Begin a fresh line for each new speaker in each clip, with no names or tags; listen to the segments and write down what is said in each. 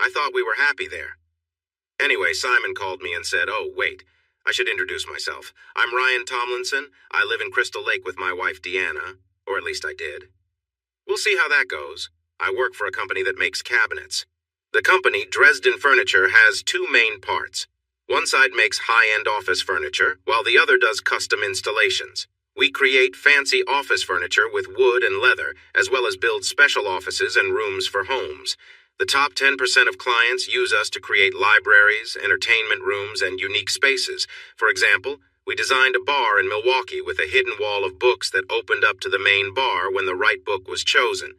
I thought we were happy there. Anyway, Simon called me and said, "Oh, wait, I should introduce myself. I'm Ryan Tomlinson. I live in Crystal Lake with my wife, Deanna, or at least I did. We'll see how that goes. I work for a company that makes cabinets. The company, Dresden Furniture, has two main parts. One side makes high-end office furniture, while the other does custom installations. We create fancy office furniture with wood and leather, as well as build special offices and rooms for homes. The top 10% of clients use us to create libraries, entertainment rooms, and unique spaces. For example, we designed a bar in Milwaukee with a hidden wall of books that opened up to the main bar when the right book was chosen.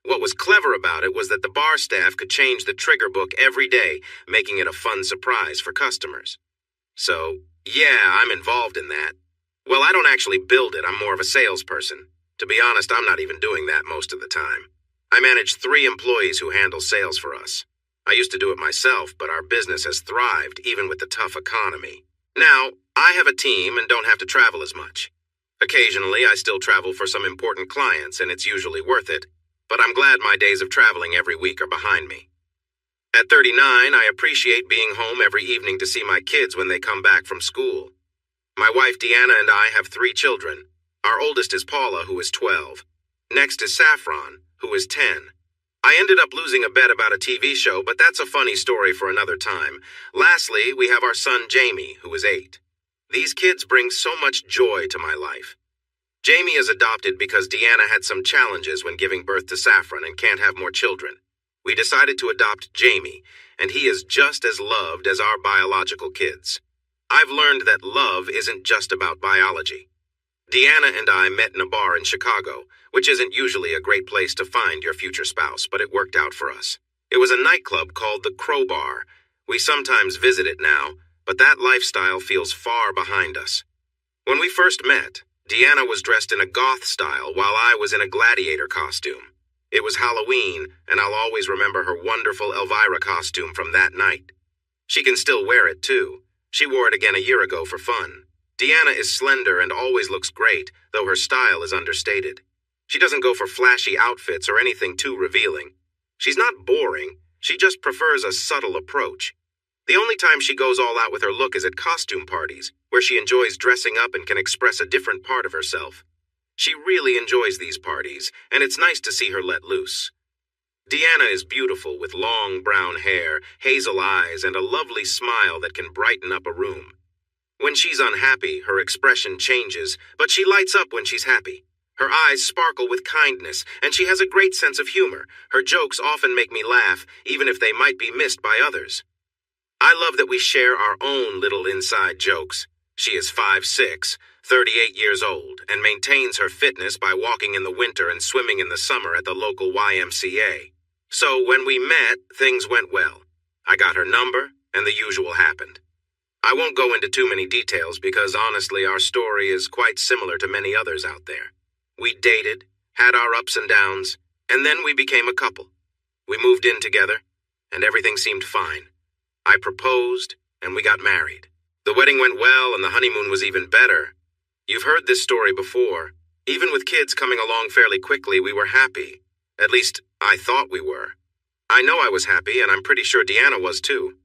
What was clever about it was that the bar staff could change the trigger book every day, making it a fun surprise for customers. So, yeah, I'm involved in that. Well, I don't actually build it, I'm more of a salesperson. To be honest, I'm not even doing that most of the time. I manage 3 employees who handle sales for us. I used to do it myself, but our business has thrived even with the tough economy. Now, I have a team and don't have to travel as much. Occasionally, I still travel for some important clients, and it's usually worth it. But I'm glad my days of traveling every week are behind me. At 39, I appreciate being home every evening to see my kids when they come back from school. My wife Deanna and I have 3 children. Our oldest is Paula, who is 12. Next is Saffron, who is 10. I ended up losing a bet about a TV show, but that's a funny story for another time. Lastly, we have our son Jamie, who is 8. These kids bring so much joy to my life. Jamie is adopted because Deanna had some challenges when giving birth to Saffron and can't have more children. We decided to adopt Jamie, and he is just as loved as our biological kids. I've learned that love isn't just about biology. Deanna and I met in a bar in Chicago, which isn't usually a great place to find your future spouse, but it worked out for us. It was a nightclub called the Crowbar. We sometimes visit it now, but that lifestyle feels far behind us. When we first met, Deanna was dressed in a goth style while I was in a gladiator costume. It was Halloween, and I'll always remember her wonderful Elvira costume from that night. She can still wear it, too. She wore it again a year ago for fun. Deanna is slender and always looks great, though her style is understated. She doesn't go for flashy outfits or anything too revealing. She's not boring, she just prefers a subtle approach. The only time she goes all out with her look is at costume parties, where she enjoys dressing up and can express a different part of herself. She really enjoys these parties, and it's nice to see her let loose. Deanna is beautiful with long brown hair, hazel eyes, and a lovely smile that can brighten up a room. When she's unhappy, her expression changes, but she lights up when she's happy. Her eyes sparkle with kindness, and she has a great sense of humor. Her jokes often make me laugh, even if they might be missed by others. I love that we share our own little inside jokes. She is 5'6", 38 years old, and maintains her fitness by walking in the winter and swimming in the summer at the local YMCA. So when we met, things went well. I got her number, and the usual happened. I won't go into too many details because honestly our story is quite similar to many others out there. We dated, had our ups and downs, and then we became a couple. We moved in together, and everything seemed fine. I proposed, and we got married. The wedding went well, and the honeymoon was even better. You've heard this story before. Even with kids coming along fairly quickly, we were happy. At least, I thought we were. I know I was happy, and I'm pretty sure Deanna was too.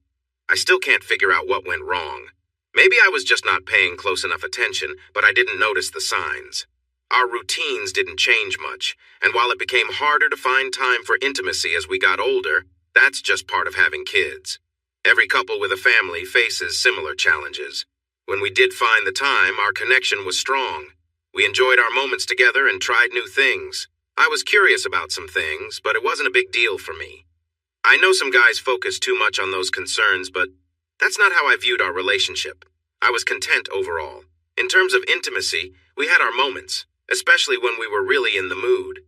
I still can't figure out what went wrong. Maybe I was just not paying close enough attention, but I didn't notice the signs. Our routines didn't change much, and while it became harder to find time for intimacy as we got older, that's just part of having kids. Every couple with a family faces similar challenges. When we did find the time, our connection was strong. We enjoyed our moments together and tried new things. I was curious about some things, but it wasn't a big deal for me. I know some guys focus too much on those concerns, but that's not how I viewed our relationship. I was content overall. In terms of intimacy, we had our moments, especially when we were really in the mood.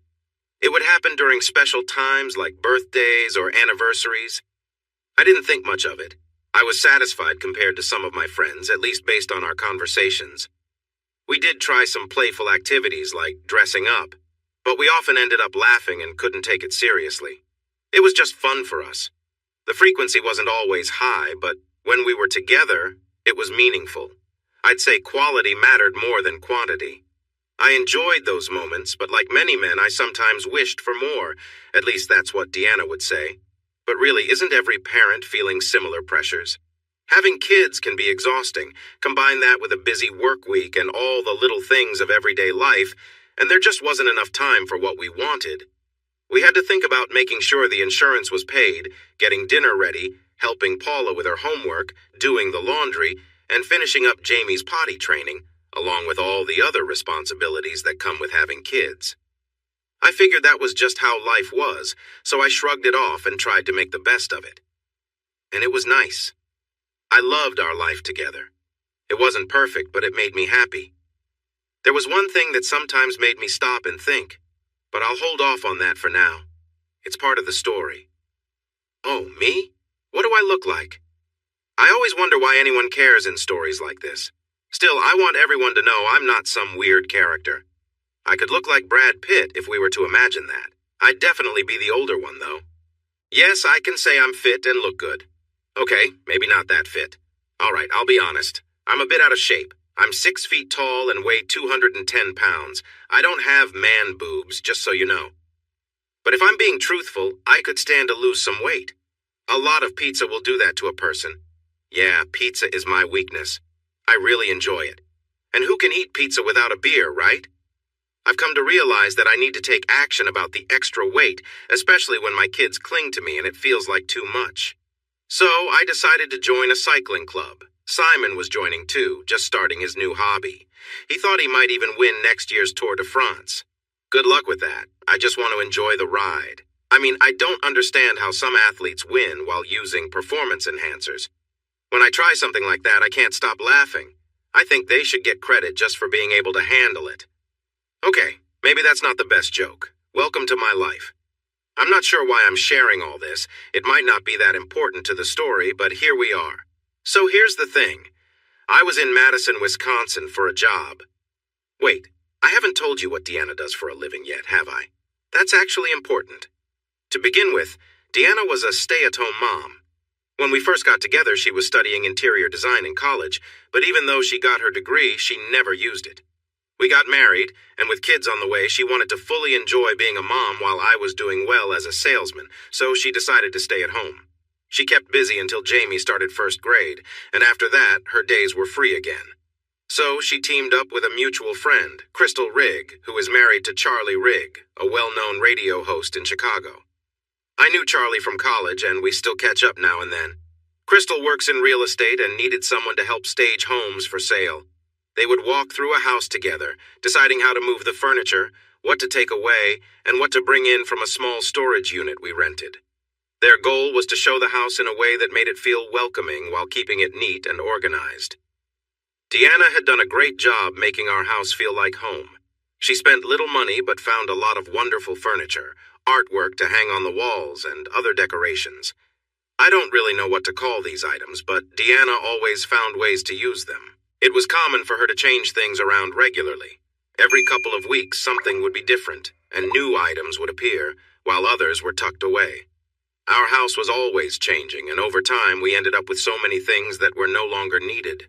It would happen during special times like birthdays or anniversaries. I didn't think much of it. I was satisfied compared to some of my friends, at least based on our conversations. We did try some playful activities like dressing up, but we often ended up laughing and couldn't take it seriously. It was just fun for us. The frequency wasn't always high, but when we were together, it was meaningful. I'd say quality mattered more than quantity. I enjoyed those moments, but like many men, I sometimes wished for more. At least that's what Deanna would say. But really, isn't every parent feeling similar pressures? Having kids can be exhausting. Combine that with a busy work week and all the little things of everyday life, and there just wasn't enough time for what we wanted. We had to think about making sure the insurance was paid, getting dinner ready, helping Paula with her homework, doing the laundry, and finishing up Jamie's potty training, along with all the other responsibilities that come with having kids. I figured that was just how life was, so I shrugged it off and tried to make the best of it. And it was nice. I loved our life together. It wasn't perfect, but it made me happy. There was one thing that sometimes made me stop and think, but I'll hold off on that for now. It's part of the story. Oh, me? What do I look like? I always wonder why anyone cares in stories like this. Still, I want everyone to know I'm not some weird character. I could look like Brad Pitt if we were to imagine that. I'd definitely be the older one, though. Yes, I can say I'm fit and look good. Okay, maybe not that fit. All right, I'll be honest. I'm a bit out of shape. I'm 6 feet tall and weigh 210 pounds. I don't have man boobs, just so you know. But if I'm being truthful, I could stand to lose some weight. A lot of pizza will do that to a person. Yeah, pizza is my weakness. I really enjoy it. And who can eat pizza without a beer, right? I've come to realize that I need to take action about the extra weight, especially when my kids cling to me and it feels like too much. So I decided to join a cycling club. Simon was joining too, just starting his new hobby. He thought he might even win next year's Tour de France. Good luck with that. I just want to enjoy the ride. I mean, I don't understand how some athletes win while using performance enhancers. When I try something like that, I can't stop laughing. I think they should get credit just for being able to handle it. Okay, maybe that's not the best joke. Welcome to my life. I'm not sure why I'm sharing all this. It might not be that important to the story, but here we are. So here's the thing. I was in Madison, Wisconsin for a job. Wait, I haven't told you what Deanna does for a living yet, have I? That's actually important. To begin with, Deanna was a stay-at-home mom. When we first got together, she was studying interior design in college, but even though she got her degree, she never used it. We got married, and with kids on the way, she wanted to fully enjoy being a mom while I was doing well as a salesman, so she decided to stay at home. She kept busy until Jamie started first grade, and after that, her days were free again. So she teamed up with a mutual friend, Crystal Rigg, who is married to Charlie Rigg, a well-known radio host in Chicago. I knew Charlie from college, and we still catch up now and then. Crystal works in real estate and needed someone to help stage homes for sale. They would walk through a house together, deciding how to move the furniture, what to take away, and what to bring in from a small storage unit we rented. Their goal was to show the house in a way that made it feel welcoming while keeping it neat and organized. Deanna had done a great job making our house feel like home. She spent little money but found a lot of wonderful furniture, artwork to hang on the walls, and other decorations. I don't really know what to call these items, but Deanna always found ways to use them. It was common for her to change things around regularly. Every couple of weeks, something would be different, and new items would appear, while others were tucked away. Our house was always changing, and over time we ended up with so many things that were no longer needed.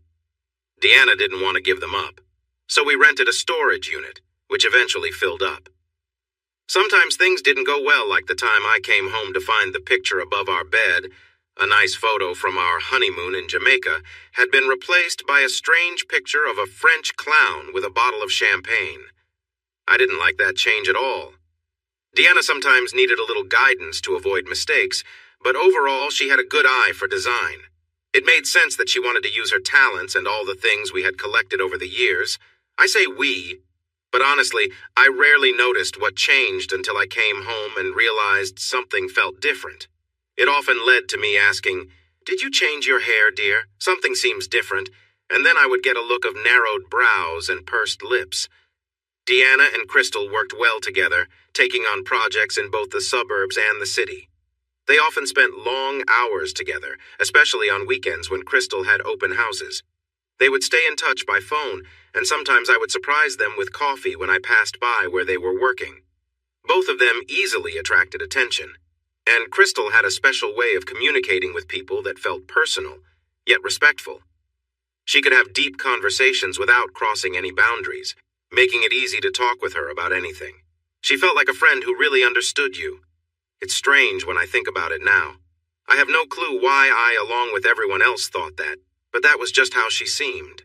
Deanna didn't want to give them up, so we rented a storage unit, which eventually filled up. Sometimes things didn't go well, like the time I came home to find the picture above our bed. A nice photo from our honeymoon in Jamaica had been replaced by a strange picture of a French clown with a bottle of champagne. I didn't like that change at all. Deanna sometimes needed a little guidance to avoid mistakes, but overall she had a good eye for design. It made sense that she wanted to use her talents and all the things we had collected over the years. I say we, but honestly, I rarely noticed what changed until I came home and realized something felt different. It often led to me asking, "Did you change your hair, dear? Something seems different." And then I would get a look of narrowed brows and pursed lips. Deanna and Crystal worked well together, taking on projects in both the suburbs and the city. They often spent long hours together, especially on weekends when Crystal had open houses. They would stay in touch by phone, and sometimes I would surprise them with coffee when I passed by where they were working. Both of them easily attracted attention. And Crystal had a special way of communicating with people that felt personal, yet respectful. She could have deep conversations without crossing any boundaries, making it easy to talk with her about anything. She felt like a friend who really understood you. It's strange when I think about it now. I have no clue why I, along with everyone else, thought that, but that was just how she seemed.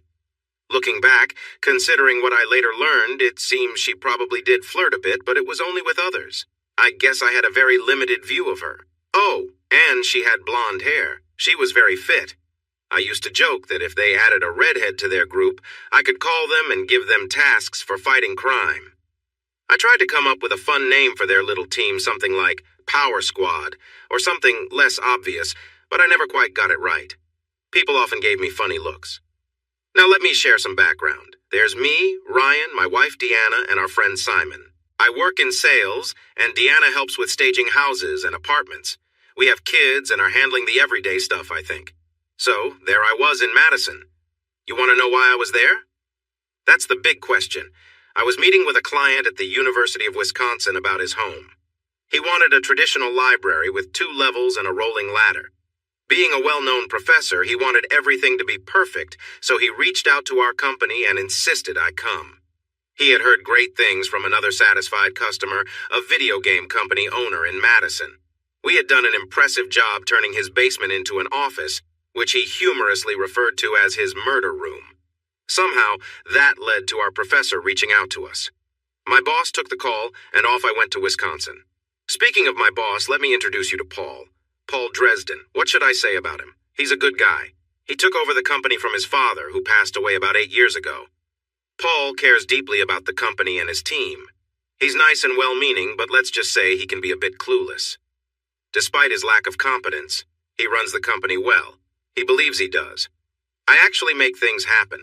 Looking back, considering what I later learned, it seems she probably did flirt a bit, but it was only with others. I guess I had a very limited view of her. Oh, and she had blonde hair. She was very fit. I used to joke that if they added a redhead to their group, I could call them and give them tasks for fighting crime. I tried to come up with a fun name for their little team, something like Power Squad, or something less obvious, but I never quite got it right. People often gave me funny looks. Now let me share some background. There's me, Ryan, my wife Deanna, and our friend Simon. I work in sales, and Deanna helps with staging houses and apartments. We have kids and are handling the everyday stuff, I think. So, there I was in Madison. You want to know why I was there? That's the big question. I was meeting with a client at the University of Wisconsin about his home. He wanted a traditional library with 2 levels and a rolling ladder. Being a well-known professor, he wanted everything to be perfect, so he reached out to our company and insisted I come. He had heard great things from another satisfied customer, a video game company owner in Madison. We had done an impressive job turning his basement into an office, which he humorously referred to as his murder room. Somehow, that led to our professor reaching out to us. My boss took the call, and off I went to Wisconsin. Speaking of my boss, let me introduce you to Paul. Paul Dresden. What should I say about him? He's a good guy. He took over the company from his father, who passed away about 8 years ago. Paul cares deeply about the company and his team. He's nice and well-meaning, but let's just say he can be a bit clueless. Despite his lack of competence, he runs the company well. He believes he does. I actually make things happen.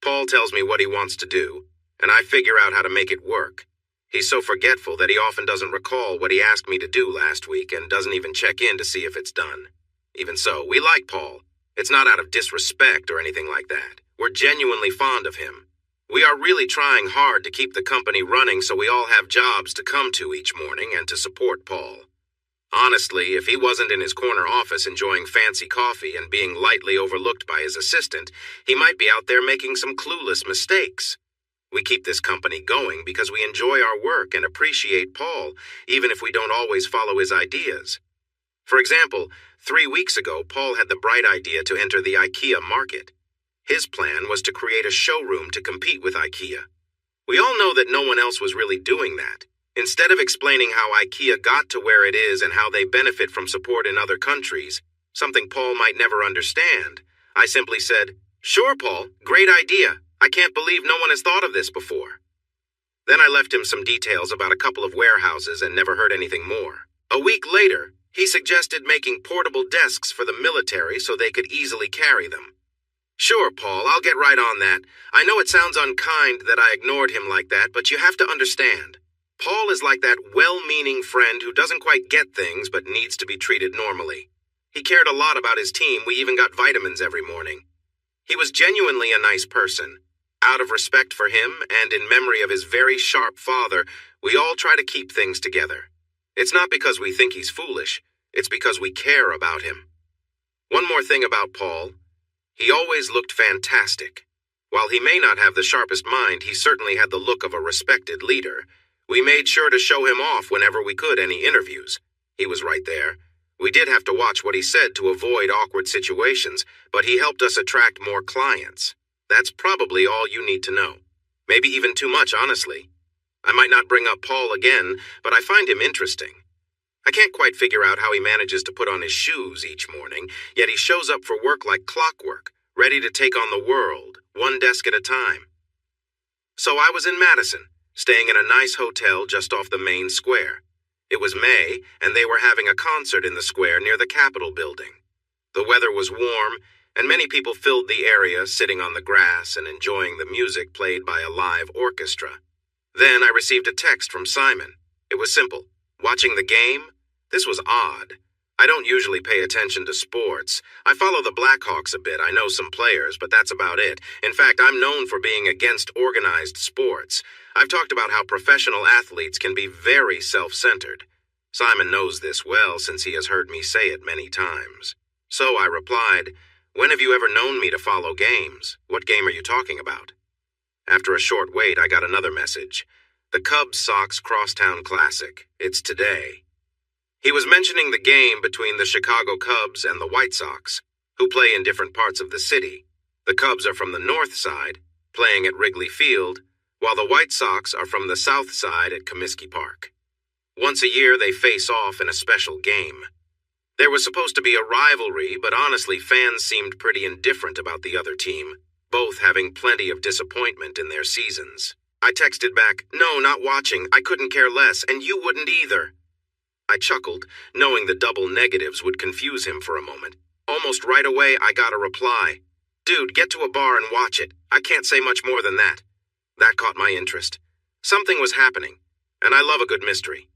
Paul tells me what he wants to do, and I figure out how to make it work. He's so forgetful that he often doesn't recall what he asked me to do last week and doesn't even check in to see if it's done. Even so, we like Paul. It's not out of disrespect or anything like that. We're genuinely fond of him. We are really trying hard to keep the company running so we all have jobs to come to each morning and to support Paul. Honestly, if he wasn't in his corner office enjoying fancy coffee and being lightly overlooked by his assistant, he might be out there making some clueless mistakes. We keep this company going because we enjoy our work and appreciate Paul, even if we don't always follow his ideas. For example, 3 weeks ago, Paul had the bright idea to enter the IKEA market. His plan was to create a showroom to compete with IKEA. We all know that no one else was really doing that. Instead of explaining how IKEA got to where it is and how they benefit from support in other countries, something Paul might never understand, I simply said, "Sure, Paul, great idea. I can't believe no one has thought of this before." Then I left him some details about a couple of warehouses and never heard anything more. A week later, he suggested making portable desks for the military so they could easily carry them. "Sure, Paul, I'll get right on that. I know it sounds unkind that I ignored him like that, but you have to understand. Paul is like that well-meaning friend who doesn't quite get things but needs to be treated normally. He cared a lot about his team. We even got vitamins every morning. He was genuinely a nice person. Out of respect for him and in memory of his very sharp father, we all try to keep things together. It's not because we think he's foolish. It's because we care about him." One more thing about Paul. He always looked fantastic. While he may not have the sharpest mind, he certainly had the look of a respected leader. We made sure to show him off whenever we could any interviews. He was right there. We did have to watch what he said to avoid awkward situations, but he helped us attract more clients. That's probably all you need to know. Maybe even too much, honestly. I might not bring up Paul again, but I find him interesting. I can't quite figure out how he manages to put on his shoes each morning, yet he shows up for work like clockwork, ready to take on the world, one desk at a time. So I was in Madison, staying in a nice hotel just off the main square. It was May, and they were having a concert in the square near the Capitol building. The weather was warm, and many people filled the area, sitting on the grass and enjoying the music played by a live orchestra. Then I received a text from Simon. It was simple. "Watching the game? This was odd. I don't usually pay attention to sports. I follow the Blackhawks a bit. I know some players, but that's about it. In fact, I'm known for being against organized sports. I've talked about how professional athletes can be very self-centered. Simon knows this well since he has heard me say it many times. So I replied, "When have you ever known me to follow games? What game are you talking about?" After a short wait, I got another message. "The Cubs-Sox Crosstown Classic. It's today." He was mentioning the game between the Chicago Cubs and the White Sox, who play in different parts of the city. The Cubs are from the north side, playing at Wrigley Field, while the White Sox are from the south side at Comiskey Park. Once a year, they face off in a special game. There was supposed to be a rivalry, but honestly, fans seemed pretty indifferent about the other team, both having plenty of disappointment in their seasons. I texted back, "No, not watching. I couldn't care less, and you wouldn't either." I chuckled, knowing the double negatives would confuse him for a moment. Almost right away, I got a reply. "Dude, get to a bar and watch it. I can't say much more than that." That caught my interest. Something was happening, and I love a good mystery.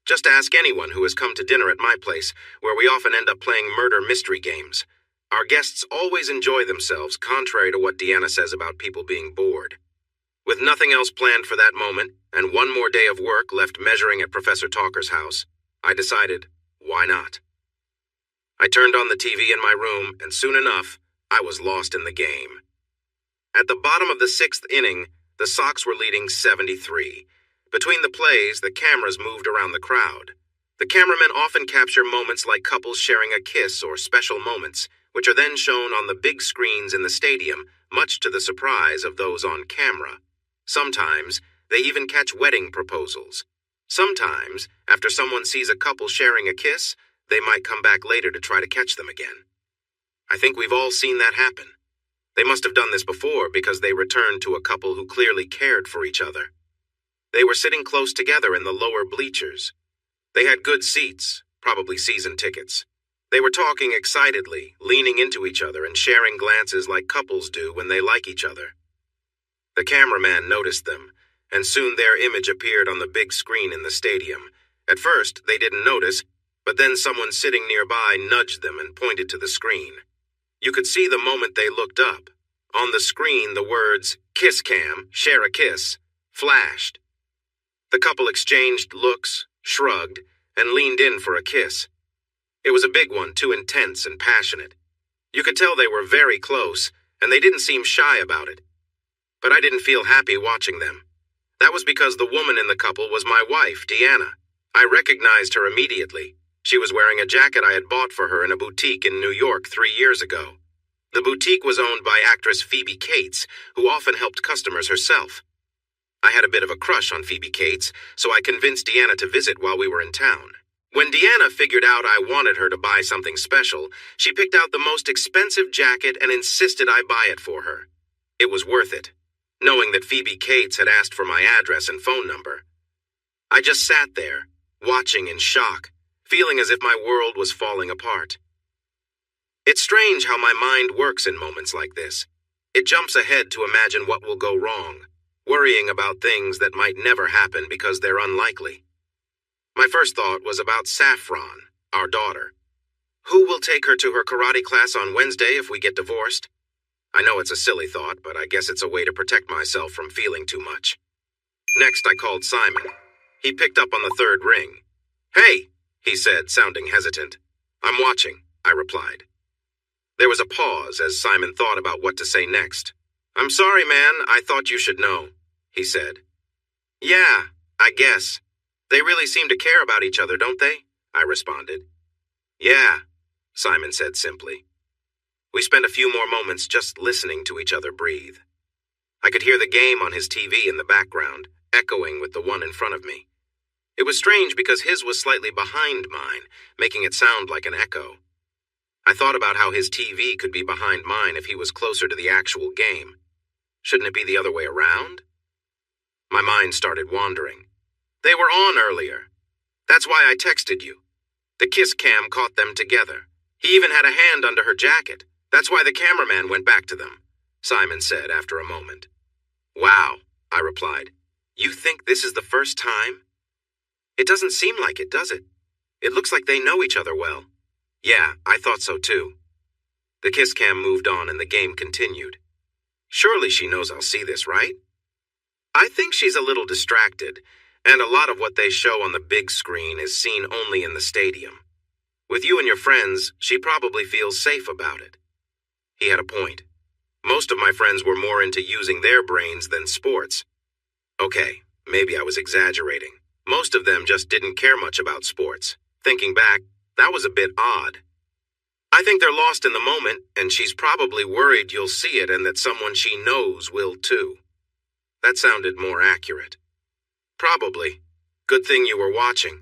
Just ask anyone who has come to dinner at my place, where we often end up playing murder mystery games. Our guests always enjoy themselves, contrary to what Deanna says about people being bored. With nothing else planned for that moment, and one more day of work left measuring at Professor Talker's house, I decided, why not? I turned on the TV in my room, and soon enough, I was lost in the game. At the bottom of the sixth inning, the Sox were leading 7-3. Between the plays, the cameras moved around the crowd. The cameramen often capture moments like couples sharing a kiss or special moments, which are then shown on the big screens in the stadium, much to the surprise of those on camera. Sometimes, they even catch wedding proposals. Sometimes, after someone sees a couple sharing a kiss, they might come back later to try to catch them again. I think we've all seen that happen. They must have done this before because they returned to a couple who clearly cared for each other. They were sitting close together in the lower bleachers. They had good seats, probably season tickets. They were talking excitedly, leaning into each other and sharing glances like couples do when they like each other. The cameraman noticed them, and soon their image appeared on the big screen in the stadium. At first, they didn't notice, but then someone sitting nearby nudged them and pointed to the screen. You could see the moment they looked up. On the screen, the words, "Kiss Cam, share a kiss," flashed. The couple exchanged looks, shrugged, and leaned in for a kiss. It was a big one, too intense and passionate. You could tell they were very close, and they didn't seem shy about it. But I didn't feel happy watching them. That was because the woman in the couple was my wife, Deanna. I recognized her immediately. She was wearing a jacket I had bought for her in a boutique in New York 3 years ago. The boutique was owned by actress Phoebe Cates, who often helped customers herself. I had a bit of a crush on Phoebe Cates, so I convinced Deanna to visit while we were in town. When Deanna figured out I wanted her to buy something special, she picked out the most expensive jacket and insisted I buy it for her. It was worth it, knowing that Phoebe Cates had asked for my address and phone number. I just sat there, watching in shock, feeling as if my world was falling apart. It's strange how my mind works in moments like this. It jumps ahead to imagine what will go wrong, worrying about things that might never happen because they're unlikely. My first thought was about Saffron, our daughter. Who will take her to her karate class on Wednesday if we get divorced? I know it's a silly thought, but I guess it's a way to protect myself from feeling too much. Next, I called Simon. He picked up on the third ring. "Hey," he said, sounding hesitant. "I'm watching," I replied. There was a pause as Simon thought about what to say next. "I'm sorry, man. I thought you should know," he said. "Yeah, I guess. They really seem to care about each other, don't they?" I responded. "Yeah," Simon said simply. We spent a few more moments just listening to each other breathe. I could hear the game on his TV in the background, echoing with the one in front of me. It was strange because his was slightly behind mine, making it sound like an echo. I thought about how his TV could be behind mine if he was closer to the actual game. Shouldn't it be the other way around? My mind started wandering. They were on earlier. That's why I texted you. The kiss cam caught them together. He even had a hand under her jacket. That's why the cameraman went back to them, Simon said after a moment. "Wow," I replied. "You think this is the first time?" "It doesn't seem like it, does it? It looks like they know each other well." "Yeah, I thought so too." The kiss cam moved on and the game continued. "Surely she knows I'll see this, right?" "I think she's a little distracted, and a lot of what they show on the big screen is seen only in the stadium. With you and your friends, she probably feels safe about it." He had a point. Most of my friends were more into using their brains than sports. Okay, maybe I was exaggerating. Most of them just didn't care much about sports. Thinking back, that was a bit odd. I think they're lost in the moment, and she's probably worried you'll see it and that someone she knows will too. That sounded more accurate. Probably. Good thing you were watching.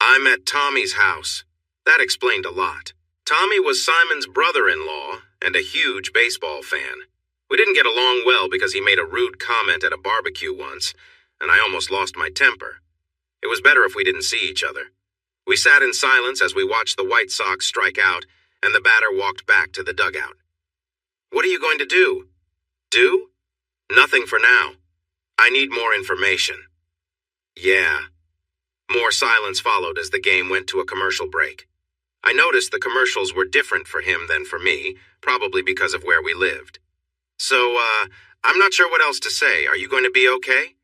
I'm at Tommy's house. That explained a lot. Tommy was Simon's brother-in-law and a huge baseball fan. We didn't get along well because he made a rude comment at a barbecue once, and I almost lost my temper. It was better if we didn't see each other. We sat in silence as we watched the White Sox strike out, and the batter walked back to the dugout. What are you going to do? Do? Nothing for now. I need more information. Yeah. More silence followed as the game went to a commercial break. I noticed the commercials were different for him than for me, probably because of where we lived. So, I'm not sure what else to say. Are you going to be okay?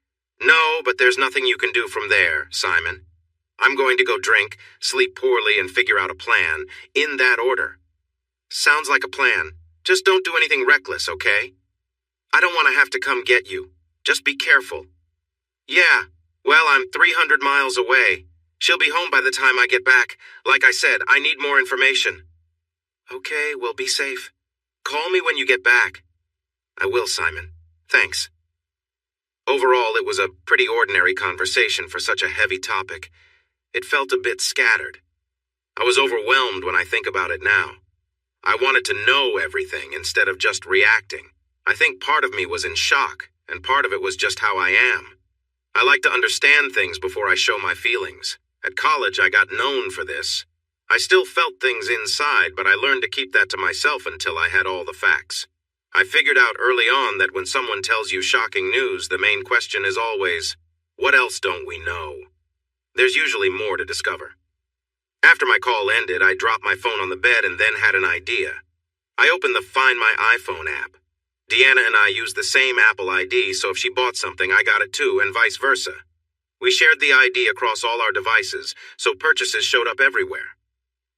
No, but there's nothing you can do from there, Simon. I'm going to go drink, sleep poorly, and figure out a plan, in that order. Sounds like a plan. Just don't do anything reckless, okay? I don't want to have to come get you. Just be careful. Yeah, well, I'm 300 miles away. She'll be home by the time I get back. Like I said, I need more information. Okay, well, be safe. Call me when you get back. I will, Simon. Thanks. Overall, it was a pretty ordinary conversation for such a heavy topic. It felt a bit scattered. I was overwhelmed when I think about it now. I wanted to know everything instead of just reacting. I think part of me was in shock, and part of it was just how I am. I like to understand things before I show my feelings. At college, I got known for this. I still felt things inside, but I learned to keep that to myself until I had all the facts. I figured out early on that when someone tells you shocking news, the main question is always, what else don't we know? There's usually more to discover. After my call ended, I dropped my phone on the bed and then had an idea. I opened the Find My iPhone app. Deanna and I used the same Apple ID, so if she bought something, I got it too, and vice versa. We shared the ID across all our devices, so purchases showed up everywhere.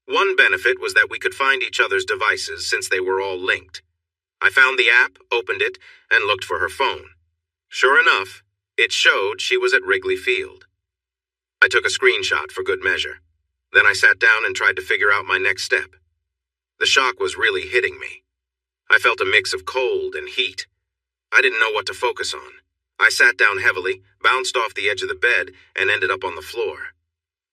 One benefit was that we could find each other's devices since they were all linked. I found the app, opened it, and looked for her phone. Sure enough, it showed she was at Wrigley Field. I took a screenshot for good measure. Then I sat down and tried to figure out my next step. The shock was really hitting me. I felt a mix of cold and heat. I didn't know what to focus on. I sat down heavily, bounced off the edge of the bed, and ended up on the floor.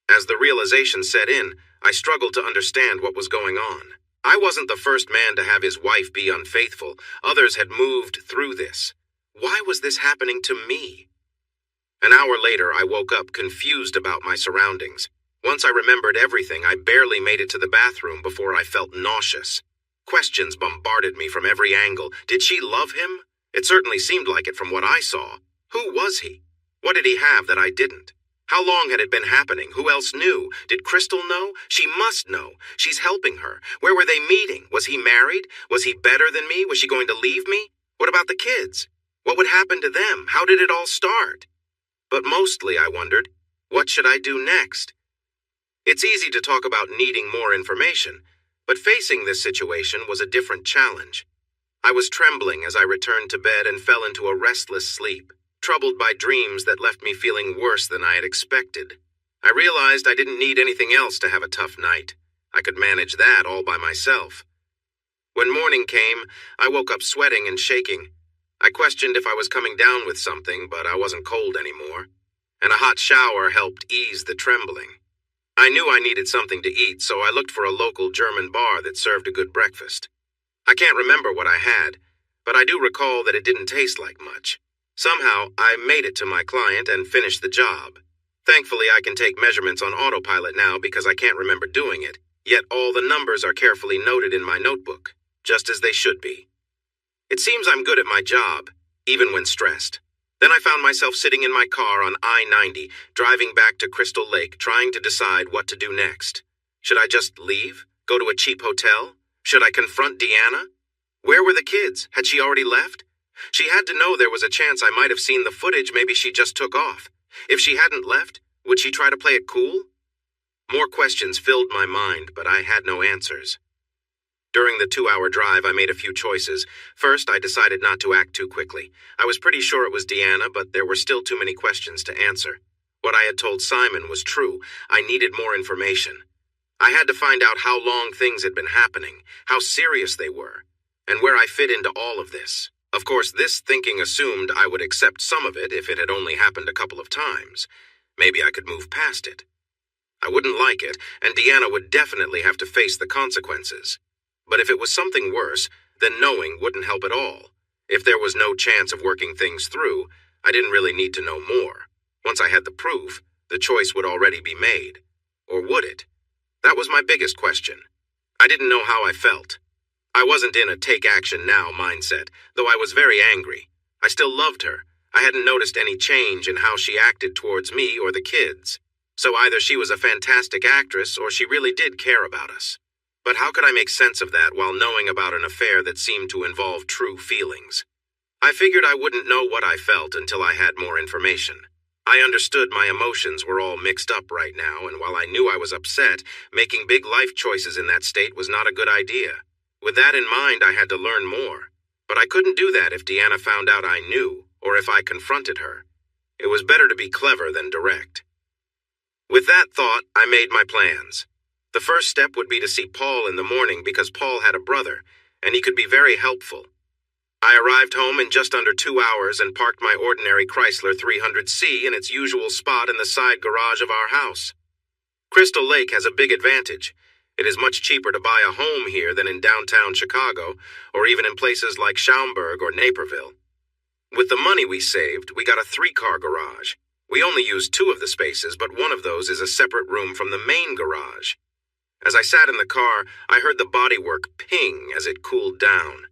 As the realization set in, I struggled to understand what was going on. I wasn't the first man to have his wife be unfaithful. Others had moved through this. Why was this happening to me? An hour later, I woke up confused about my surroundings. Once I remembered everything, I barely made it to the bathroom before I felt nauseous. Questions bombarded me from every angle. Did she love him? It certainly seemed like it from what I saw. Who was he? What did he have that I didn't? How long had it been happening? Who else knew? Did Crystal know? She must know. She's helping her. Where were they meeting? Was he married? Was he better than me? Was she going to leave me? What about the kids? What would happen to them? How did it all start? But mostly, I wondered, what should I do next? It's easy to talk about needing more information, but facing this situation was a different challenge. I was trembling as I returned to bed and fell into a restless sleep, troubled by dreams that left me feeling worse than I had expected. I realized I didn't need anything else to have a tough night. I could manage that all by myself. When morning came, I woke up sweating and shaking. I questioned if I was coming down with something, but I wasn't cold anymore, and a hot shower helped ease the trembling. I knew I needed something to eat, so I looked for a local German bar that served a good breakfast. I can't remember what I had, but I do recall that it didn't taste like much. Somehow, I made it to my client and finished the job. Thankfully, I can take measurements on autopilot now because I can't remember doing it, yet all the numbers are carefully noted in my notebook, just as they should be. It seems I'm good at my job, even when stressed. Then I found myself sitting in my car on I-90, driving back to Crystal Lake, trying to decide what to do next. Should I just leave? Go to a cheap hotel? Should I confront Deanna? Where were the kids? Had she already left? She had to know there was a chance I might have seen the footage. Maybe she just took off. If she hadn't left, would she try to play it cool? More questions filled my mind, but I had no answers. During the 2-hour drive, I made a few choices. First, I decided not to act too quickly. I was pretty sure it was Deanna, but there were still too many questions to answer. What I had told Simon was true. I needed more information. I had to find out how long things had been happening, how serious they were, and where I fit into all of this. Of course, this thinking assumed I would accept some of it if it had only happened a couple of times. Maybe I could move past it. I wouldn't like it, and Deanna would definitely have to face the consequences. But if it was something worse, then knowing wouldn't help at all. If there was no chance of working things through, I didn't really need to know more. Once I had the proof, the choice would already be made. Or would it? That was my biggest question. I didn't know how I felt. I wasn't in a take-action-now mindset, though I was very angry. I still loved her. I hadn't noticed any change in how she acted towards me or the kids. So either she was a fantastic actress or she really did care about us. But how could I make sense of that while knowing about an affair that seemed to involve true feelings? I figured I wouldn't know what I felt until I had more information. I understood my emotions were all mixed up right now, and while I knew I was upset, making big life choices in that state was not a good idea. With that in mind, I had to learn more. But I couldn't do that if Deanna found out I knew, or if I confronted her. It was better to be clever than direct. With that thought, I made my plans. The first step would be to see Paul in the morning because Paul had a brother, and he could be very helpful. I arrived home in just under 2 hours and parked my ordinary Chrysler 300C in its usual spot in the side garage of our house. Crystal Lake has a big advantage. It is much cheaper to buy a home here than in downtown Chicago, or even in places like Schaumburg or Naperville. With the money we saved, we got a 3-car garage. We only used 2 of the spaces, but one of those is a separate room from the main garage. As I sat in the car, I heard the bodywork ping as it cooled down.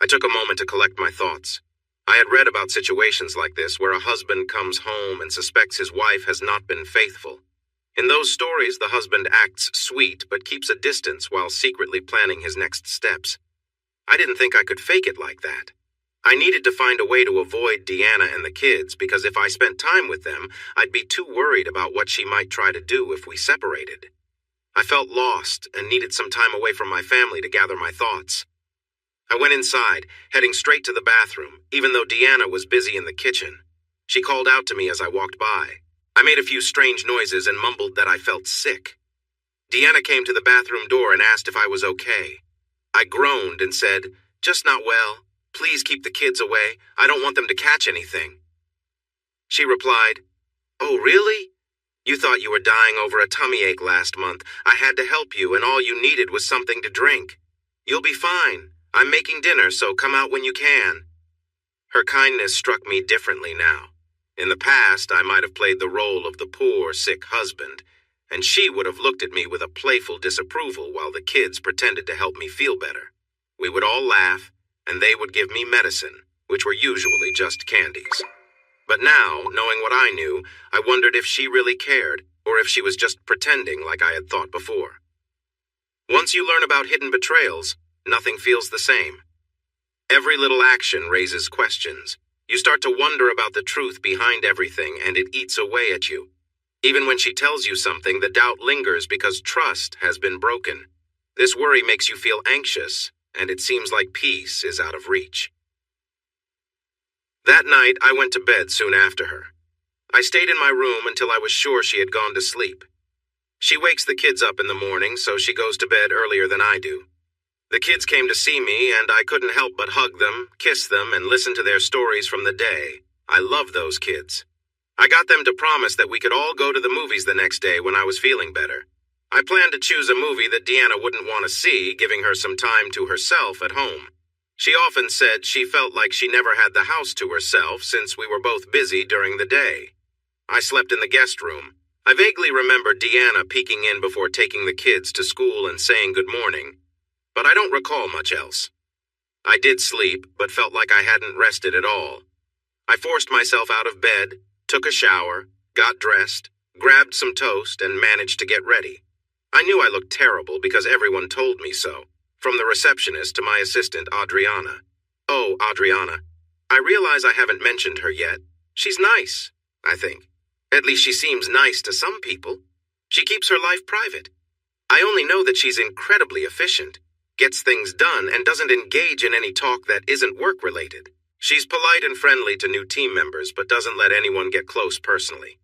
I took a moment to collect my thoughts. I had read about situations like this where a husband comes home and suspects his wife has not been faithful. In those stories, the husband acts sweet but keeps a distance while secretly planning his next steps. I didn't think I could fake it like that. I needed to find a way to avoid Deanna and the kids because if I spent time with them, I'd be too worried about what she might try to do if we separated. I felt lost and needed some time away from my family to gather my thoughts. I went inside, heading straight to the bathroom, even though Deanna was busy in the kitchen. She called out to me as I walked by. I made a few strange noises and mumbled that I felt sick. Deanna came to the bathroom door and asked if I was okay. I groaned and said, "Just not well. Please keep the kids away. I don't want them to catch anything." She replied, "Oh, really? You thought you were dying over a tummy ache last month. I had to help you, and all you needed was something to drink. You'll be fine. I'm making dinner, so come out when you can." Her kindness struck me differently now. In the past, I might have played the role of the poor, sick husband, and she would have looked at me with a playful disapproval while the kids pretended to help me feel better. We would all laugh, and they would give me medicine, which were usually just candies. But now, knowing what I knew, I wondered if she really cared, or if she was just pretending like I had thought before. Once you learn about hidden betrayals, nothing feels the same. Every little action raises questions. You start to wonder about the truth behind everything, and it eats away at you. Even when she tells you something, the doubt lingers because trust has been broken. This worry makes you feel anxious, and it seems like peace is out of reach. That night, I went to bed soon after her. I stayed in my room until I was sure she had gone to sleep. She wakes the kids up in the morning, so she goes to bed earlier than I do. The kids came to see me, and I couldn't help but hug them, kiss them, and listen to their stories from the day. I love those kids. I got them to promise that we could all go to the movies the next day when I was feeling better. I planned to choose a movie that Deanna wouldn't want to see, giving her some time to herself at home. She often said she felt like she never had the house to herself since we were both busy during the day. I slept in the guest room. I vaguely remember Deanna peeking in before taking the kids to school and saying good morning, but I don't recall much else. I did sleep, but felt like I hadn't rested at all. I forced myself out of bed, took a shower, got dressed, grabbed some toast, and managed to get ready. I knew I looked terrible because everyone told me so, from the receptionist to my assistant, Adriana. Oh, Adriana. I realize I haven't mentioned her yet. She's nice, I think. At least she seems nice to some people. She keeps her life private. I only know that she's incredibly efficient, gets things done, and doesn't engage in any talk that isn't work-related. She's polite and friendly to new team members, but doesn't let anyone get close personally.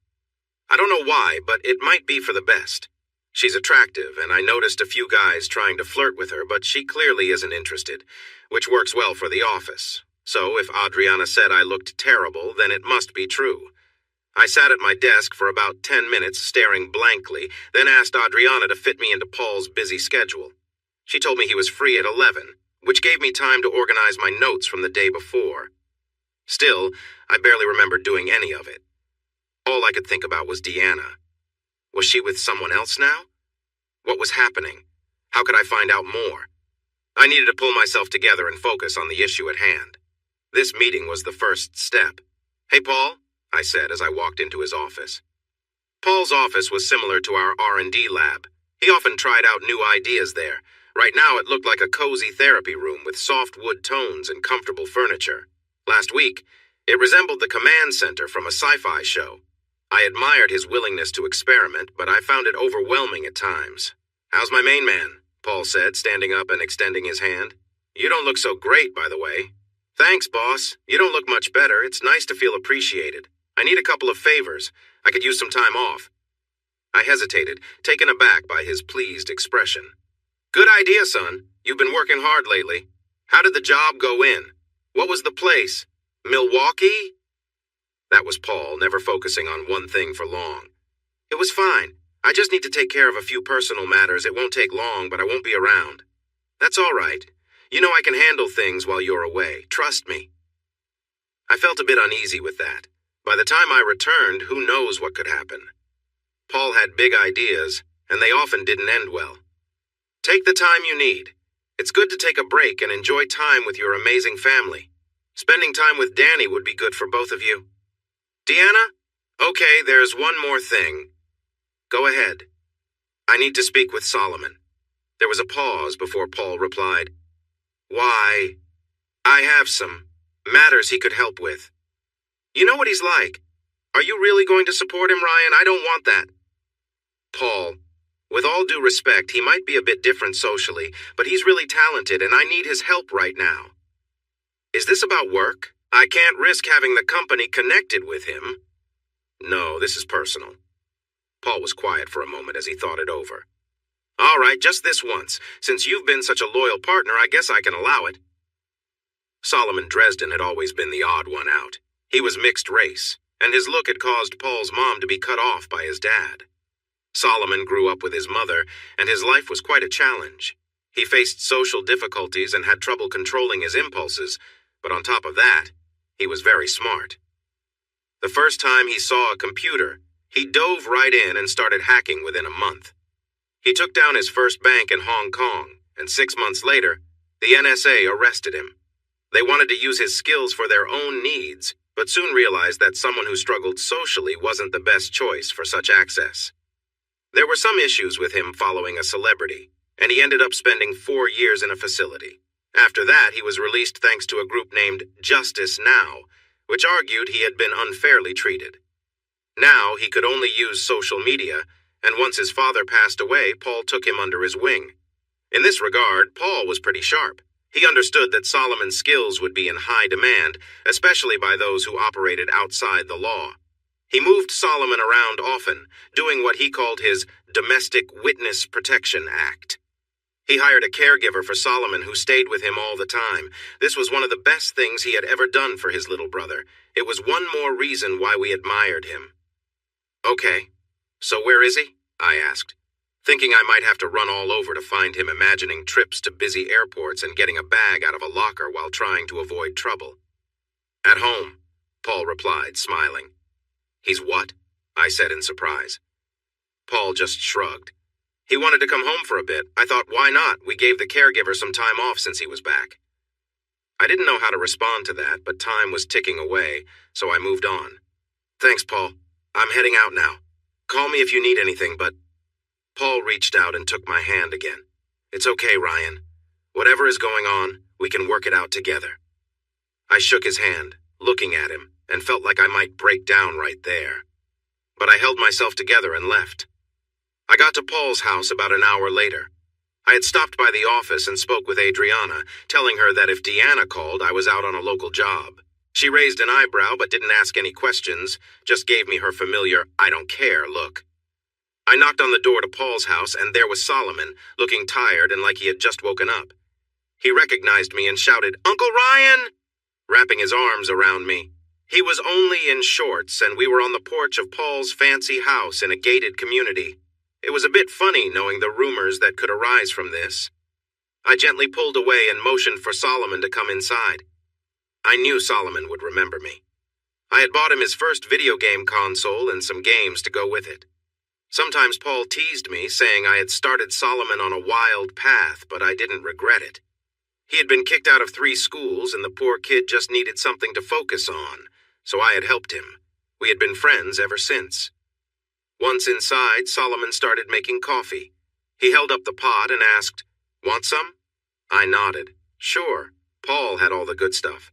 I don't know why, but it might be for the best. She's attractive, and I noticed a few guys trying to flirt with her, but she clearly isn't interested, which works well for the office. So if Adriana said I looked terrible, then it must be true. I sat at my desk for about 10 minutes staring blankly, then asked Adriana to fit me into Paul's busy schedule. She told me he was free at 11, which gave me time to organize my notes from the day before. Still, I barely remembered doing any of it. All I could think about was Deanna. Was she with someone else now? What was happening? How could I find out more? I needed to pull myself together and focus on the issue at hand. This meeting was the first step. "Hey, Paul," I said as I walked into his office. Paul's office was similar to our R&D lab. He often tried out new ideas there. Right now it looked like a cozy therapy room with soft wood tones and comfortable furniture. Last week, it resembled the command center from a sci-fi show. I admired his willingness to experiment, but I found it overwhelming at times. "How's my main man?" Paul said, standing up and extending his hand. "You don't look so great, by the way." "Thanks, boss. You don't look much better. It's nice to feel appreciated. I need a couple of favors. I could use some time off." I hesitated, taken aback by his pleased expression. "Good idea, son. You've been working hard lately. How did the job go in? What was the place? Milwaukee?" That was Paul, never focusing on one thing for long. "It was fine. I just need to take care of a few personal matters. It won't take long, but I won't be around." "That's all right. You know I can handle things while you're away. Trust me." I felt a bit uneasy with that. By the time I returned, who knows what could happen. Paul had big ideas, and they often didn't end well. "Take the time you need. It's good to take a break and enjoy time with your amazing family. Spending time with Danny would be good for both of you." "Deanna? Okay, there's one more thing." "Go ahead." "I need to speak with Solomon." There was a pause before Paul replied, "Why? I have some matters he could help with." "You know what he's like. Are you really going to support him, Ryan? I don't want that." "Paul, with all due respect, he might be a bit different socially, but he's really talented and I need his help right now." "Is this about work? I can't risk having the company connected with him." "No, this is personal." Paul was quiet for a moment as he thought it over. "All right, just this once. Since you've been such a loyal partner, I guess I can allow it." Solomon Dresden had always been the odd one out. He was mixed race, and his look had caused Paul's mom to be cut off by his dad. Solomon grew up with his mother, and his life was quite a challenge. He faced social difficulties and had trouble controlling his impulses, but on top of that, he was very smart. The first time he saw a computer, he dove right in and started hacking within a month. He took down his first bank in Hong Kong, and 6 months later, the NSA arrested him. They wanted to use his skills for their own needs, but soon realized that someone who struggled socially wasn't the best choice for such access. There were some issues with him following a celebrity, and he ended up spending 4 years in a facility. After that, he was released thanks to a group named Justice Now, which argued he had been unfairly treated. Now he could only use social media, and once his father passed away, Paul took him under his wing. In this regard, Paul was pretty sharp. He understood that Solomon's skills would be in high demand, especially by those who operated outside the law. He moved Solomon around often, doing what he called his Domestic Witness Protection Act. He hired a caregiver for Solomon who stayed with him all the time. This was one of the best things he had ever done for his little brother. It was one more reason why we admired him. "Okay, so where is he?" I asked, thinking I might have to run all over to find him, imagining trips to busy airports and getting a bag out of a locker while trying to avoid trouble. "At home," Paul replied, smiling. "He's what?" I said in surprise. Paul just shrugged. He wanted to come home for a bit. I thought, why not? We gave the caregiver some time off since he was back. I didn't know how to respond to that, but time was ticking away, so I moved on. "Thanks, Paul. I'm heading out now. Call me if you need anything, but..." Paul reached out and took my hand again. "It's okay, Ryan. Whatever is going on, we can work it out together." I shook his hand, looking at him, and felt like I might break down right there. But I held myself together and left. I got to Paul's house about an hour later. I had stopped by the office and spoke with Adriana, telling her that if Deanna called, I was out on a local job. She raised an eyebrow but didn't ask any questions, just gave me her familiar "I don't care" look. I knocked on the door to Paul's house, and there was Solomon, looking tired and like he had just woken up. He recognized me and shouted, "Uncle Ryan!" wrapping his arms around me. He was only in shorts, and we were on the porch of Paul's fancy house in a gated community. It was a bit funny knowing the rumors that could arise from this. I gently pulled away and motioned for Solomon to come inside. I knew Solomon would remember me. I had bought him his first video game console and some games to go with it. Sometimes Paul teased me, saying I had started Solomon on a wild path, but I didn't regret it. He had been kicked out of 3 schools, and the poor kid just needed something to focus on, so I had helped him. We had been friends ever since. Once inside, Solomon started making coffee. He held up the pot and asked, "Want some?" I nodded. Sure. Paul had all the good stuff.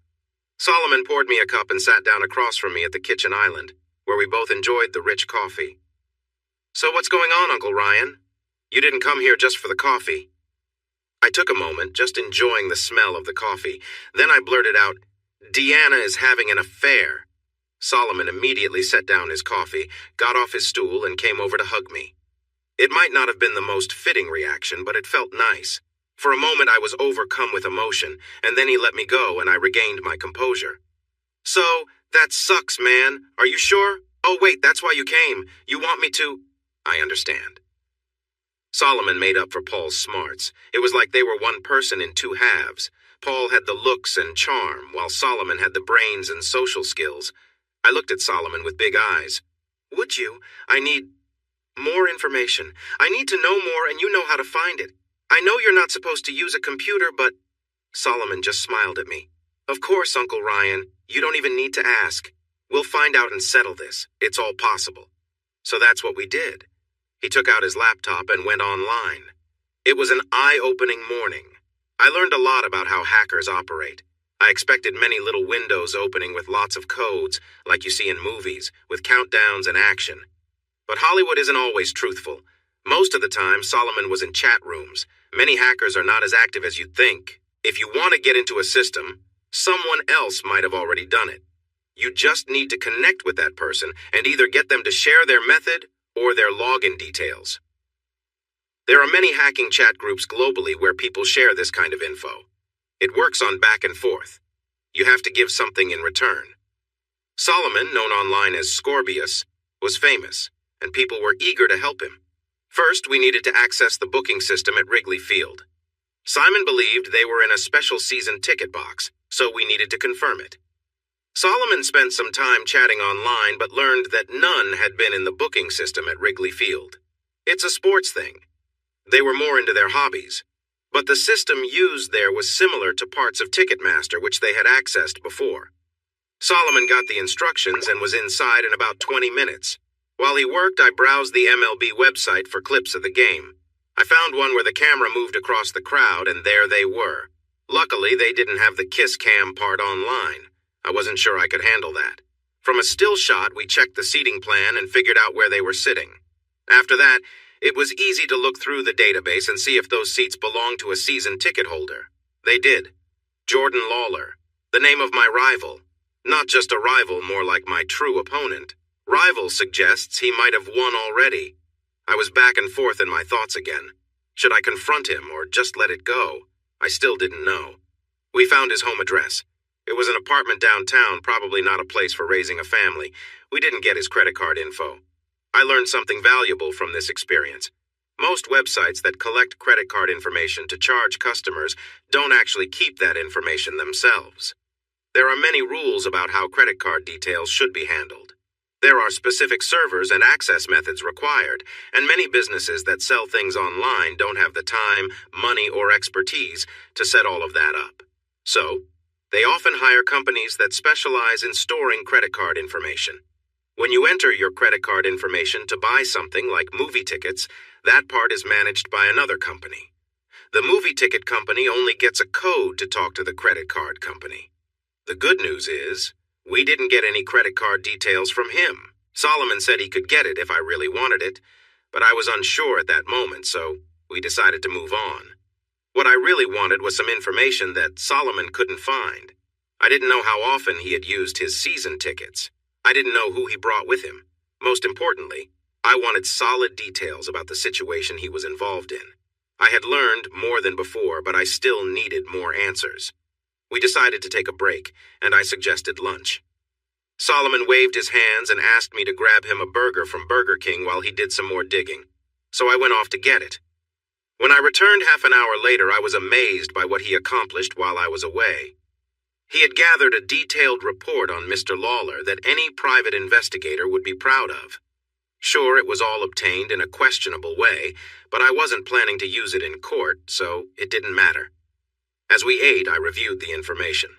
Solomon poured me a cup and sat down across from me at the kitchen island, where we both enjoyed the rich coffee. "So what's going on, Uncle Ryan? You didn't come here just for the coffee." I took a moment, just enjoying the smell of the coffee. Then I blurted out, "Deanna is having an affair." Solomon immediately set down his coffee, got off his stool, and came over to hug me. It might not have been the most fitting reaction, but it felt nice. For a moment I was overcome with emotion, and then he let me go and I regained my composure. "So, that sucks, man. Are you sure? Oh wait, that's why you came. You want me to—" "I understand." Solomon made up for Paul's smarts. It was like they were one person in 2 halves. Paul had the looks and charm, while Solomon had the brains and social skills. I looked at Solomon with big eyes. "Would you? I need more information. I need to know more, and you know how to find it. I know you're not supposed to use a computer, but—" Solomon just smiled at me. "Of course, Uncle Ryan. You don't even need to ask. We'll find out and settle this. It's all possible." So that's what we did. He took out his laptop and went online. It was an eye-opening morning. I learned a lot about how hackers operate. I expected many little windows opening with lots of codes, like you see in movies, with countdowns and action. But Hollywood isn't always truthful. Most of the time, Solomon was in chat rooms. Many hackers are not as active as you'd think. If you want to get into a system, someone else might have already done it. You just need to connect with that person and either get them to share their method or their login details. There are many hacking chat groups globally where people share this kind of info. It works on back and forth. You have to give something in return. Solomon, known online as Scorbius, was famous, and people were eager to help him. First, we needed to access the booking system at Wrigley Field. Simon believed they were in a special season ticket box, so we needed to confirm it. Solomon spent some time chatting online but learned that none had been in the booking system at Wrigley Field. It's a sports thing. They were more into their hobbies. But the system used there was similar to parts of Ticketmaster, which they had accessed before. Solomon got the instructions and was inside in about 20 minutes. While he worked, I browsed the MLB website for clips of the game. I found one where the camera moved across the crowd, and there they were. Luckily, they didn't have the kiss cam part online. I wasn't sure I could handle that. From a still shot, we checked the seating plan and figured out where they were sitting. After that, it was easy to look through the database and see if those seats belonged to a season ticket holder. They did. Jordan Lawler, the name of my rival. Not just a rival, more like my true opponent. Rival suggests he might have won already. I was back and forth in my thoughts again. Should I confront him or just let it go? I still didn't know. We found his home address. It was an apartment downtown, probably not a place for raising a family. We didn't get his credit card info. I learned something valuable from this experience. Most websites that collect credit card information to charge customers don't actually keep that information themselves. There are many rules about how credit card details should be handled. There are specific servers and access methods required, and many businesses that sell things online don't have the time, money, or expertise to set all of that up. So, they often hire companies that specialize in storing credit card information. When you enter your credit card information to buy something like movie tickets, that part is managed by another company. The movie ticket company only gets a code to talk to the credit card company. The good news is, we didn't get any credit card details from him. Solomon said he could get it if I really wanted it, but I was unsure at that moment, so we decided to move on. What I really wanted was some information that Solomon couldn't find. I didn't know how often he had used his season tickets. I didn't know who he brought with him. Most importantly, I wanted solid details about the situation he was involved in. I had learned more than before, but I still needed more answers. We decided to take a break, and I suggested lunch. Solomon waved his hands and asked me to grab him a burger from Burger King while he did some more digging, so I went off to get it. When I returned half an hour later, I was amazed by what he accomplished while I was away. He had gathered a detailed report on Mr. Lawler that any private investigator would be proud of. Sure, it was all obtained in a questionable way, but I wasn't planning to use it in court, so it didn't matter. As we ate, I reviewed the information.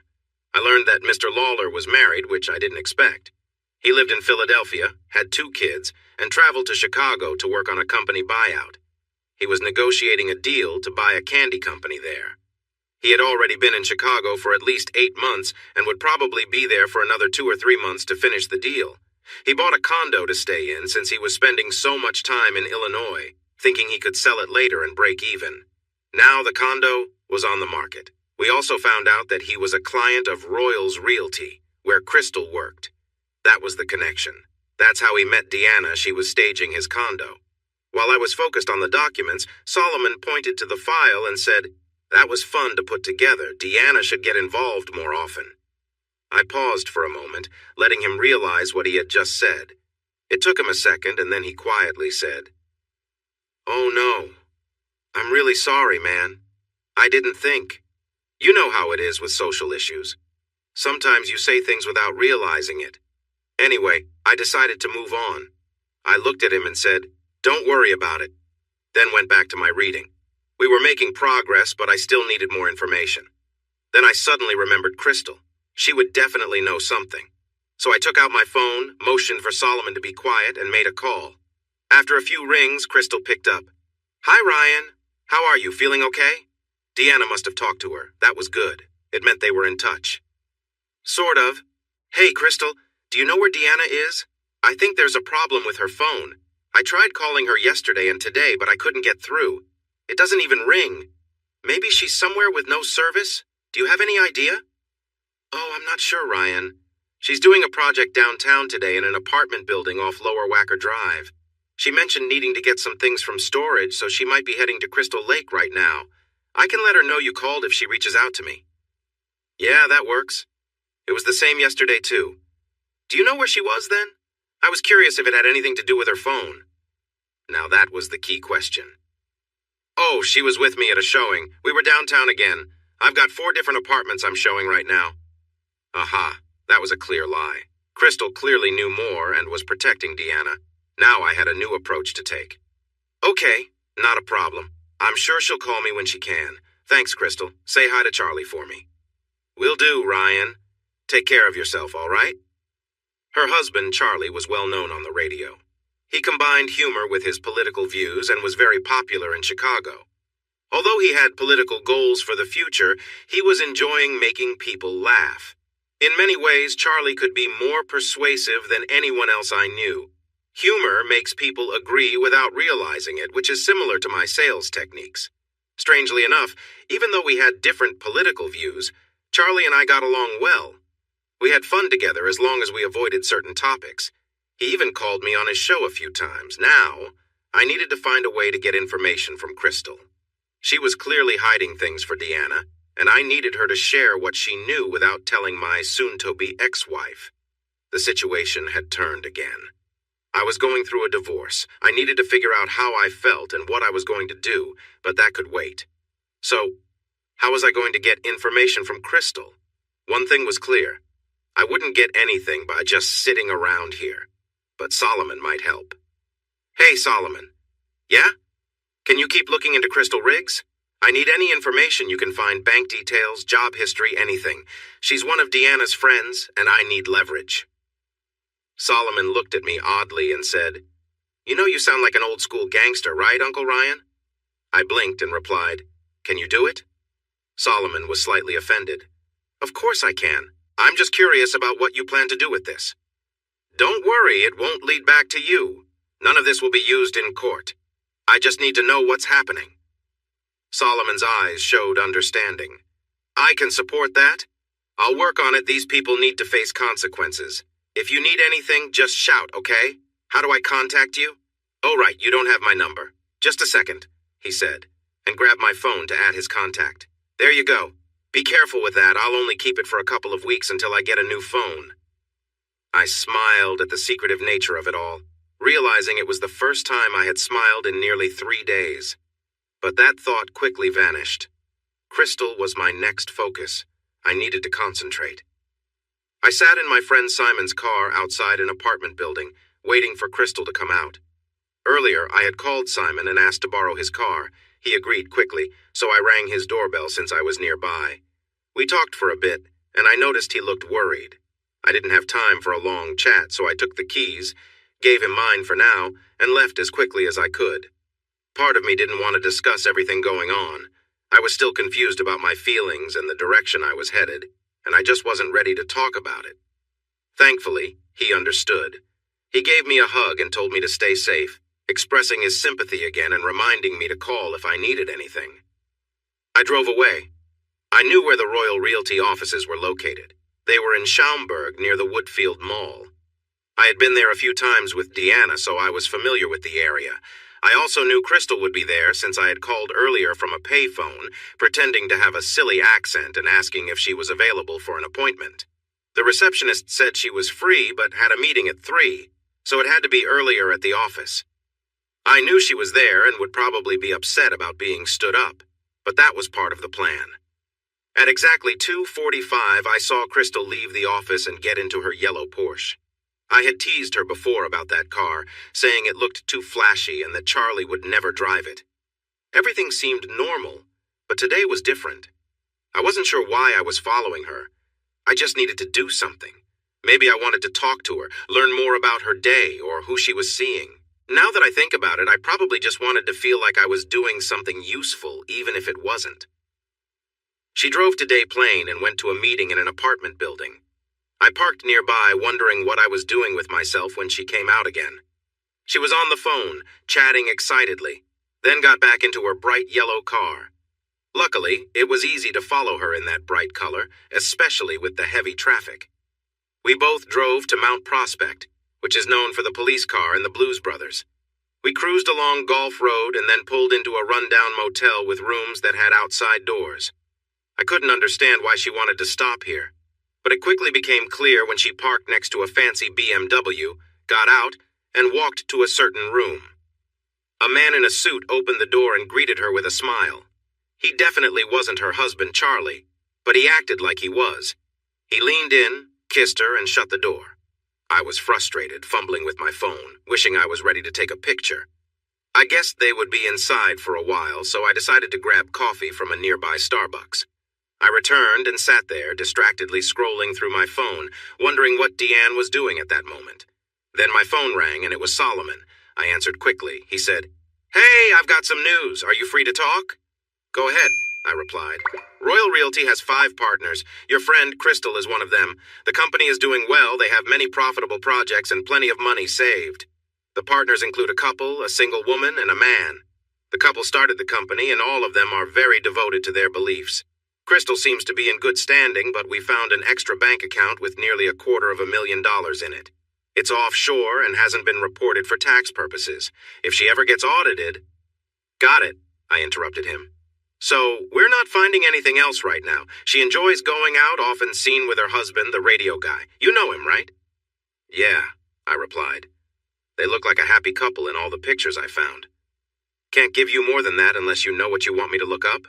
I learned that Mr. Lawler was married, which I didn't expect. He lived in Philadelphia, had 2 kids, and traveled to Chicago to work on a company buyout. He was negotiating a deal to buy a candy company there. He had already been in Chicago for at least 8 months and would probably be there for another 2 or 3 months to finish the deal. He bought a condo to stay in since he was spending so much time in Illinois, thinking he could sell it later and break even. Now the condo was on the market. We also found out that he was a client of Royals Realty, where Crystal worked. That was the connection. That's how he met Deanna. She was staging his condo. While I was focused on the documents, Solomon pointed to the file and said, "That was fun to put together. Deanna should get involved more often." I paused for a moment, letting him realize what he had just said. It took him a second, and then he quietly said, "Oh no. I'm really sorry, man. I didn't think. You know how it is with social issues. Sometimes you say things without realizing it. Anyway, I decided to move on." I looked at him and said, "Don't worry about it," then went back to my reading. We were making progress, but I still needed more information. Then I suddenly remembered Crystal. She would definitely know something. So I took out my phone, motioned for Solomon to be quiet, and made a call. After a few rings, Crystal picked up. "Hi, Ryan. How are you? Feeling okay?" Deanna must have talked to her. That was good. It meant they were in touch. "Sort of. Hey, Crystal, do you know where Deanna is? I think there's a problem with her phone. I tried calling her yesterday and today, but I couldn't get through. It doesn't even ring. Maybe she's somewhere with no service? Do you have any idea?" "Oh, I'm not sure, Ryan. She's doing a project downtown today in an apartment building off Lower Wacker Drive. She mentioned needing to get some things from storage, so she might be heading to Crystal Lake right now. I can let her know you called if she reaches out to me." "Yeah, that works. It was the same yesterday, too. Do you know where she was then? I was curious if it had anything to do with her phone." Now that was the key question. "Oh, she was with me at a showing. We were downtown again. I've got 4 different apartments I'm showing right now." Aha, that was a clear lie. Crystal clearly knew more and was protecting Deanna. Now I had a new approach to take. "Okay, not a problem. I'm sure she'll call me when she can. Thanks, Crystal. Say hi to Charlie for me." "Will do, Ryan. Take care of yourself, all right?" Her husband, Charlie, was well known on the radio. He combined humor with his political views and was very popular in Chicago. Although he had political goals for the future, he was enjoying making people laugh. In many ways, Charlie could be more persuasive than anyone else I knew. Humor makes people agree without realizing it, which is similar to my sales techniques. Strangely enough, even though we had different political views, Charlie and I got along well. We had fun together as long as we avoided certain topics. He even called me on his show a few times. Now, I needed to find a way to get information from Crystal. She was clearly hiding things for Deanna, and I needed her to share what she knew without telling my soon-to-be ex-wife. The situation had turned again. I was going through a divorce. I needed to figure out how I felt and what I was going to do, but that could wait. So, how was I going to get information from Crystal? One thing was clear. I wouldn't get anything by just sitting around here. But Solomon might help. "Hey, Solomon. Yeah? Can you keep looking into Crystal Riggs? I need any information you can find, bank details, job history, anything. She's one of Deanna's friends, and I need leverage." Solomon looked at me oddly and said, "You know you sound like an old-school gangster, right, Uncle Ryan?" I blinked and replied, "Can you do it?" Solomon was slightly offended. "Of course I can. I'm just curious about what you plan to do with this." "Don't worry, it won't lead back to you. None of this will be used in court. I just need to know what's happening." Solomon's eyes showed understanding. "I can support that. I'll work on it. These people need to face consequences. If you need anything, just shout, okay? How do I contact you? Oh, right, you don't have my number. Just a second, he said, and grabbed my phone to add his contact. There you go. Be careful with that. I'll only keep it for a couple of weeks until I get a new phone. I smiled at the secretive nature of it all, realizing it was the first time I had smiled in nearly 3 days. But that thought quickly vanished. Crystal was my next focus. I needed to concentrate. I sat in my friend Simon's car outside an apartment building, waiting for Crystal to come out. Earlier, I had called Simon and asked to borrow his car. He agreed quickly, so I rang his doorbell since I was nearby. We talked for a bit, and I noticed he looked worried. I didn't have time for a long chat, so I took the keys, gave him mine for now, and left as quickly as I could. Part of me didn't want to discuss everything going on. I was still confused about my feelings and the direction I was headed, and I just wasn't ready to talk about it. Thankfully, he understood. He gave me a hug and told me to stay safe, expressing his sympathy again and reminding me to call if I needed anything. I drove away. I knew where the Royal Realty offices were located. They were in Schaumburg near the Woodfield Mall. I had been there a few times with Deanna, so I was familiar with the area. I also knew Crystal would be there since I had called earlier from a payphone, pretending to have a silly accent and asking if she was available for an appointment. The receptionist said she was free but had a meeting at 3, so it had to be earlier at the office. I knew she was there and would probably be upset about being stood up, but that was part of the plan. At exactly 2:45, I saw Crystal leave the office and get into her yellow Porsche. I had teased her before about that car, saying it looked too flashy and that Charlie would never drive it. Everything seemed normal, but today was different. I wasn't sure why I was following her. I just needed to do something. Maybe I wanted to talk to her, learn more about her day or who she was seeing. Now that I think about it, I probably just wanted to feel like I was doing something useful, even if it wasn't. She drove to Des Plaines and went to a meeting in an apartment building. I parked nearby, wondering what I was doing with myself when she came out again. She was on the phone, chatting excitedly, then got back into her bright yellow car. Luckily, it was easy to follow her in that bright color, especially with the heavy traffic. We both drove to Mount Prospect, which is known for the police car and the Blues Brothers. We cruised along Gulf Road and then pulled into a rundown motel with rooms that had outside doors. I couldn't understand why she wanted to stop here, but it quickly became clear when she parked next to a fancy BMW, got out, and walked to a certain room. A man in a suit opened the door and greeted her with a smile. He definitely wasn't her husband, Charlie, but he acted like he was. He leaned in, kissed her, and shut the door. I was frustrated, fumbling with my phone, wishing I was ready to take a picture. I guessed they would be inside for a while, so I decided to grab coffee from a nearby Starbucks. I returned and sat there, distractedly scrolling through my phone, wondering what Deanne was doing at that moment. Then my phone rang, and it was Solomon. I answered quickly. He said, "Hey, I've got some news. Are you free to talk?" "Go ahead," I replied. "Royal Realty has 5 partners. Your friend, Crystal, is one of them. The company is doing well. They have many profitable projects and plenty of money saved. The partners include a couple, a single woman, and a man. The couple started the company, and all of them are very devoted to their beliefs. Crystal seems to be in good standing, but we found an extra bank account with nearly $250,000 in it. It's offshore and hasn't been reported for tax purposes. If she ever gets audited—" "Got it," I interrupted him. "So, we're not finding anything else right now. She enjoys going out, often seen with her husband, the radio guy. You know him, right?" "Yeah," I replied. "They look like a happy couple in all the pictures I found. Can't give you more than that unless you know what you want me to look up?"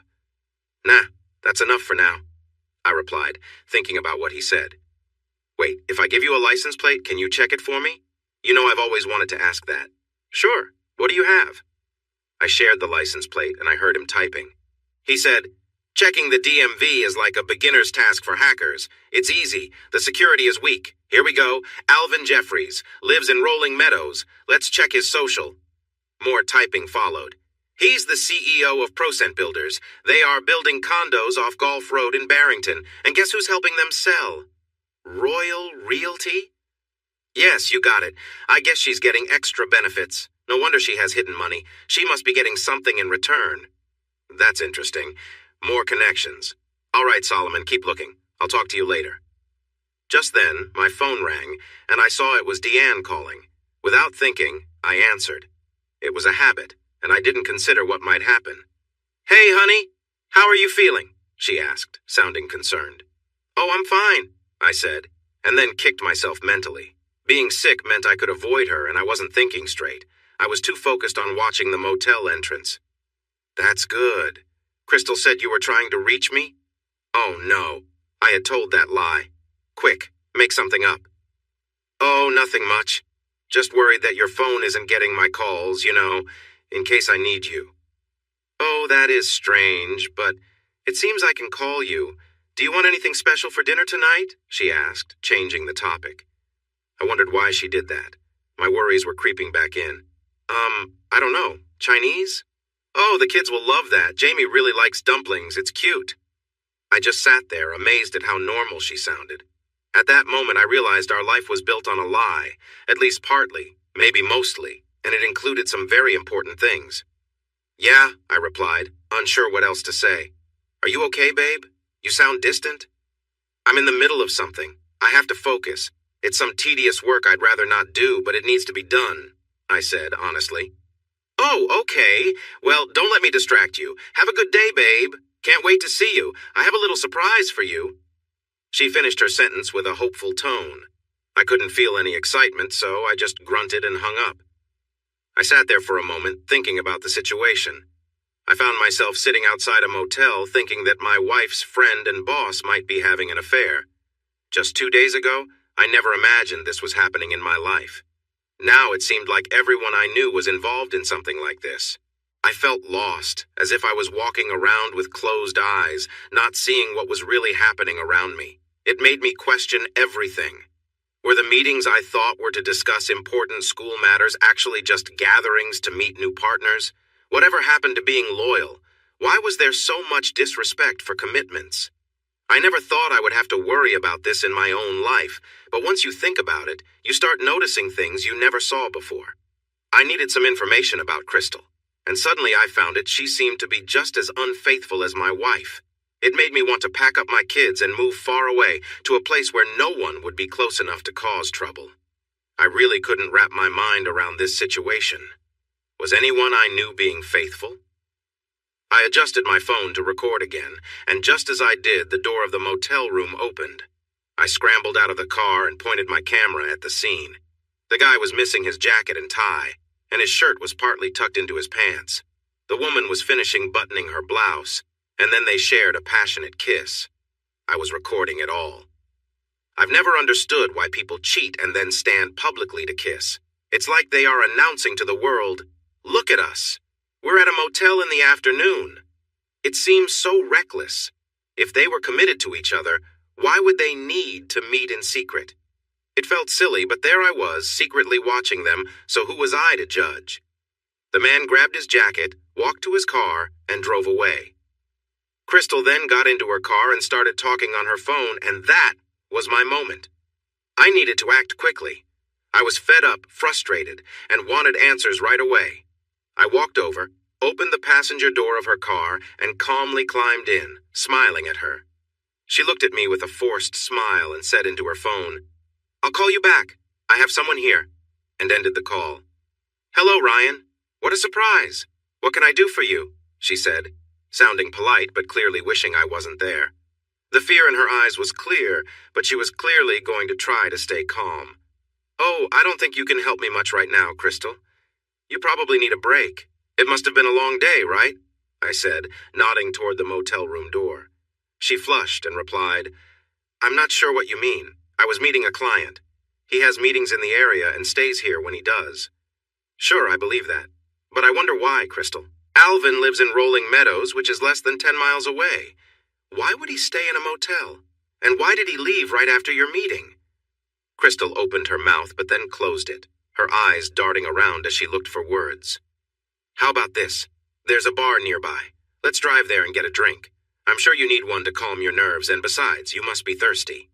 "Nah, that's enough for now," I replied, thinking about what he said. "Wait, if I give you a license plate, can you check it for me? You know I've always wanted to ask that." "Sure. What do you have?" I shared the license plate, and I heard him typing. He said, "Checking the DMV is like a beginner's task for hackers. It's easy. The security is weak. Here we go. Alvin Jeffries. Lives in Rolling Meadows. Let's check his social." More typing followed. "He's the CEO of Procent Builders. They are building condos off Gulf Road in Barrington. And guess who's helping them sell? Royal Realty?" "Yes, you got it. I guess she's getting extra benefits. No wonder she has hidden money. She must be getting something in return." "That's interesting. More connections. All right, Solomon, keep looking. I'll talk to you later." Just then, my phone rang, and I saw it was Deanne calling. Without thinking, I answered. It was a habit, and I didn't consider what might happen. "Hey, honey, how are you feeling?" she asked, sounding concerned. "Oh, I'm fine," I said, and then kicked myself mentally. Being sick meant I could avoid her, and I wasn't thinking straight. I was too focused on watching the motel entrance. "That's good. Crystal said you were trying to reach me?" "Oh, no. I had told that lie. Quick, make something up." "Oh, nothing much. Just worried that your phone isn't getting my calls, in case I need you." "Oh, that is strange, but it seems I can call you. Do you want anything special for dinner tonight?" she asked, changing the topic. I wondered why she did that. My worries were creeping back in. I don't know. Chinese? "Oh, the kids will love that. Jamie really likes dumplings. It's cute." I just sat there, amazed at how normal she sounded. At that moment, I realized our life was built on a lie, at least partly, maybe mostly, and it included some very important things. "Yeah," I replied, unsure what else to say. "Are you okay, babe? You sound distant." "I'm in the middle of something. I have to focus. It's some tedious work I'd rather not do, but it needs to be done," I said, honestly. "Oh, okay. Well, don't let me distract you. Have a good day, babe. Can't wait to see you. I have a little surprise for you." She finished her sentence with a hopeful tone. I couldn't feel any excitement, so I just grunted and hung up. I sat there for a moment, thinking about the situation. I found myself sitting outside a motel thinking that my wife's friend and boss might be having an affair. Just 2 days ago, I never imagined this was happening in my life. Now it seemed like everyone I knew was involved in something like this. I felt lost, as if I was walking around with closed eyes, not seeing what was really happening around me. It made me question everything. Were the meetings I thought were to discuss important school matters actually just gatherings to meet new partners? Whatever happened to being loyal? Why was there so much disrespect for commitments? I never thought I would have to worry about this in my own life, but once you think about it, you start noticing things you never saw before. I needed some information about Crystal, and suddenly I found she seemed to be just as unfaithful as my wife. It made me want to pack up my kids and move far away to a place where no one would be close enough to cause trouble. I really couldn't wrap my mind around this situation. Was anyone I knew being faithful? I adjusted my phone to record again, and just as I did, the door of the motel room opened. I scrambled out of the car and pointed my camera at the scene. The guy was missing his jacket and tie, and his shirt was partly tucked into his pants. The woman was finishing buttoning her blouse, and then they shared a passionate kiss. I was recording it all. I've never understood why people cheat and then stand publicly to kiss. It's like they are announcing to the world, "Look at us. We're at a motel in the afternoon." It seems so reckless. If they were committed to each other, why would they need to meet in secret? It felt silly, but there I was, secretly watching them, so who was I to judge? The man grabbed his jacket, walked to his car, and drove away. Crystal then got into her car and started talking on her phone, and that was my moment. I needed to act quickly. I was fed up, frustrated, and wanted answers right away. I walked over, opened the passenger door of her car, and calmly climbed in, smiling at her. She looked at me with a forced smile and said into her phone, "I'll call you back. I have someone here," and ended the call. "Hello, Ryan. What a surprise. What can I do for you?" she said, sounding polite but clearly wishing I wasn't there. The fear in her eyes was clear, but she was clearly going to try to stay calm. "Oh, I don't think you can help me much right now, Crystal. You probably need a break. It must have been a long day, right?" I said, nodding toward the motel room door. She flushed and replied, "I'm not sure what you mean. I was meeting a client. He has meetings in the area and stays here when he does." "Sure, I believe that. But I wonder why, Crystal. Alvin lives in Rolling Meadows, which is less than 10 miles away. Why would he stay in a motel? And why did he leave right after your meeting?" Crystal opened her mouth but then closed it, her eyes darting around as she looked for words. "How about this? There's a bar nearby. Let's drive there and get a drink. I'm sure you need one to calm your nerves, and besides, you must be thirsty."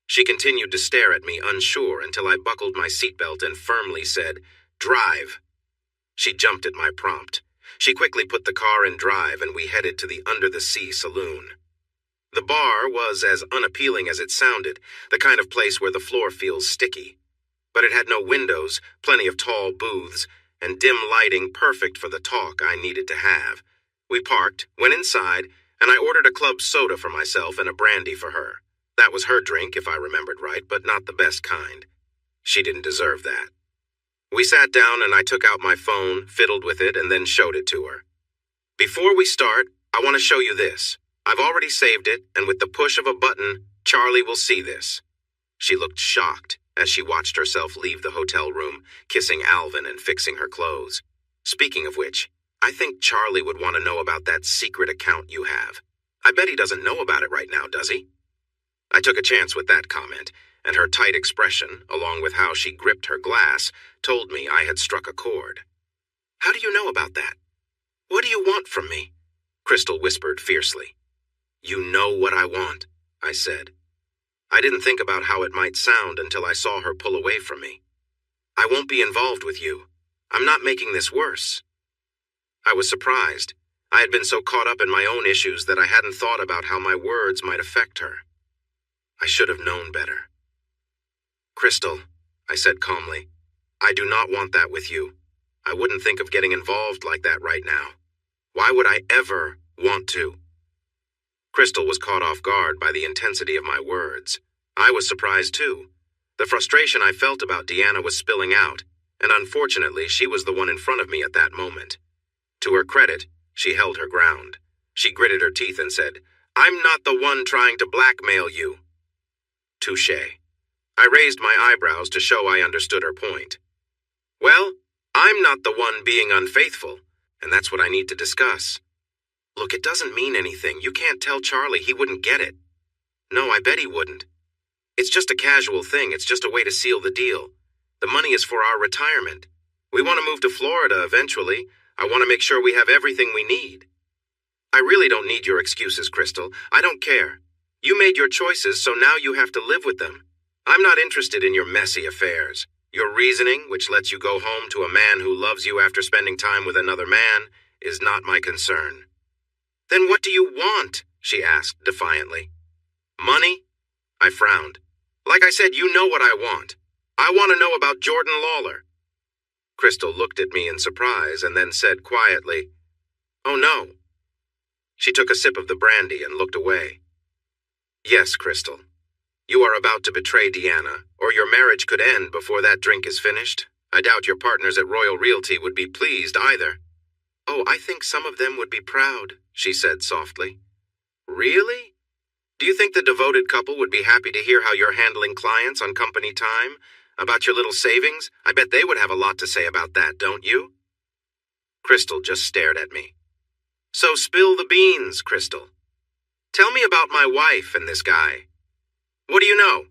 She continued to stare at me, unsure, until I buckled my seatbelt and firmly said, "Drive." She jumped at my prompt. She quickly put the car in drive, and we headed to the Under the Sea saloon. The bar was as unappealing as it sounded, the kind of place where the floor feels sticky. But it had no windows, plenty of tall booths, and dim lighting perfect for the talk I needed to have. We parked, went inside, and I ordered a club soda for myself and a brandy for her. That was her drink, if I remembered right, but not the best kind. She didn't deserve that. We sat down and I took out my phone, fiddled with it, and then showed it to her. Before we start, I want to show you this. I've already saved it, and with the push of a button, Charlie will see this. She looked shocked as she watched herself leave the hotel room, kissing Alvin and fixing her clothes. Speaking of which, I think Charlie would want to know about that secret account you have. I bet he doesn't know about it right now, does he? I took a chance with that comment, and her tight expression, along with how she gripped her glass, told me I had struck a chord. How do you know about that? What do you want from me? Crystal whispered fiercely. You know what I want, I said. I didn't think about how it might sound until I saw her pull away from me. I won't be involved with you. I'm not making this worse. I was surprised. I had been so caught up in my own issues that I hadn't thought about how my words might affect her. I should have known better. Crystal, I said calmly, I do not want that with you. I wouldn't think of getting involved like that right now. Why would I ever want to? Crystal was caught off guard by the intensity of my words. I was surprised too. The frustration I felt about Deanna was spilling out, and unfortunately she was the one in front of me at that moment. To her credit, she held her ground. She gritted her teeth and said, I'm not the one trying to blackmail you. Touché. I raised my eyebrows to show I understood her point. Well, I'm not the one being unfaithful, and that's what I need to discuss. Look, it doesn't mean anything. You can't tell Charlie. He wouldn't get it. No, I bet he wouldn't. It's just a casual thing. It's just a way to seal the deal. The money is for our retirement. We want to move to Florida eventually. I want to make sure we have everything we need. I really don't need your excuses, Crystal. I don't care. You made your choices, so now you have to live with them. I'm not interested in your messy affairs. Your reasoning, which lets you go home to a man who loves you after spending time with another man, is not my concern. Then what do you want? She asked defiantly. Money? I frowned. Like I said, you know what I want. I want to know about Jordan Lawler. Crystal looked at me in surprise and then said quietly, Oh no. She took a sip of the brandy and looked away. Yes, Crystal. You are about to betray Deanna, or your marriage could end before that drink is finished. I doubt your partners at Royal Realty would be pleased either. Oh, I think some of them would be proud, she said softly. Really? Do you think the devoted couple would be happy to hear how you're handling clients on company time? About your little savings? I bet they would have a lot to say about that, don't you? Crystal just stared at me. So spill the beans, Crystal. Tell me about my wife and this guy. What do you know?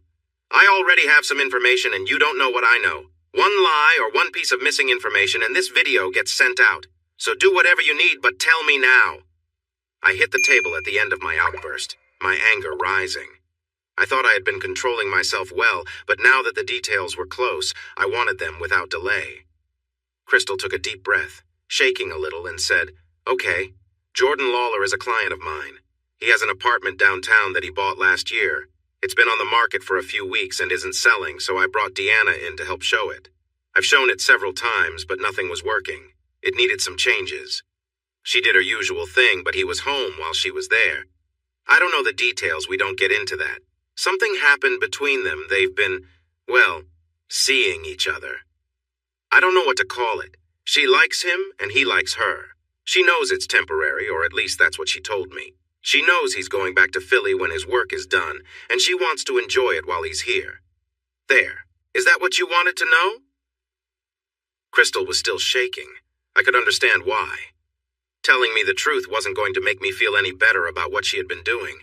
I already have some information and you don't know what I know. One lie or one piece of missing information and this video gets sent out. So do whatever you need, but tell me now. I hit the table at the end of my outburst, my anger rising. I thought I had been controlling myself well, but now that the details were close, I wanted them without delay. Crystal took a deep breath, shaking a little, and said, Okay, Jordan Lawler is a client of mine. He has an apartment downtown that he bought last year. It's been on the market for a few weeks and isn't selling, so I brought Deanna in to help show it. I've shown it several times, but nothing was working. It needed some changes. She did her usual thing, but he was home while she was there. I don't know the details, we don't get into that. Something happened between them. They've been, well, seeing each other. I don't know what to call it. She likes him and he likes her. She knows it's temporary, or at least that's what she told me. She knows he's going back to Philly when his work is done, and she wants to enjoy it while he's here. There. Is that what you wanted to know? Crystal was still shaking. I could understand why. Telling me the truth wasn't going to make me feel any better about what she had been doing.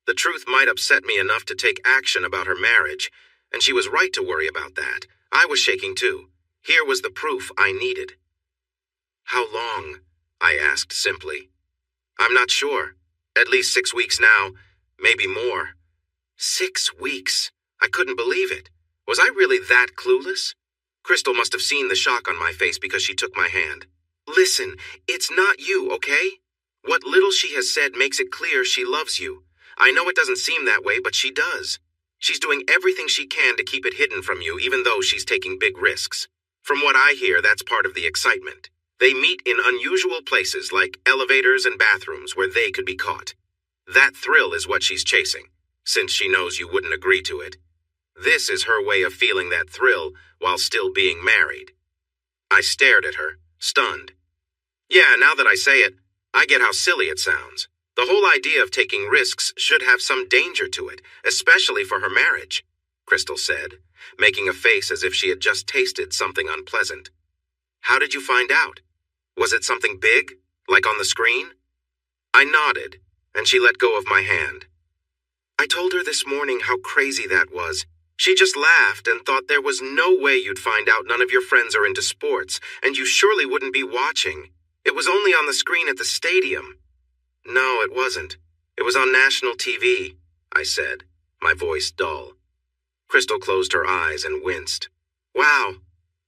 The truth might upset me enough to take action about her marriage, and she was right to worry about that. I was shaking too. Here was the proof I needed. How long? I asked simply. I'm not sure. At least 6 weeks now, maybe more. 6 weeks? I couldn't believe it. Was I really that clueless? Crystal must have seen the shock on my face because she took my hand. Listen, it's not you, okay? What little she has said makes it clear she loves you. I know it doesn't seem that way, but she does. She's doing everything she can to keep it hidden from you, even though she's taking big risks. From what I hear, that's part of the excitement. They meet in unusual places like elevators and bathrooms where they could be caught. That thrill is what she's chasing, since she knows you wouldn't agree to it. This is her way of feeling that thrill while still being married. I stared at her, stunned. Yeah, now that I say it, I get how silly it sounds. The whole idea of taking risks should have some danger to it, especially for her marriage, Crystal said, making a face as if she had just tasted something unpleasant. How did you find out? Was it something big, like on the screen? I nodded, and she let go of my hand. I told her this morning how crazy that was. She just laughed and thought there was no way you'd find out none of your friends are into sports, and you surely wouldn't be watching. It was only on the screen at the stadium. No, it wasn't. It was on national TV, I said, my voice dull. Crystal closed her eyes and winced. Wow,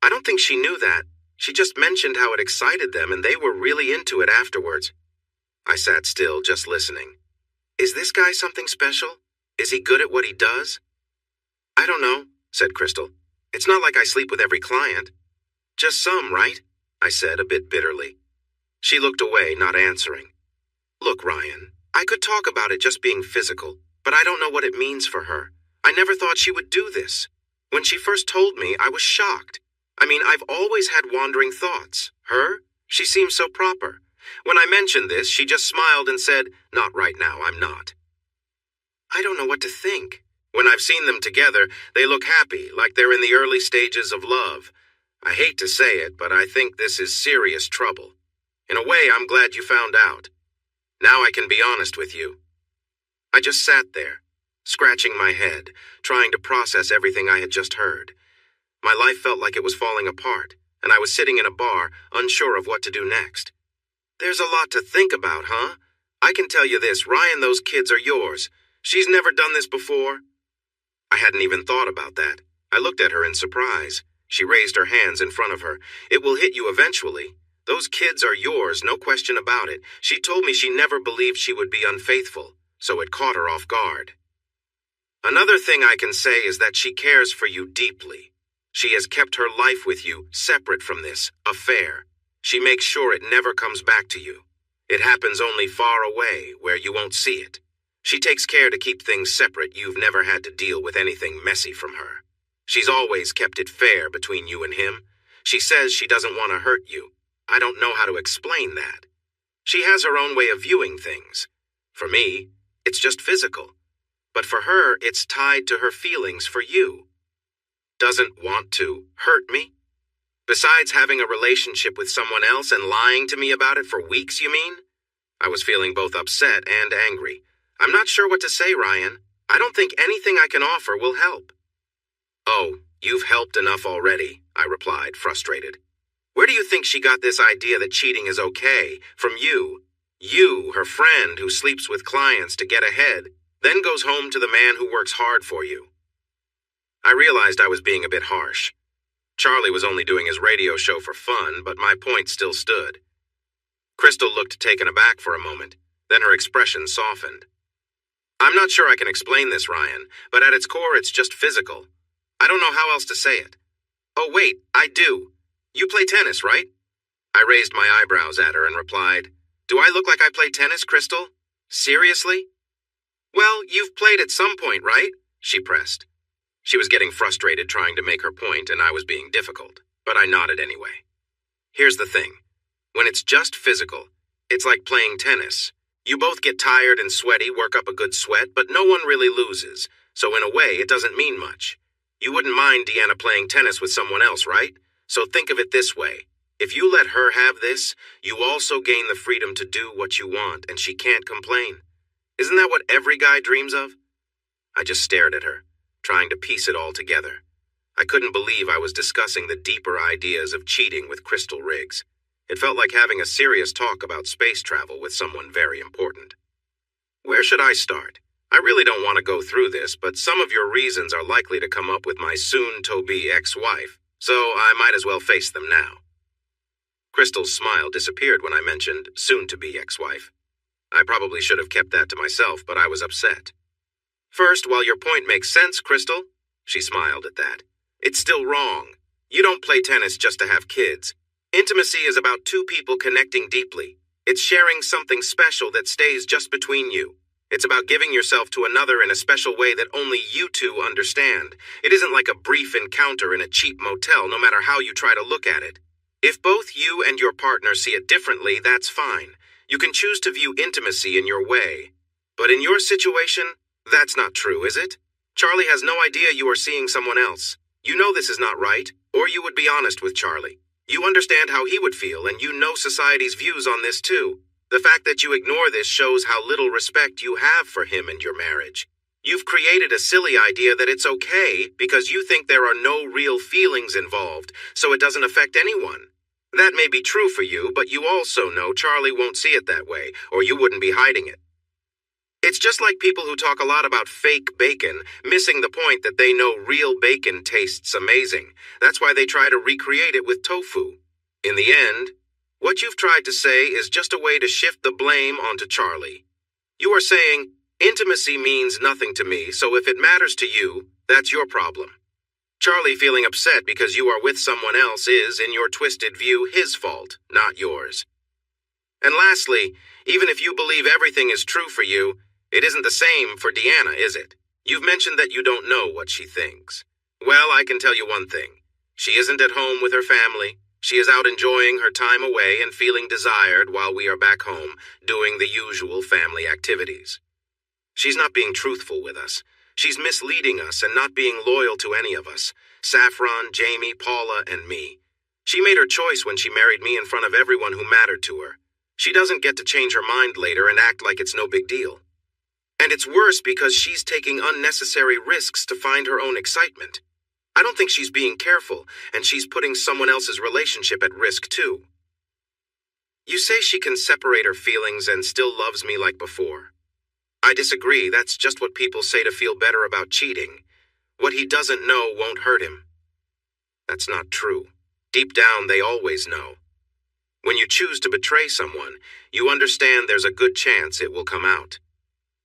I don't think she knew that. She just mentioned how it excited them and they were really into it afterwards. I sat still, just listening. Is this guy something special? Is he good at what he does? I don't know, said Crystal. It's not like I sleep with every client. Just some, right? I said, a bit bitterly. She looked away, not answering. Look, Ryan, I could talk about it just being physical, but I don't know what it means for her. I never thought she would do this. When she first told me, I was shocked. I mean, I've always had wandering thoughts. Her? She seems so proper. When I mentioned this, she just smiled and said, Not right now, I'm not. I don't know what to think. When I've seen them together, they look happy, like they're in the early stages of love. I hate to say it, but I think this is serious trouble. In a way, I'm glad you found out. Now I can be honest with you. I just sat there, scratching my head, trying to process everything I had just heard. My life felt like it was falling apart, and I was sitting in a bar, unsure of what to do next. There's a lot to think about, huh? I can tell you this, Ryan, those kids are yours. She's never done this before. I hadn't even thought about that. I looked at her in surprise. She raised her hands in front of her. It will hit you eventually. Those kids are yours, no question about it. She told me she never believed she would be unfaithful, so it caught her off guard. Another thing I can say is that she cares for you deeply. She has kept her life with you separate from this affair. She makes sure it never comes back to you. It happens only far away, where you won't see it. She takes care to keep things separate. You've never had to deal with anything messy from her. She's always kept it fair between you and him. She says she doesn't want to hurt you. I don't know how to explain that. She has her own way of viewing things. For me, it's just physical. But for her, it's tied to her feelings for you. Doesn't want to hurt me? Besides having a relationship with someone else and lying to me about it for weeks, you mean? I was feeling both upset and angry. I'm not sure what to say, Ryan. I don't think anything I can offer will help. Oh, you've helped enough already, I replied, frustrated. Where do you think she got this idea that cheating is okay? From you. You, her friend who sleeps with clients to get ahead, then goes home to the man who works hard for you. I realized I was being a bit harsh. Charlie was only doing his radio show for fun, but my point still stood. Crystal looked taken aback for a moment, then her expression softened. I'm not sure I can explain this, Ryan, but at its core it's just physical. I don't know how else to say it. Oh wait, I do. You play tennis, right? I raised my eyebrows at her and replied, Do I look like I play tennis, Crystal? Seriously? Well, you've played at some point, right? She pressed. She was getting frustrated trying to make her point, and I was being difficult, but I nodded anyway. Here's the thing. When it's just physical, it's like playing tennis. You both get tired and sweaty, work up a good sweat, but no one really loses, so in a way, it doesn't mean much. You wouldn't mind Deanna playing tennis with someone else, right? So think of it this way. If you let her have this, you also gain the freedom to do what you want, and she can't complain. Isn't that what every guy dreams of? I just stared at her, trying to piece it all together. I couldn't believe I was discussing the deeper ideas of cheating with Crystal Riggs. It felt like having a serious talk about space travel with someone very important. Where should I start? I really don't want to go through this, but some of your reasons are likely to come up with my soon-to-be ex-wife, so I might as well face them now. Crystal's smile disappeared when I mentioned soon-to-be ex-wife. I probably should have kept that to myself, but I was upset. First, while your point makes sense, Crystal, she smiled at that, it's still wrong. You don't play tennis just to have kids. Intimacy is about two people connecting deeply. It's sharing something special that stays just between you. It's about giving yourself to another in a special way that only you two understand. It isn't like a brief encounter in a cheap motel, no matter how you try to look at it. If both you and your partner see it differently, that's fine. You can choose to view intimacy in your way. But in your situation, that's not true, is it? Charlie has no idea you are seeing someone else. You know this is not right, or you would be honest with Charlie. You understand how he would feel, and you know society's views on this too. The fact that you ignore this shows how little respect you have for him and your marriage. You've created a silly idea that it's okay because you think there are no real feelings involved, so it doesn't affect anyone. That may be true for you, but you also know Charlie won't see it that way, or you wouldn't be hiding it. It's just like people who talk a lot about fake bacon, missing the point that they know real bacon tastes amazing. That's why they try to recreate it with tofu. In the end, what you've tried to say is just a way to shift the blame onto Charlie. You are saying, intimacy means nothing to me, so if it matters to you, that's your problem. Charlie feeling upset because you are with someone else is, in your twisted view, his fault, not yours. And lastly, even if you believe everything is true for you, it isn't the same for Deanna, is it? You've mentioned that you don't know what she thinks. Well, I can tell you one thing. She isn't at home with her family. She is out enjoying her time away and feeling desired while we are back home, doing the usual family activities. She's not being truthful with us. She's misleading us and not being loyal to any of us. Saffron, Jamie, Paula, and me. She made her choice when she married me in front of everyone who mattered to her. She doesn't get to change her mind later and act like it's no big deal. And it's worse because she's taking unnecessary risks to find her own excitement. I don't think she's being careful, and she's putting someone else's relationship at risk too. You say she can separate her feelings and still loves me like before. I disagree. That's just what people say to feel better about cheating. What he doesn't know won't hurt him. That's not true. Deep down, they always know. When you choose to betray someone, you understand there's a good chance it will come out.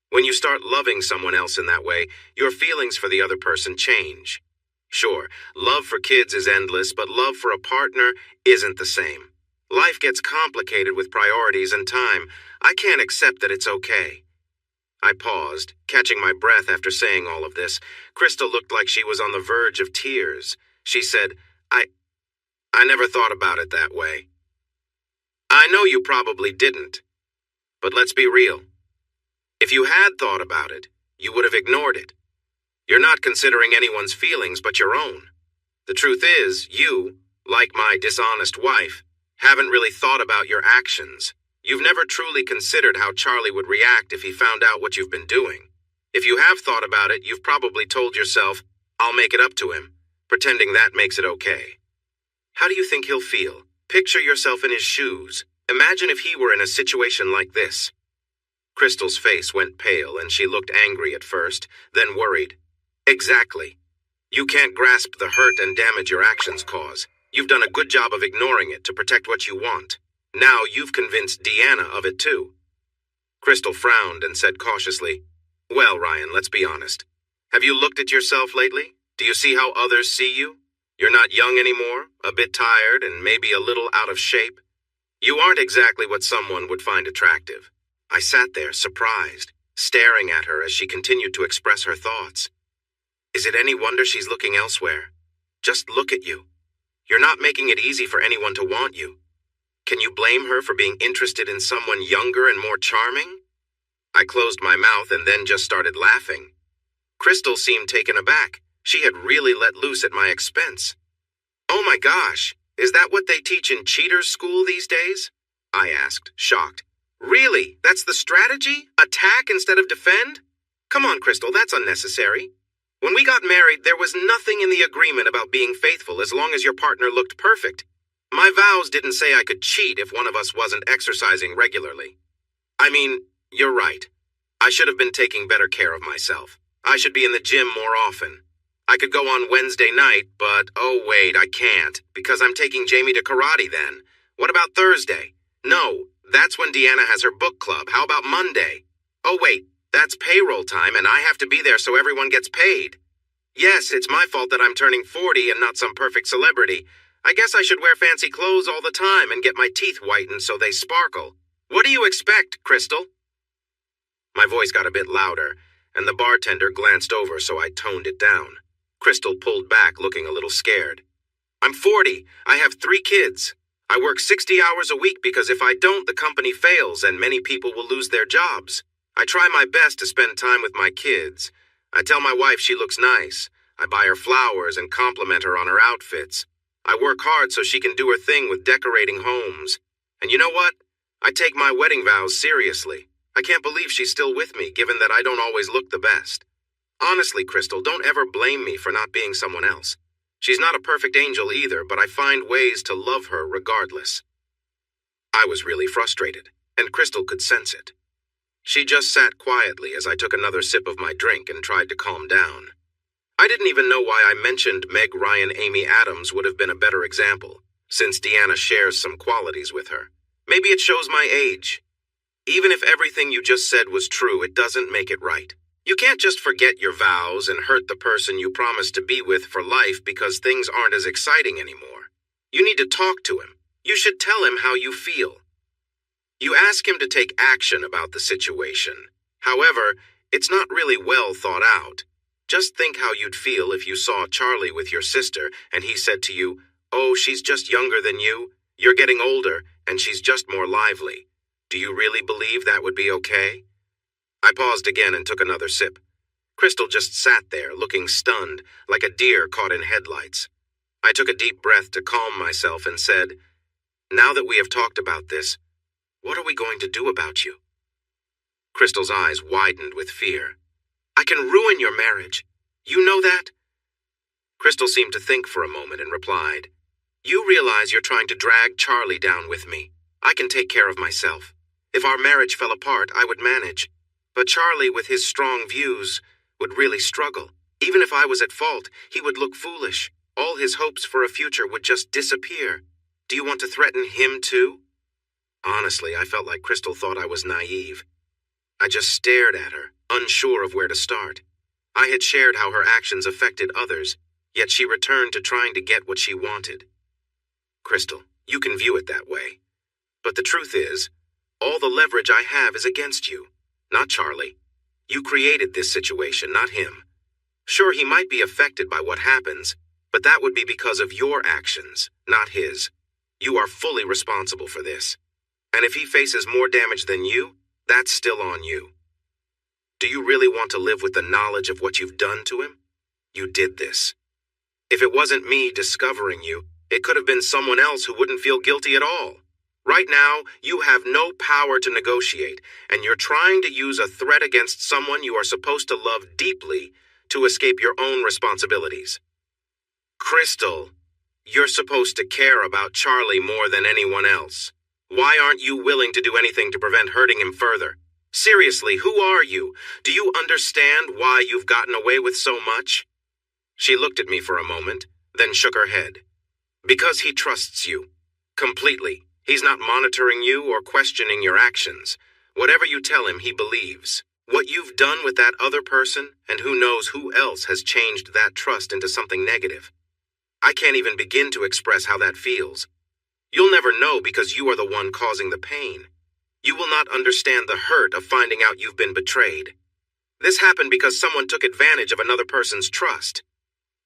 When you start loving someone else in that way, your feelings for the other person change. Sure, love for kids is endless, but love for a partner isn't the same. Life gets complicated with priorities and time. I can't accept that it's okay. I paused, catching my breath after saying all of this. Crystal looked like she was on the verge of tears. She said, I never thought about it that way. I know you probably didn't. But let's be real. If you had thought about it, you would have ignored it. You're not considering anyone's feelings but your own. The truth is, you, like my dishonest wife, haven't really thought about your actions. You've never truly considered how Charlie would react if he found out what you've been doing. If you have thought about it, you've probably told yourself, I'll make it up to him, pretending that makes it okay. How do you think he'll feel? Picture yourself in his shoes. Imagine if he were in a situation like this. Crystal's face went pale and she looked angry at first, then worried. Exactly. You can't grasp the hurt and damage your actions cause. You've done a good job of ignoring it to protect what you want. Now you've convinced Deanna of it too. Crystal frowned and said cautiously, Well, Ryan, let's be honest. Have you looked at yourself lately? Do you see how others see you? You're not young anymore, a bit tired, and maybe a little out of shape. You aren't exactly what someone would find attractive. I sat there, surprised, staring at her as she continued to express her thoughts. Is it any wonder she's looking elsewhere? Just look at you. You're not making it easy for anyone to want you. Can you blame her for being interested in someone younger and more charming? I closed my mouth and then just started laughing. Crystal seemed taken aback. She had really let loose at my expense. Oh my gosh, is that what they teach in cheaters' school these days? I asked, shocked. Really? That's the strategy? Attack instead of defend? Come on, Crystal, that's unnecessary. When we got married, there was nothing in the agreement about being faithful as long as your partner looked perfect. My vows didn't say I could cheat if one of us wasn't exercising regularly. I mean, you're right. I should have been taking better care of myself. I should be in the gym more often. I could go on Wednesday night, but oh wait, I can't, because I'm taking Jamie to karate then. What about Thursday? No, That's when Deanna has her book club. How about Monday? Oh, wait, that's payroll time, and I have to be there so everyone gets paid. Yes, it's my fault that I'm turning 40 and not some perfect celebrity. I guess I should wear fancy clothes all the time and get my teeth whitened so they sparkle. What do you expect, Crystal? My voice got a bit louder, and the bartender glanced over, so I toned it down. Crystal pulled back, looking a little scared. I'm 40. I have 3 kids. I work 60 hours a week because if I don't, the company fails and many people will lose their jobs. I try my best to spend time with my kids. I tell my wife she looks nice. I buy her flowers and compliment her on her outfits. I work hard so she can do her thing with decorating homes. And you know what? I take my wedding vows seriously. I can't believe she's still with me, given that I don't always look the best. Honestly, Crystal, don't ever blame me for not being someone else. She's not a perfect angel either, but I find ways to love her regardless. I was really frustrated, and Crystal could sense it. She just sat quietly as I took another sip of my drink and tried to calm down. I didn't even know why I mentioned Meg Ryan Amy Adams would have been a better example, since Deanna shares some qualities with her. Maybe it shows my age. Even if everything you just said was true, it doesn't make it right. You can't just forget your vows and hurt the person you promised to be with for life because things aren't as exciting anymore. You need to talk to him. You should tell him how you feel. You ask him to take action about the situation. However, it's not really well thought out. Just think how you'd feel if you saw Charlie with your sister and he said to you, "Oh, she's just younger than you. You're getting older, and she's just more lively." Do you really believe that would be okay? I paused again and took another sip. Crystal just sat there, looking stunned, like a deer caught in headlights. I took a deep breath to calm myself and said, "Now that we have talked about this, what are we going to do about you?" Crystal's eyes widened with fear. "I can ruin your marriage. You know that?" Crystal seemed to think for a moment and replied, "You realize you're trying to drag Charlie down with me. I can take care of myself. If our marriage fell apart, I would manage. But Charlie, with his strong views, would really struggle. Even if I was at fault, he would look foolish. All his hopes for a future would just disappear. Do you want to threaten him too?" Honestly, I felt like Crystal thought I was naive. I just stared at her, unsure of where to start. I had shared how her actions affected others, yet she returned to trying to get what she wanted. Crystal, you can view it that way. But the truth is, all the leverage I have is against you, not Charlie. You created this situation, not him. Sure, he might be affected by what happens, but that would be because of your actions, not his. You are fully responsible for this. And if he faces more damage than you, that's still on you. Do you really want to live with the knowledge of what you've done to him? You did this. If it wasn't me discovering you, it could have been someone else who wouldn't feel guilty at all. Right now, you have no power to negotiate, and you're trying to use a threat against someone you are supposed to love deeply to escape your own responsibilities. Crystal, you're supposed to care about Charlie more than anyone else. Why aren't you willing to do anything to prevent hurting him further? Seriously, who are you? Do you understand why you've gotten away with so much? She looked at me for a moment, then shook her head. Because he trusts you. Completely. He's not monitoring you or questioning your actions. Whatever you tell him, he believes. What you've done with that other person, and who knows who else has changed that trust into something negative. I can't even begin to express how that feels. You'll never know because you are the one causing the pain. You will not understand the hurt of finding out you've been betrayed. This happened because someone took advantage of another person's trust.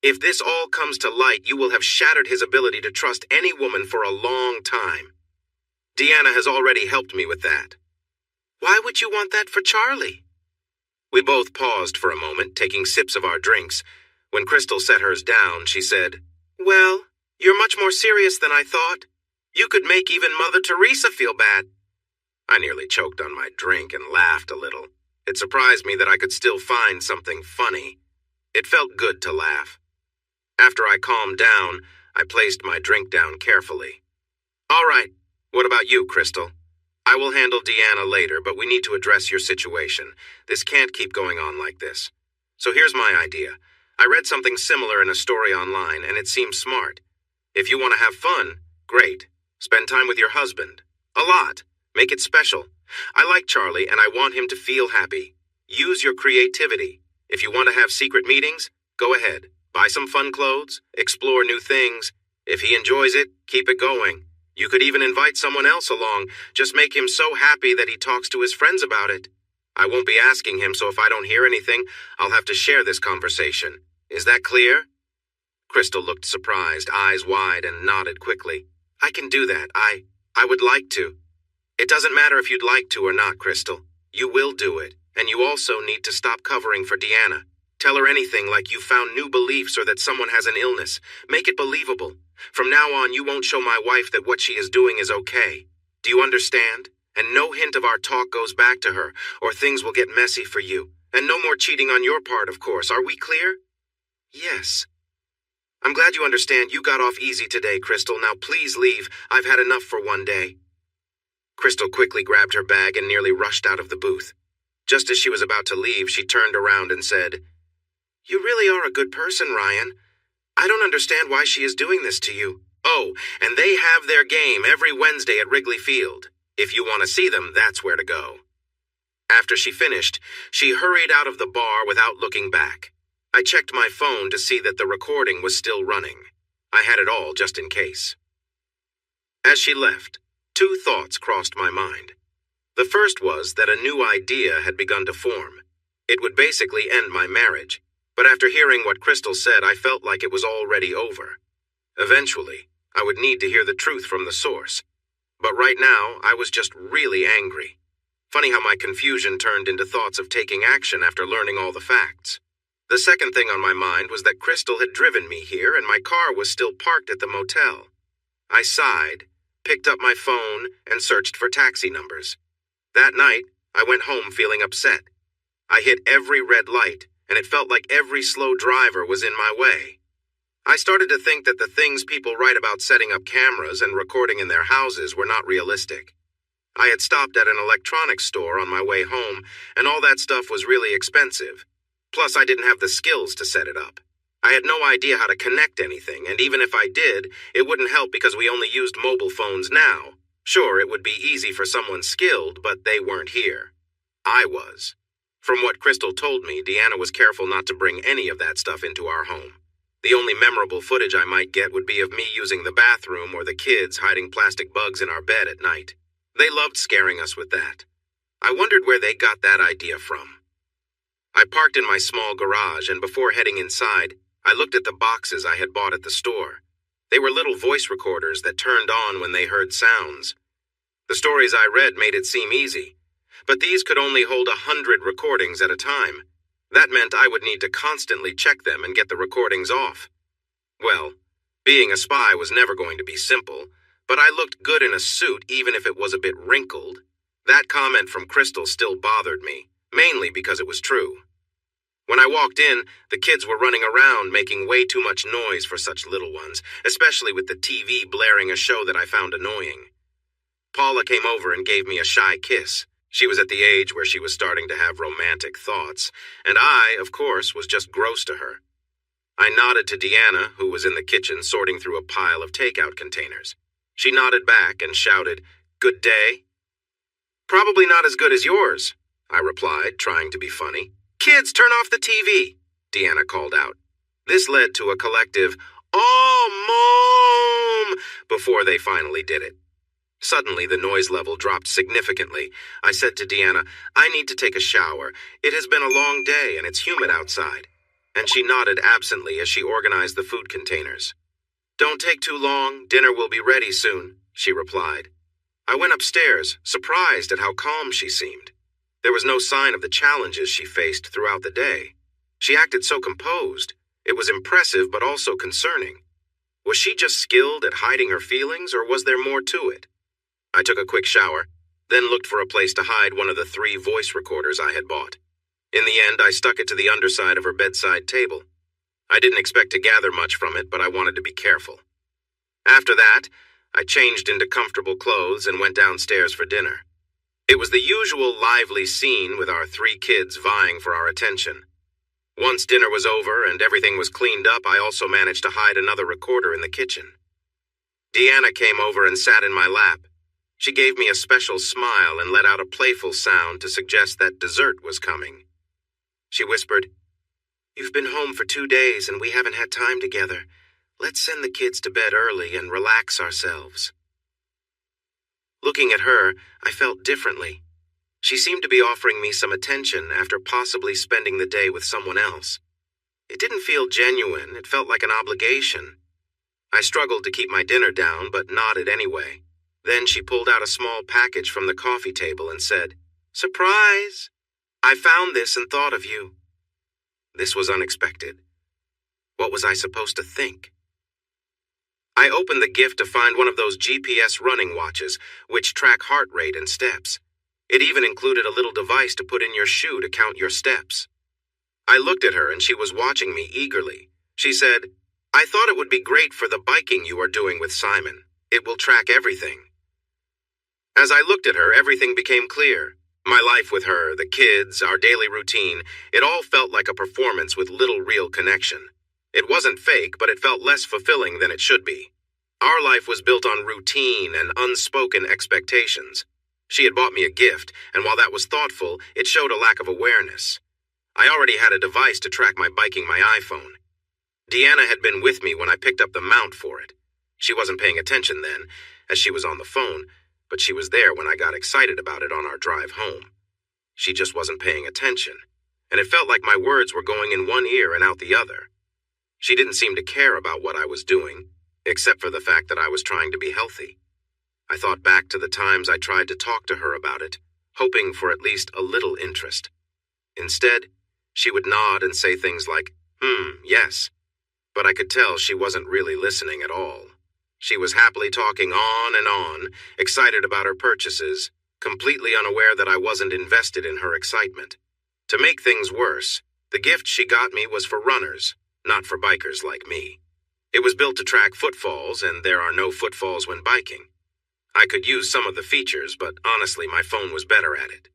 If this all comes to light, you will have shattered his ability to trust any woman for a long time. Deanna has already helped me with that. Why would you want that for Charlie? We both paused for a moment, taking sips of our drinks. When Crystal set hers down, she said, "Well, you're much more serious than I thought. You could make even Mother Teresa feel bad." I nearly choked on my drink and laughed a little. It surprised me that I could still find something funny. It felt good to laugh. After I calmed down, I placed my drink down carefully. "All right, what about you, Crystal? I will handle Deanna later, but we need to address your situation. This can't keep going on like this. So here's my idea. I read something similar in a story online, and it seems smart. If you want to have fun, great. Spend time with your husband. A lot. Make it special. I like Charlie and I want him to feel happy. Use your creativity. If you want to have secret meetings, go ahead. Buy some fun clothes, explore new things. If he enjoys it, keep it going. You could even invite someone else along. Just make him so happy that he talks to his friends about it. I won't be asking him, so if I don't hear anything, I'll have to share this conversation. Is that clear? Crystal looked surprised, eyes wide, and nodded quickly. I can do that. I would like to. It doesn't matter if you'd like to or not, Crystal. You will do it, and you also need to stop covering for Deanna. Tell her anything like you found new beliefs or that someone has an illness. Make it believable. From now on, you won't show my wife that what she is doing is okay. Do you understand? And no hint of our talk goes back to her, or things will get messy for you. And no more cheating on your part, of course. Are we clear? Yes. I'm glad you understand. You got off easy today, Crystal. Now please leave. I've had enough for one day. Crystal quickly grabbed her bag and nearly rushed out of the booth. Just as she was about to leave, she turned around and said, "You really are a good person, Ryan. I don't understand why she is doing this to you. Oh, and they have their game every Wednesday at Wrigley Field. If you want to see them, that's where to go." After she finished, she hurried out of the bar without looking back. I checked my phone to see that the recording was still running. I had it all just in case. As she left, two thoughts crossed my mind. The first was that a new idea had begun to form. It would basically end my marriage, but after hearing what Crystal said, I felt like it was already over. Eventually, I would need to hear the truth from the source. But right now, I was just really angry. Funny how my confusion turned into thoughts of taking action after learning all the facts. The second thing on my mind was that Crystal had driven me here and my car was still parked at the motel. I sighed, picked up my phone, and searched for taxi numbers. That night, I went home feeling upset. I hit every red light, and it felt like every slow driver was in my way. I started to think that the things people write about setting up cameras and recording in their houses were not realistic. I had stopped at an electronics store on my way home, and all that stuff was really expensive. Plus, I didn't have the skills to set it up. I had no idea how to connect anything, and even if I did, it wouldn't help because we only used mobile phones now. Sure, it would be easy for someone skilled, but they weren't here. I was. From what Crystal told me, Deanna was careful not to bring any of that stuff into our home. The only memorable footage I might get would be of me using the bathroom or the kids hiding plastic bugs in our bed at night. They loved scaring us with that. I wondered where they got that idea from. I parked in my small garage, and before heading inside, I looked at the boxes I had bought at the store. They were little voice recorders that turned on when they heard sounds. The stories I read made it seem easy, but these could only hold 100 recordings at a time. That meant I would need to constantly check them and get the recordings off. Well, being a spy was never going to be simple, but I looked good in a suit even if it was a bit wrinkled. That comment from Crystal still bothered me, mainly because it was true. When I walked in, the kids were running around making way too much noise for such little ones, especially with the TV blaring a show that I found annoying. Paula came over and gave me a shy kiss. She was at the age where she was starting to have romantic thoughts, and I, of course, was just gross to her. I nodded to Deanna, who was in the kitchen sorting through a pile of takeout containers. She nodded back and shouted, "Good day?" "Probably not as good as yours," I replied, trying to be funny. "Kids, turn off the TV," Deanna called out. This led to a collective, "Oh, Mom!" before they finally did it. Suddenly, the noise level dropped significantly. I said to Deanna, "I need to take a shower. It has been a long day and it's humid outside." And she nodded absently as she organized the food containers. "Don't take too long. Dinner will be ready soon," she replied. I went upstairs, surprised at how calm she seemed. There was no sign of the challenges she faced throughout the day. She acted so composed. It was impressive but also concerning. Was she just skilled at hiding her feelings, or was there more to it? I took a quick shower, then looked for a place to hide one of the 3 voice recorders I had bought. In the end, I stuck it to the underside of her bedside table. I didn't expect to gather much from it, but I wanted to be careful. After that, I changed into comfortable clothes and went downstairs for dinner. It was the usual lively scene with our 3 kids vying for our attention. Once dinner was over and everything was cleaned up, I also managed to hide another recorder in the kitchen. Deanna came over and sat in my lap. She gave me a special smile and let out a playful sound to suggest that dessert was coming. She whispered, "You've been home for 2 days and we haven't had time together. Let's send the kids to bed early and relax ourselves." Looking at her, I felt differently. She seemed to be offering me some attention after possibly spending the day with someone else. It didn't feel genuine, it felt like an obligation. I struggled to keep my dinner down, but nodded anyway. Then she pulled out a small package from the coffee table and said, "Surprise! I found this and thought of you." This was unexpected. What was I supposed to think? I opened the gift to find one of those GPS running watches, which track heart rate and steps. It even included a little device to put in your shoe to count your steps. I looked at her and she was watching me eagerly. She said, "I thought it would be great for the biking you are doing with Simon. It will track everything." As I looked at her, everything became clear. My life with her, the kids, our daily routine, it all felt like a performance with little real connection. It wasn't fake, but it felt less fulfilling than it should be. Our life was built on routine and unspoken expectations. She had bought me a gift, and while that was thoughtful, it showed a lack of awareness. I already had a device to track my biking, my iPhone. Deanna had been with me when I picked up the mount for it. She wasn't paying attention then, as she was on the phone, but she was there when I got excited about it on our drive home. She just wasn't paying attention, and it felt like my words were going in one ear and out the other. She didn't seem to care about what I was doing, except for the fact that I was trying to be healthy. I thought back to the times I tried to talk to her about it, hoping for at least a little interest. Instead, she would nod and say things like, yes. But I could tell she wasn't really listening at all. She was happily talking on, excited about her purchases, completely unaware that I wasn't invested in her excitement. To make things worse, the gift she got me was for runners, not for bikers like me. It was built to track footfalls, and there are no footfalls when biking. I could use some of the features, but honestly, my phone was better at it.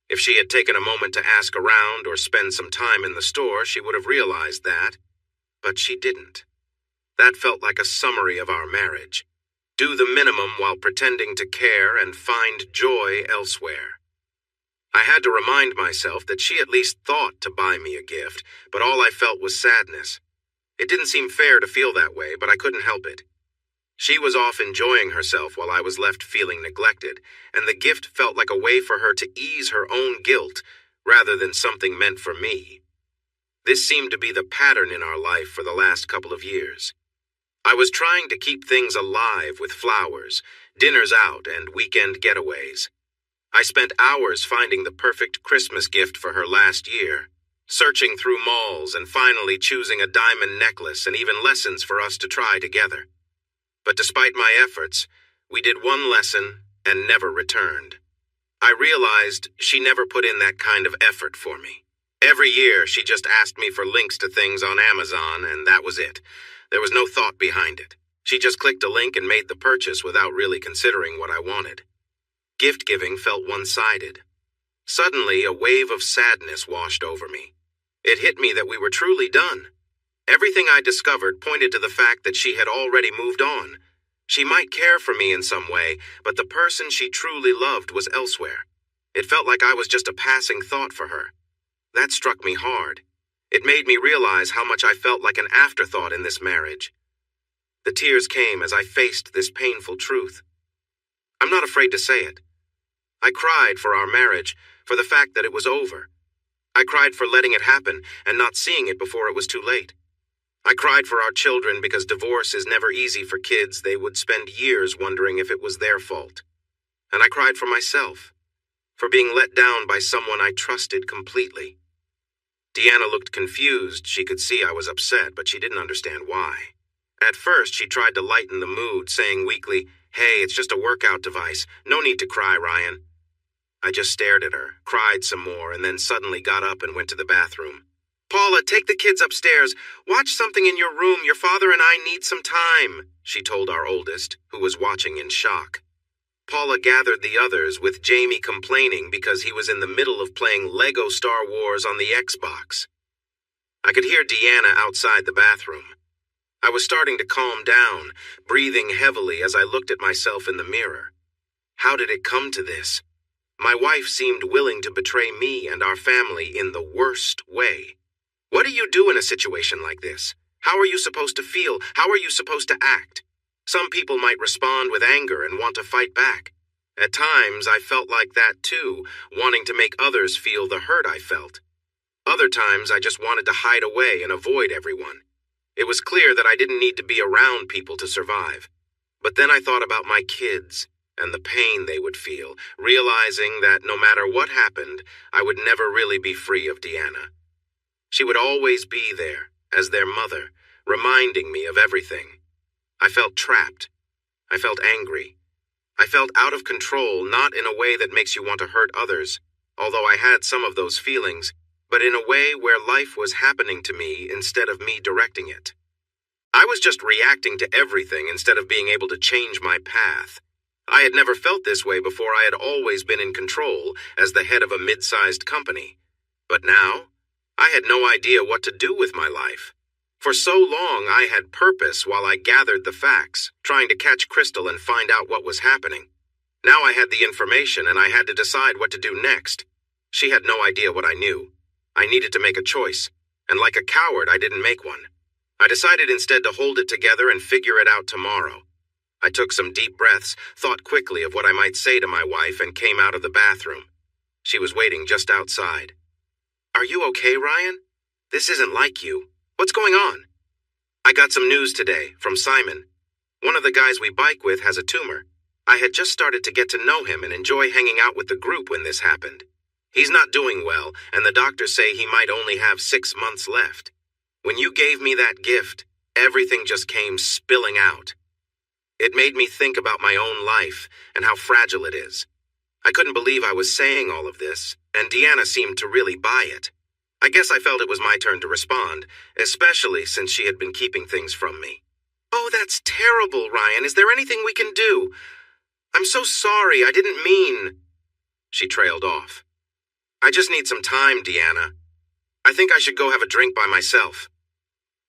If she had taken a moment to ask around or spend some time in the store, she would have realized that. But she didn't. That felt like a summary of our marriage. Do the minimum while pretending to care and find joy elsewhere. I had to remind myself that she at least thought to buy me a gift, but all I felt was sadness. It didn't seem fair to feel that way, but I couldn't help it. She was off enjoying herself while I was left feeling neglected, and the gift felt like a way for her to ease her own guilt rather than something meant for me. This seemed to be the pattern in our life for the last couple of years. I was trying to keep things alive with flowers, dinners out, and weekend getaways. I spent hours finding the perfect Christmas gift for her last year, searching through malls and finally choosing a diamond necklace and even lessons for us to try together. But despite my efforts, we did one lesson and never returned. I realized she never put in that kind of effort for me. Every year, she just asked me for links to things on Amazon, and that was it. There was no thought behind it. She just clicked a link and made the purchase without really considering what I wanted. Gift giving felt one-sided. Suddenly, a wave of sadness washed over me. It hit me that we were truly done. Everything I discovered pointed to the fact that she had already moved on. She might care for me in some way, but the person she truly loved was elsewhere. It felt like I was just a passing thought for her. That struck me hard. It made me realize how much I felt like an afterthought in this marriage. The tears came as I faced this painful truth. I'm not afraid to say it. I cried for our marriage, for the fact that it was over. I cried for letting it happen and not seeing it before it was too late. I cried for our children because divorce is never easy for kids. They would spend years wondering if it was their fault. And I cried for myself, for being let down by someone I trusted completely. Deanna looked confused. She could see I was upset, but she didn't understand why. At first, she tried to lighten the mood, saying weakly, "Hey, it's just a workout device. No need to cry, Ryan." I just stared at her, cried some more, and then suddenly got up and went to the bathroom. "Paula, take the kids upstairs. Watch something in your room. Your father and I need some time," she told our oldest, who was watching in shock. Paula gathered the others, with Jamie complaining because he was in the middle of playing Lego Star Wars on the Xbox. I could hear Deanna outside the bathroom. I was starting to calm down, breathing heavily as I looked at myself in the mirror. How did it come to this? My wife seemed willing to betray me and our family in the worst way. What do you do in a situation like this? How are you supposed to feel? How are you supposed to act? Some people might respond with anger and want to fight back. At times, I felt like that too, wanting to make others feel the hurt I felt. Other times, I just wanted to hide away and avoid everyone. It was clear that I didn't need to be around people to survive. But then I thought about my kids and the pain they would feel, realizing that no matter what happened, I would never really be free of Deanna. She would always be there, as their mother, reminding me of everything. I felt trapped. I felt angry. I felt out of control, not in a way that makes you want to hurt others, although I had some of those feelings, but in a way where life was happening to me instead of me directing it. I was just reacting to everything instead of being able to change my path. I had never felt this way before. I had always been in control as the head of a mid-sized company. But now, I had no idea what to do with my life. For so long, I had purpose while I gathered the facts, trying to catch Crystal and find out what was happening. Now I had the information and I had to decide what to do next. She had no idea what I knew. I needed to make a choice, and like a coward, I didn't make one. I decided instead to hold it together and figure it out tomorrow. I took some deep breaths, thought quickly of what I might say to my wife, and came out of the bathroom. She was waiting just outside. "Are you okay, Ryan? This isn't like you. What's going on?" "I got some news today from Simon. One of the guys we bike with has a tumor. I had just started to get to know him and enjoy hanging out with the group when this happened. He's not doing well, and the doctors say he might only have 6 months left. When you gave me that gift, everything just came spilling out. It made me think about my own life and how fragile it is. I couldn't believe I was saying all of this, and Deanna seemed to really buy it. I guess I felt it was my turn to respond, especially since she had been keeping things from me. "Oh, that's terrible, Ryan. Is there anything we can do? I'm so sorry. I didn't mean..." She trailed off. "I just need some time, Deanna. I think I should go have a drink by myself."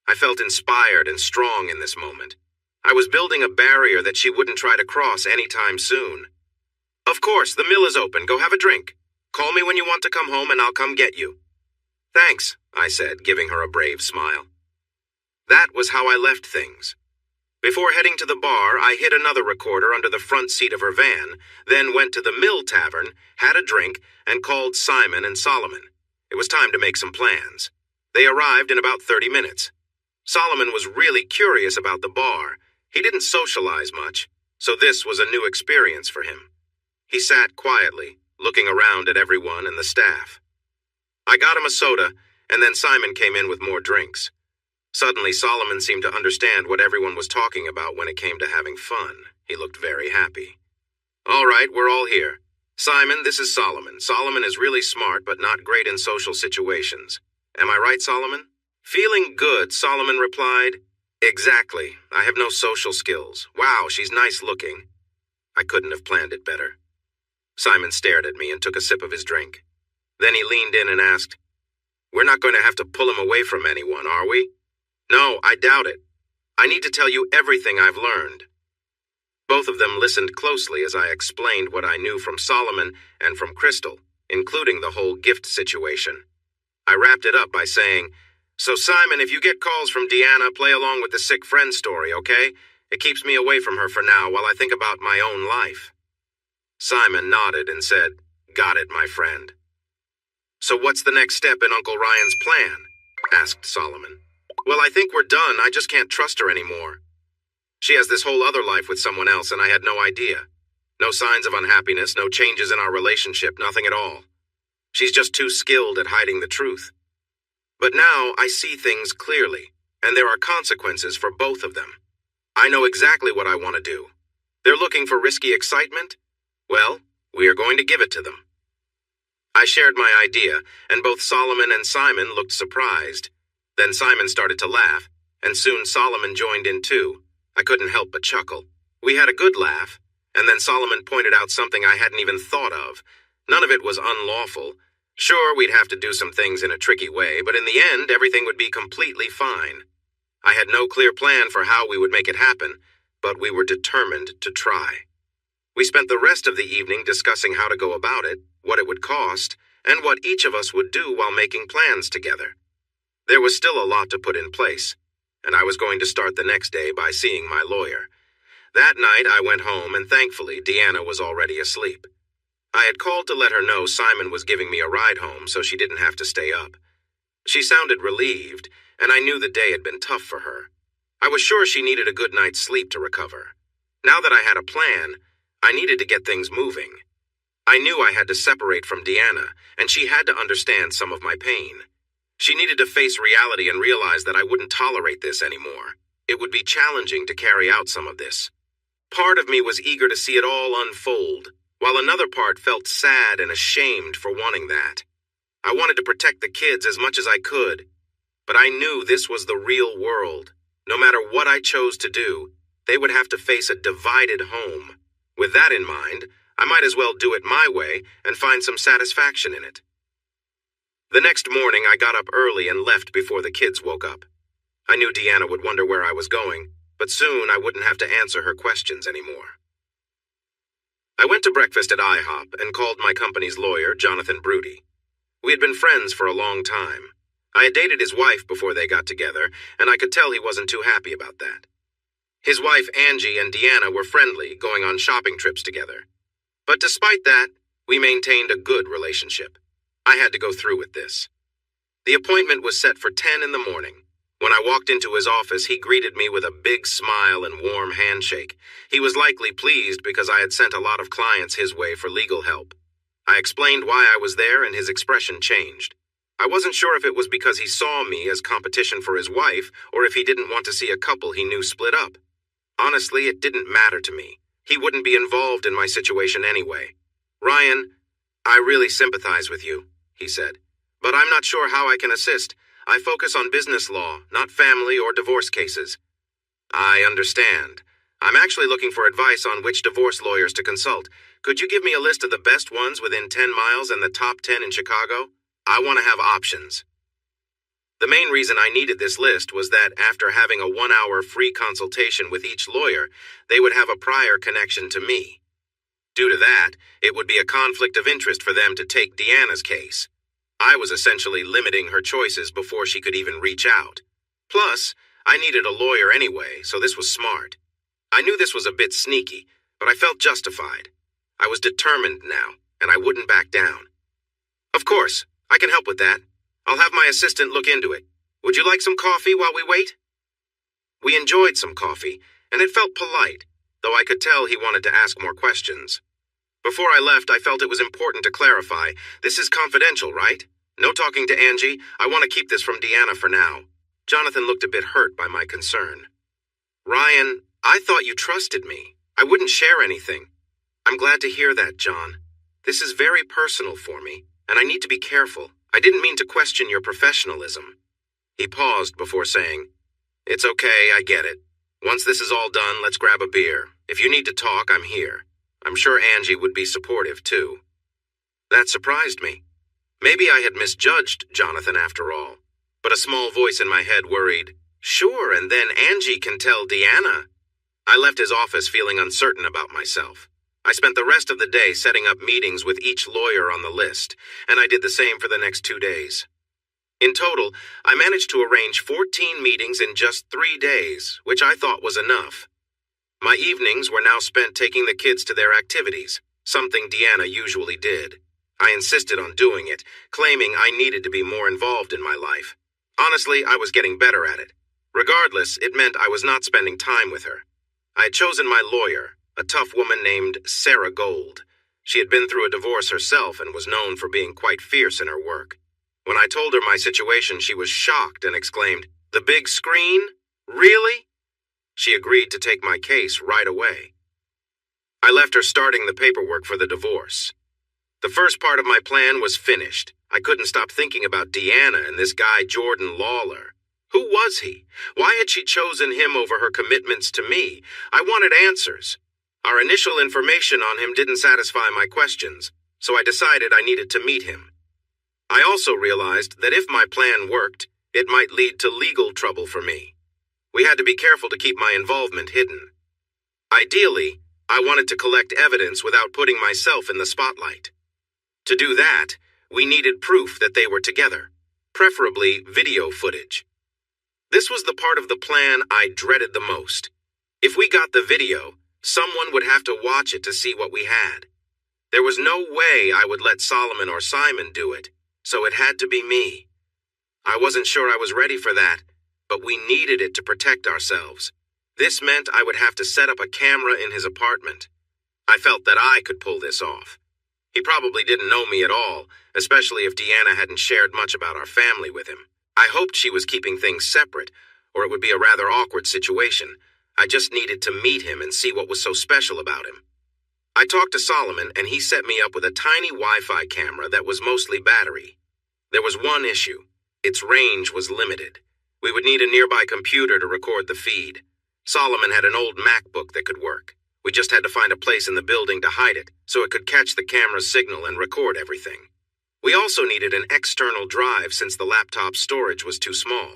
I felt inspired and strong in this moment. I was building a barrier that she wouldn't try to cross anytime soon. "Of course, the mill is open. Go have a drink. Call me when you want to come home and I'll come get you." "Thanks," I said, giving her a brave smile. That was how I left things. Before heading to the bar, I hid another recorder under the front seat of her van, then went to the Mill Tavern, had a drink, and called Simon and Solomon. It was time to make some plans. They arrived in about 30 minutes. Solomon was really curious about the bar. He didn't socialize much, so this was a new experience for him. He sat quietly, looking around at everyone and the staff. I got him a soda, and then Simon came in with more drinks. Suddenly, Solomon seemed to understand what everyone was talking about when it came to having fun. He looked very happy. "All right, we're all here. Simon, this is Solomon. Solomon is really smart, but not great in social situations. Am I right, Solomon?" Feeling good, Solomon replied, "Exactly. I have no social skills. Wow, she's nice looking." I couldn't have planned it better. Simon stared at me and took a sip of his drink. Then he leaned in and asked, "We're not going to have to pull him away from anyone, are we?" "No, I doubt it. I need to tell you everything I've learned." Both of them listened closely as I explained what I knew from Solomon and from Crystal, including the whole gift situation. I wrapped it up by saying, "So Simon, if you get calls from Deanna, play along with the sick friend story, okay? It keeps me away from her for now while I think about my own life." Simon nodded and said, "Got it, my friend." "So what's the next step in Uncle Ryan's plan?" asked Solomon. "Well, I think we're done. I just can't trust her anymore. She has this whole other life with someone else, and I had no idea. No signs of unhappiness, no changes in our relationship, nothing at all. She's just too skilled at hiding the truth. But now I see things clearly, and there are consequences for both of them. I know exactly what I want to do. They're looking for risky excitement? Well, we are going to give it to them." I shared my idea, and both Solomon and Simon looked surprised. Then Simon started to laugh, and soon Solomon joined in too. I couldn't help but chuckle. We had a good laugh, and then Solomon pointed out something I hadn't even thought of. None of it was unlawful. Sure, we'd have to do some things in a tricky way, but in the end, everything would be completely fine. I had no clear plan for how we would make it happen, but we were determined to try. We spent the rest of the evening discussing how to go about it, what it would cost, and what each of us would do while making plans together. There was still a lot to put in place, and I was going to start the next day by seeing my lawyer. That night I went home, and thankfully Deanna was already asleep. I had called to let her know Simon was giving me a ride home so she didn't have to stay up. She sounded relieved, and I knew the day had been tough for her. I was sure she needed a good night's sleep to recover. Now that I had a plan, I needed to get things moving. I knew I had to separate from Deanna, and she had to understand some of my pain. She needed to face reality and realize that I wouldn't tolerate this anymore. It would be challenging to carry out some of this. Part of me was eager to see it all unfold, while another part felt sad and ashamed for wanting that. I wanted to protect the kids as much as I could, but I knew this was the real world. No matter what I chose to do, they would have to face a divided home. With that in mind, I might as well do it my way and find some satisfaction in it. The next morning, I got up early and left before the kids woke up. I knew Deanna would wonder where I was going, but soon I wouldn't have to answer her questions anymore. I went to breakfast at IHOP and called my company's lawyer, Jonathan Brudy. We had been friends for a long time. I had dated his wife before they got together, and I could tell he wasn't too happy about that. His wife, Angie, and Deanna were friendly, going on shopping trips together. But despite that, we maintained a good relationship. I had to go through with this. The appointment was set for 10 in the morning. When I walked into his office, he greeted me with a big smile and warm handshake. He was likely pleased because I had sent a lot of clients his way for legal help. I explained why I was there, and his expression changed. I wasn't sure if it was because he saw me as competition for his wife or if he didn't want to see a couple he knew split up. Honestly, it didn't matter to me. He wouldn't be involved in my situation anyway. "Ryan, I really sympathize with you," he said, "but I'm not sure how I can assist. I focus on business law, not family or divorce cases." "I understand. I'm actually looking for advice on which divorce lawyers to consult. Could you give me a list of the best ones within 10 miles and the top 10 in Chicago? I want to have options." The main reason I needed this list was that after having a 1-hour free consultation with each lawyer, they would have a prior connection to me. Due to that, it would be a conflict of interest for them to take Deanna's case. I was essentially limiting her choices before she could even reach out. Plus, I needed a lawyer anyway, so this was smart. I knew this was a bit sneaky, but I felt justified. I was determined now, and I wouldn't back down. "Of course, I can help with that. I'll have my assistant look into it. Would you like some coffee while we wait?" We enjoyed some coffee, and it felt polite, though I could tell he wanted to ask more questions. Before I left, I felt it was important to clarify. This is confidential, right? No talking to Angie. I want to keep this from Deanna for now. Jonathan looked a bit hurt by my concern. "Ryan, I thought you trusted me. I wouldn't share anything." "I'm glad to hear that, John. This is very personal for me, and I need to be careful. I didn't mean to question your professionalism." He paused before saying, "It's okay, I get it. Once this is all done, let's grab a beer. If you need to talk, I'm here. I'm sure Angie would be supportive, too." That surprised me. Maybe I had misjudged Jonathan after all. But a small voice in my head worried, "Sure, and then Angie can tell Deanna." I left his office feeling uncertain about myself. I spent the rest of the day setting up meetings with each lawyer on the list, and I did the same for the next 2 days. In total, I managed to arrange 14 meetings in just 3 days, which I thought was enough. My evenings were now spent taking the kids to their activities, something Deanna usually did. I insisted on doing it, claiming I needed to be more involved in my life. Honestly, I was getting better at it. Regardless, it meant I was not spending time with her. I had chosen my lawyer, a tough woman named Sarah Gold. She had been through a divorce herself and was known for being quite fierce in her work. When I told her my situation, she was shocked and exclaimed, "The big screen? Really?" She agreed to take my case right away. I left her starting the paperwork for the divorce. The first part of my plan was finished. I couldn't stop thinking about Deanna and this guy Jordan Lawler. Who was he? Why had she chosen him over her commitments to me? I wanted answers. Our initial information on him didn't satisfy my questions, so I decided I needed to meet him. I also realized that if my plan worked, it might lead to legal trouble for me. We had to be careful to keep my involvement hidden. Ideally, I wanted to collect evidence without putting myself in the spotlight. To do that, we needed proof that they were together, preferably video footage. This was the part of the plan I dreaded the most. If we got the video, someone would have to watch it to see what we had. There was no way I would let Solomon or Simon do it, so it had to be me. I wasn't sure I was ready for that, but we needed it to protect ourselves. This meant I would have to set up a camera in his apartment. I felt that I could pull this off. He probably didn't know me at all, especially if Deanna hadn't shared much about our family with him. I hoped she was keeping things separate, or it would be a rather awkward situation. I just needed to meet him and see what was so special about him. I talked to Solomon, and he set me up with a tiny Wi-Fi camera that was mostly battery. There was one issue. Its range was limited. We would need a nearby computer to record the feed. Solomon had an old MacBook that could work. We just had to find a place in the building to hide it, so it could catch the camera's signal and record everything. We also needed an external drive since the laptop's storage was too small.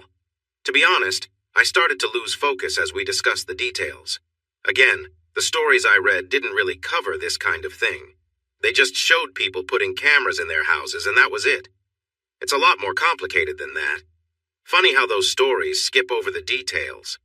To be honest, I started to lose focus as we discussed the details. Again, the stories I read didn't really cover this kind of thing. They just showed people putting cameras in their houses, and that was it. It's a lot more complicated than that. Funny how those stories skip over the details.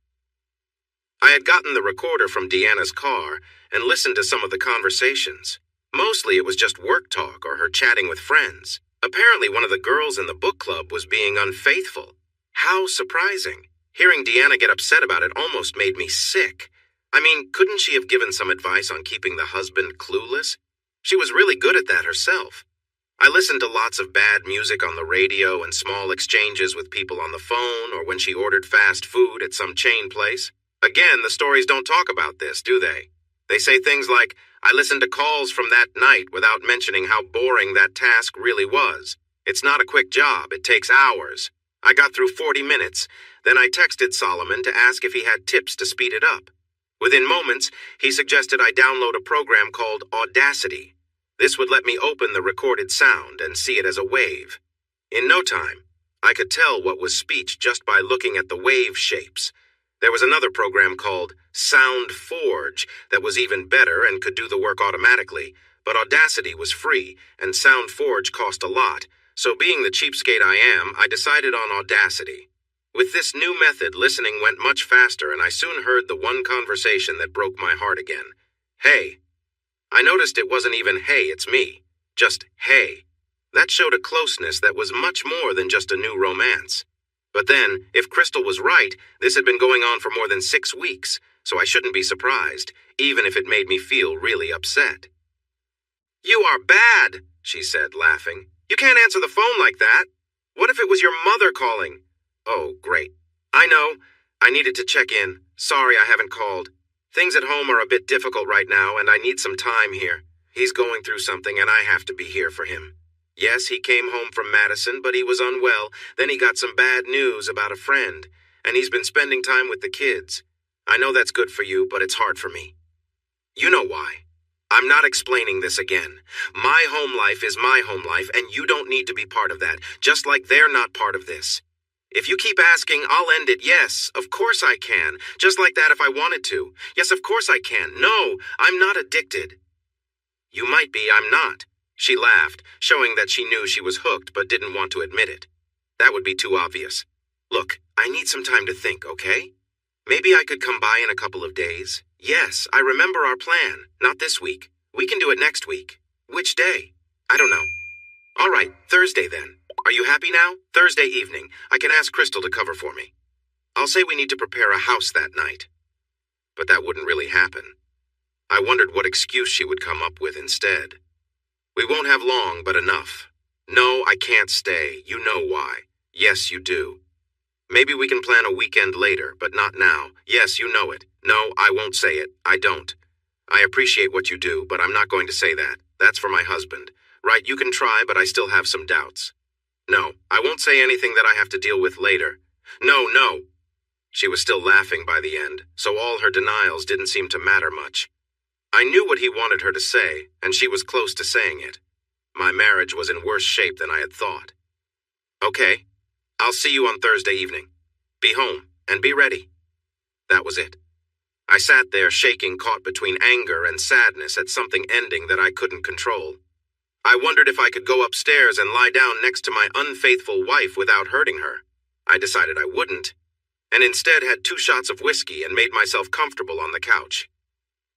I had gotten the recorder from Deanna's car and listened to some of the conversations. Mostly it was just work talk or her chatting with friends. Apparently one of the girls in the book club was being unfaithful. How surprising. Hearing Deanna get upset about it almost made me sick. I mean, couldn't she have given some advice on keeping the husband clueless? She was really good at that herself. I listened to lots of bad music on the radio and small exchanges with people on the phone or when she ordered fast food at some chain place. Again, the stories don't talk about this, do they? They say things like, I listened to calls from that night without mentioning how boring that task really was. It's not a quick job, it takes hours. I got through 40 minutes, then I texted Solomon to ask if he had tips to speed it up. Within moments, he suggested I download a program called Audacity. This would let me open the recorded sound and see it as a wave. In no time, I could tell what was speech just by looking at the wave shapes. There was another program called Sound Forge that was even better and could do the work automatically, but Audacity was free and Sound Forge cost a lot, so being the cheapskate I am, I decided on Audacity. With this new method, listening went much faster and I soon heard the one conversation that broke my heart again. Hey. I noticed it wasn't even hey, it's me. Just hey. That showed a closeness that was much more than just a new romance. But then, if Crystal was right, this had been going on for more than 6 weeks, so I shouldn't be surprised, even if it made me feel really upset. You are bad, she said, laughing. You can't answer the phone like that. What if it was your mother calling? Oh, great. I know. I needed to check in. Sorry I haven't called. Things at home are a bit difficult right now, and I need some time here. He's going through something, and I have to be here for him. Yes, he came home from Madison, but he was unwell. Then he got some bad news about a friend, and he's been spending time with the kids. I know that's good for you, but it's hard for me. You know why. I'm not explaining this again. My home life is my home life, and you don't need to be part of that, just like they're not part of this. If you keep asking, I'll end it. Yes, of course I can. Just like that if I wanted to. Yes, of course I can. No, I'm not addicted. You might be, I'm not. She laughed, showing that she knew she was hooked but didn't want to admit it. That would be too obvious. Look, I need some time to think, okay? Maybe I could come by in a couple of days. Yes, I remember our plan. Not this week. We can do it next week. Which day? I don't know. All right, Thursday then. Are you happy now? Thursday evening. I can ask Crystal to cover for me. I'll say we need to prepare a house that night. But that wouldn't really happen. I wondered what excuse she would come up with instead. We won't have long, but enough. No, I can't stay. You know why. Yes, you do. Maybe we can plan a weekend later, but not now. Yes, you know it. No, I won't say it. I don't. I appreciate what you do, but I'm not going to say that. That's for my husband. Right, you can try, but I still have some doubts. No, I won't say anything that I have to deal with later. No. She was still laughing by the end, so all her denials didn't seem to matter much. I knew what he wanted her to say, and she was close to saying it. My marriage was in worse shape than I had thought. Okay, I'll see you on Thursday evening. Be home, and be ready. That was it. I sat there shaking, caught between anger and sadness at something ending that I couldn't control. I wondered if I could go upstairs and lie down next to my unfaithful wife without hurting her. I decided I wouldn't, and instead had 2 shots of whiskey and made myself comfortable on the couch.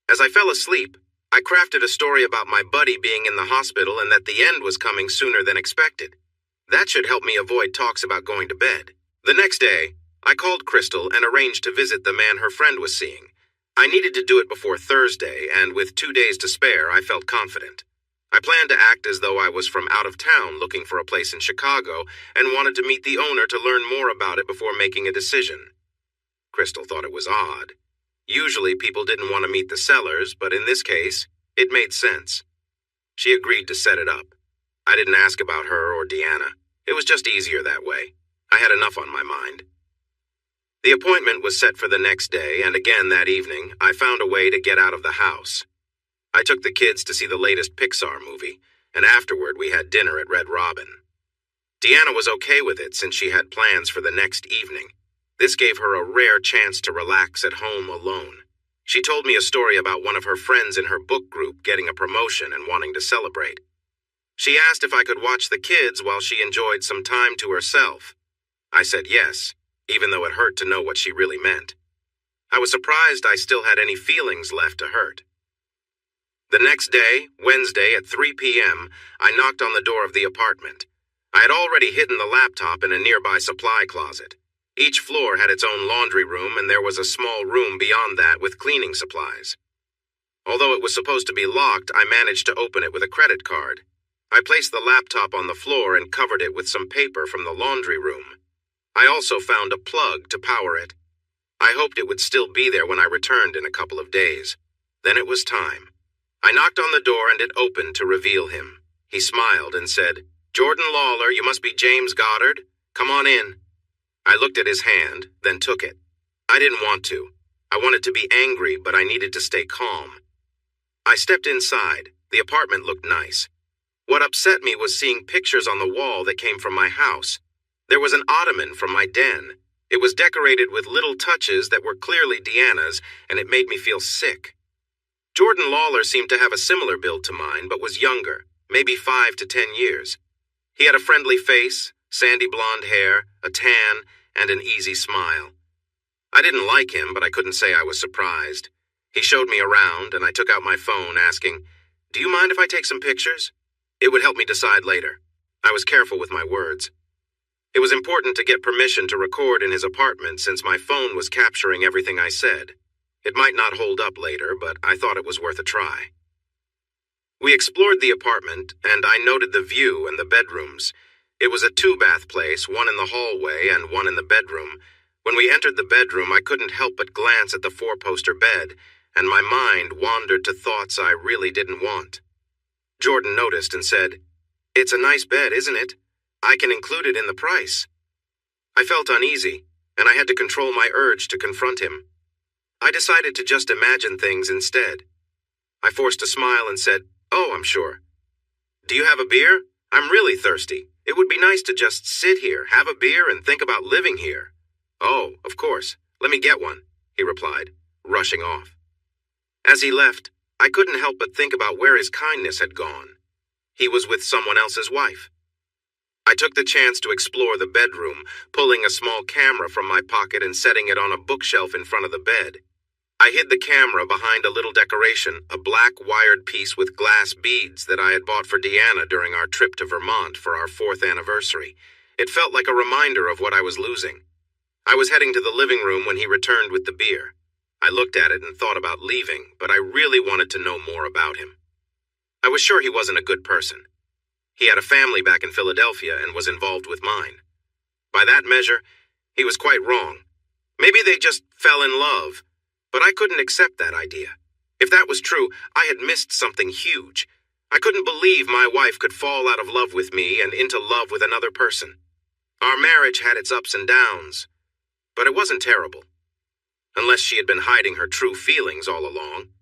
As I fell asleep, I crafted a story about my buddy being in the hospital and that the end was coming sooner than expected. That should help me avoid talks about going to bed. The next day, I called Crystal and arranged to visit the man her friend was seeing. I needed to do it before Thursday, and with 2 days to spare, I felt confident. I planned to act as though I was from out of town looking for a place in Chicago and wanted to meet the owner to learn more about it before making a decision. Crystal thought it was odd. Usually people didn't want to meet the sellers, but in this case, it made sense. She agreed to set it up. I didn't ask about her or Deanna. It was just easier that way. I had enough on my mind. The appointment was set for the next day, and again that evening, I found a way to get out of the house. I took the kids to see the latest Pixar movie, and afterward we had dinner at Red Robin. Deanna was okay with it since she had plans for the next evening. This gave her a rare chance to relax at home alone. She told me a story about one of her friends in her book group getting a promotion and wanting to celebrate. She asked if I could watch the kids while she enjoyed some time to herself. I said yes, even though it hurt to know what she really meant. I was surprised I still had any feelings left to hurt. The next day, Wednesday at 3 p.m., I knocked on the door of the apartment. I had already hidden the laptop in a nearby supply closet. Each floor had its own laundry room, and there was a small room beyond that with cleaning supplies. Although it was supposed to be locked, I managed to open it with a credit card. I placed the laptop on the floor and covered it with some paper from the laundry room. I also found a plug to power it. I hoped it would still be there when I returned in a couple of days. Then it was time. I knocked on the door and it opened to reveal him. He smiled and said, "Jordan Lawler, you must be James Goddard. Come on in." I looked at his hand, then took it. I didn't want to. I wanted to be angry, but I needed to stay calm. I stepped inside. The apartment looked nice. What upset me was seeing pictures on the wall that came from my house. There was an ottoman from my den. It was decorated with little touches that were clearly Deanna's, and it made me feel sick. Jordan Lawler seemed to have a similar build to mine, but was younger, maybe 5 to 10 years. He had a friendly face, sandy blonde hair, a tan, and an easy smile. I didn't like him, but I couldn't say I was surprised. He showed me around, and I took out my phone, asking, "Do you mind if I take some pictures?" It would help me decide later. I was careful with my words. It was important to get permission to record in his apartment since my phone was capturing everything I said. It might not hold up later, but I thought it was worth a try. We explored the apartment, and I noted the view and the bedrooms. It was a 2-bath place, one in the hallway and one in the bedroom. When we entered the bedroom, I couldn't help but glance at the 4-poster bed, and my mind wandered to thoughts I really didn't want. Jordan noticed and said, "It's a nice bed, isn't it? I can include it in the price." I felt uneasy, and I had to control my urge to confront him. I decided to just imagine things instead. I forced a smile and said, "Oh, I'm sure." "Do you have a beer? I'm really thirsty. It would be nice to just sit here, have a beer, and think about living here." "Oh, of course. Let me get one," he replied, rushing off. As he left, I couldn't help but think about where his kindness had gone. He was with someone else's wife. I took the chance to explore the bedroom, pulling a small camera from my pocket and setting it on a bookshelf in front of the bed. I hid the camera behind a little decoration, a black wired piece with glass beads that I had bought for Deanna during our trip to Vermont for our 4th anniversary. It felt like a reminder of what I was losing. I was heading to the living room when he returned with the beer. I looked at it and thought about leaving, but I really wanted to know more about him. I was sure he wasn't a good person. He had a family back in Philadelphia and was involved with mine. By that measure, he was quite wrong. Maybe they just fell in love, but I couldn't accept that idea. If that was true, I had missed something huge. I couldn't believe my wife could fall out of love with me and into love with another person. Our marriage had its ups and downs, but it wasn't terrible. Unless she had been hiding her true feelings all along.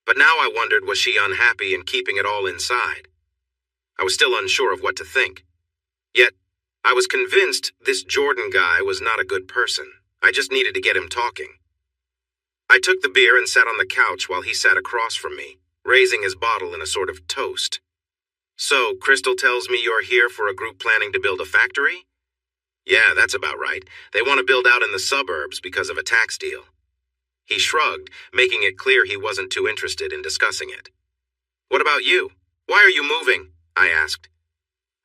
But now I wondered, was she unhappy in keeping it all inside? I was still unsure of what to think. Yet, I was convinced this Jordan guy was not a good person. I just needed to get him talking. I took the beer and sat on the couch while he sat across from me, raising his bottle in a sort of toast. So, Crystal tells me you're here for a group planning to build a factory? Yeah, that's about right. They want to build out in the suburbs because of a tax deal. He shrugged, making it clear he wasn't too interested in discussing it. What about you? Why are you moving? I asked.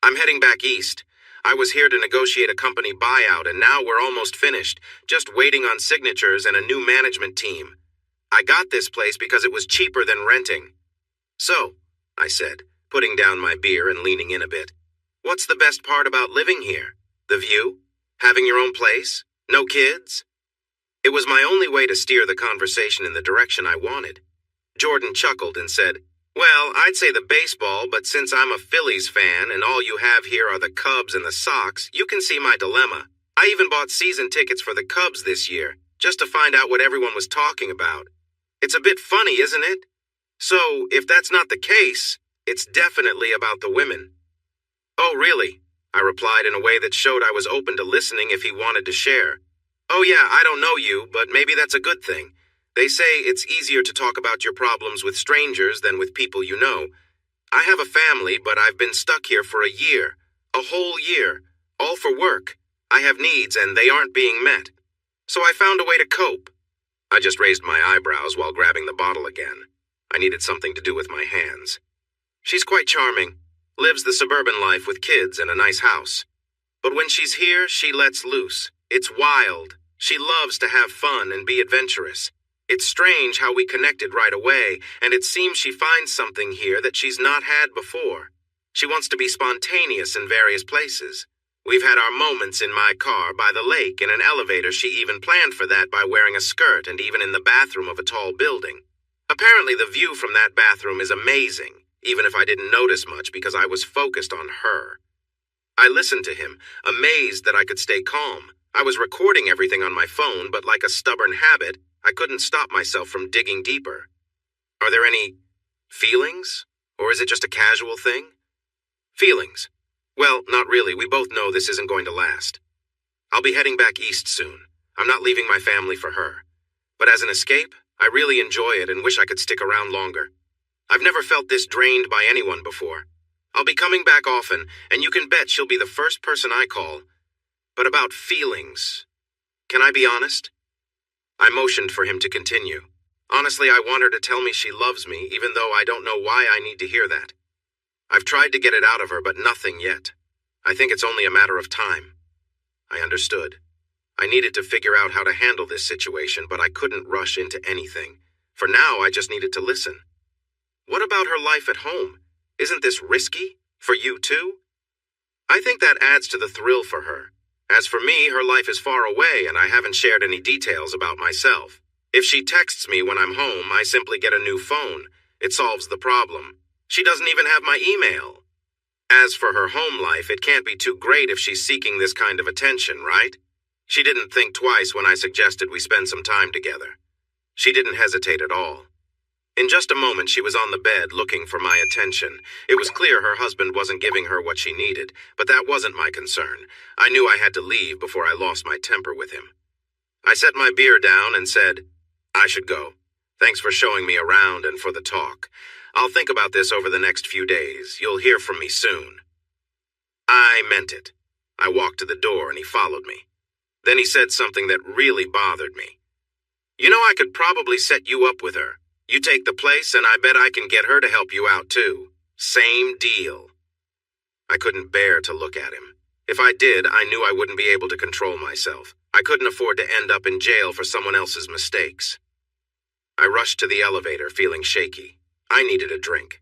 I'm heading back east. I was here to negotiate a company buyout, and now we're almost finished, just waiting on signatures and a new management team. I got this place because it was cheaper than renting. So, I said, putting down my beer and leaning in a bit, what's the best part about living here? The view? Having your own place? No kids? It was my only way to steer the conversation in the direction I wanted. Jordan chuckled and said, well, I'd say the baseball, but since I'm a Phillies fan and all you have here are the Cubs and the Sox, you can see my dilemma. I even bought season tickets for the Cubs this year, just to find out what everyone was talking about. It's a bit funny, isn't it? So, if that's not the case, it's definitely about the women. Oh, really? I replied in a way that showed I was open to listening if he wanted to share. Oh yeah, I don't know you, but maybe that's a good thing. They say it's easier to talk about your problems with strangers than with people you know. I have a family, but I've been stuck here for a year. A whole year. All for work. I have needs and they aren't being met. So I found a way to cope. I just raised my eyebrows while grabbing the bottle again. I needed something to do with my hands. She's quite charming. Lives the suburban life with kids and a nice house. But when she's here, she lets loose. It's wild. She loves to have fun and be adventurous. It's strange how we connected right away, and it seems she finds something here that she's not had before. She wants to be spontaneous in various places. We've had our moments in my car, by the lake, in an elevator. She even planned for that by wearing a skirt, and even in the bathroom of a tall building. Apparently the view from that bathroom is amazing, even if I didn't notice much because I was focused on her. I listened to him, amazed that I could stay calm. I was recording everything on my phone, but like a stubborn habit, I couldn't stop myself from digging deeper. Are there any feelings? Or is it just a casual thing? Feelings. Well, not really. We both know this isn't going to last. I'll be heading back east soon. I'm not leaving my family for her. But as an escape, I really enjoy it and wish I could stick around longer. I've never felt this drained by anyone before. I'll be coming back often, and you can bet she'll be the first person I call. But about feelings, can I be honest? I motioned for him to continue. Honestly, I want her to tell me she loves me, even though I don't know why I need to hear that. I've tried to get it out of her, but nothing yet. I think it's only a matter of time. I understood. I needed to figure out how to handle this situation, but I couldn't rush into anything. For now, I just needed to listen. What about her life at home? Isn't this risky? For you too? I think that adds to the thrill for her. As for me, her life is far away and I haven't shared any details about myself. If she texts me when I'm home, I simply get a new phone. It solves the problem. She doesn't even have my email. As for her home life, it can't be too great if she's seeking this kind of attention, right? She didn't think twice when I suggested we spend some time together. She didn't hesitate at all. In just a moment, she was on the bed looking for my attention. It was clear her husband wasn't giving her what she needed, but that wasn't my concern. I knew I had to leave before I lost my temper with him. I set my beer down and said, I should go. Thanks for showing me around and for the talk. I'll think about this over the next few days. You'll hear from me soon. I meant it. I walked to the door and he followed me. Then he said something that really bothered me. You know, I could probably set you up with her. You take the place, and I bet I can get her to help you out, too. Same deal. I couldn't bear to look at him. If I did, I knew I wouldn't be able to control myself. I couldn't afford to end up in jail for someone else's mistakes. I rushed to the elevator, feeling shaky. I needed a drink.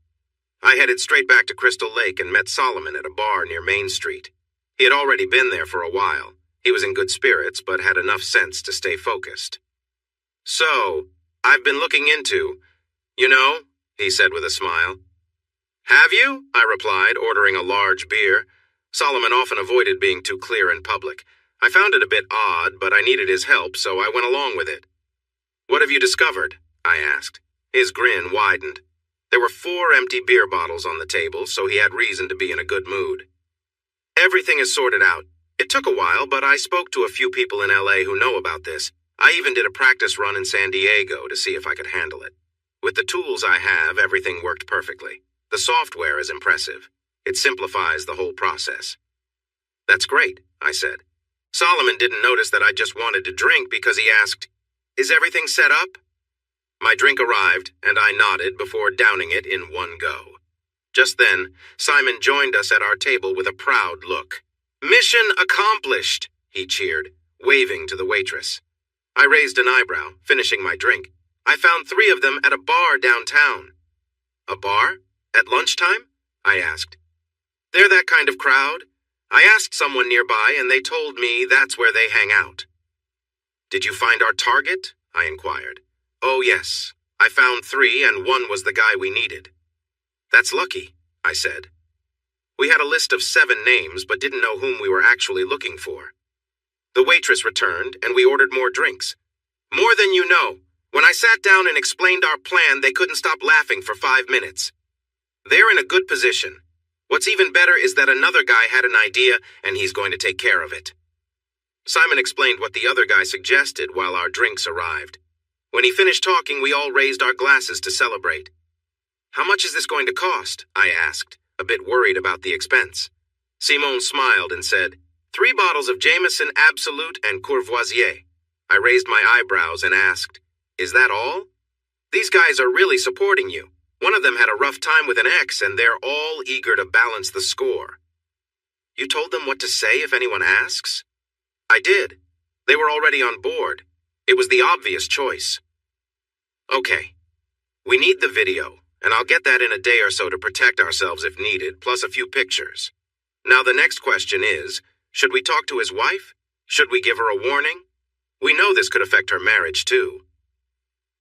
I headed straight back to Crystal Lake and met Solomon at a bar near Main Street. He had already been there for a while. He was in good spirits, but had enough sense to stay focused. So, I've been looking into, he said with a smile. Have you? I replied, ordering a large beer. Solomon often avoided being too clear in public. I found it a bit odd, but I needed his help, so I went along with it. What have you discovered? I asked. His grin widened. There were 4 empty beer bottles on the table, so he had reason to be in a good mood. Everything is sorted out. It took a while, but I spoke to a few people in LA who know about this. I even did a practice run in San Diego to see if I could handle it. With the tools I have, everything worked perfectly. The software is impressive. It simplifies the whole process. That's great, I said. Solomon didn't notice that I just wanted to drink because he asked, "Is everything set up?" My drink arrived, and I nodded before downing it in one go. Just then, Simon joined us at our table with a proud look. "Mission accomplished," he cheered, waving to the waitress. I raised an eyebrow, finishing my drink. I found 3 of them at a bar downtown. A bar? At lunchtime? I asked. They're that kind of crowd. I asked someone nearby, and they told me that's where they hang out. Did you find our target? I inquired. Oh, yes. I found 3, and 1 was the guy we needed. That's lucky, I said. We had a list of 7 names, but didn't know whom we were actually looking for. The waitress returned, and we ordered more drinks. More than you know. When I sat down and explained our plan, they couldn't stop laughing for 5 minutes. They're in a good position. What's even better is that another guy had an idea, and he's going to take care of it. Simon explained what the other guy suggested while our drinks arrived. When he finished talking, we all raised our glasses to celebrate. How much is this going to cost? I asked, a bit worried about the expense. Simon smiled and said, 3 bottles of Jameson Absolute and Courvoisier. I raised my eyebrows and asked, Is that all? These guys are really supporting you. One of them had a rough time with an ex, and they're all eager to balance the score. You told them what to say if anyone asks? I did. They were already on board. It was the obvious choice. Okay. We need the video, and I'll get that in a day or so to protect ourselves if needed, plus a few pictures. Now the next question is, should we talk to his wife? Should we give her a warning? We know this could affect her marriage, too.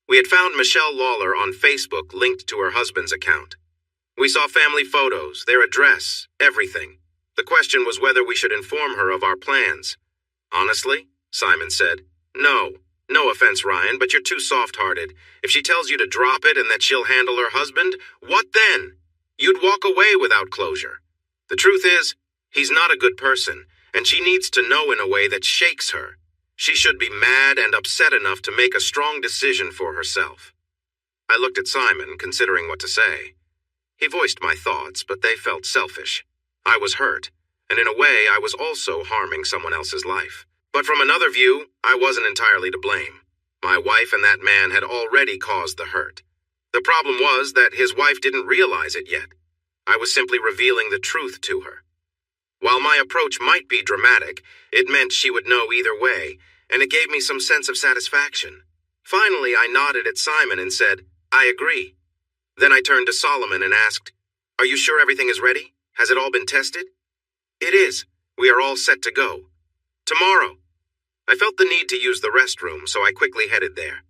We had found Michelle Lawler on Facebook linked to her husband's account. We saw family photos, their address, everything. The question was whether we should inform her of our plans. Honestly, Simon said, No offense, Ryan, but you're too soft-hearted. If she tells you to drop it and that she'll handle her husband, what then? You'd walk away without closure. The truth is, he's not a good person, and she needs to know in a way that shakes her. She should be mad and upset enough to make a strong decision for herself. I looked at Simon, considering what to say. He voiced my thoughts, but they felt selfish. I was hurt, and in a way I was also harming someone else's life. But from another view, I wasn't entirely to blame. My wife and that man had already caused the hurt. The problem was that his wife didn't realize it yet. I was simply revealing the truth to her. While my approach might be dramatic, it meant she would know either way, and it gave me some sense of satisfaction. Finally, I nodded at Simon and said, I agree. Then I turned to Solomon and asked, Are you sure everything is ready? Has it all been tested? It is. We are all set to go. Tomorrow. I felt the need to use the restroom, so I quickly headed there.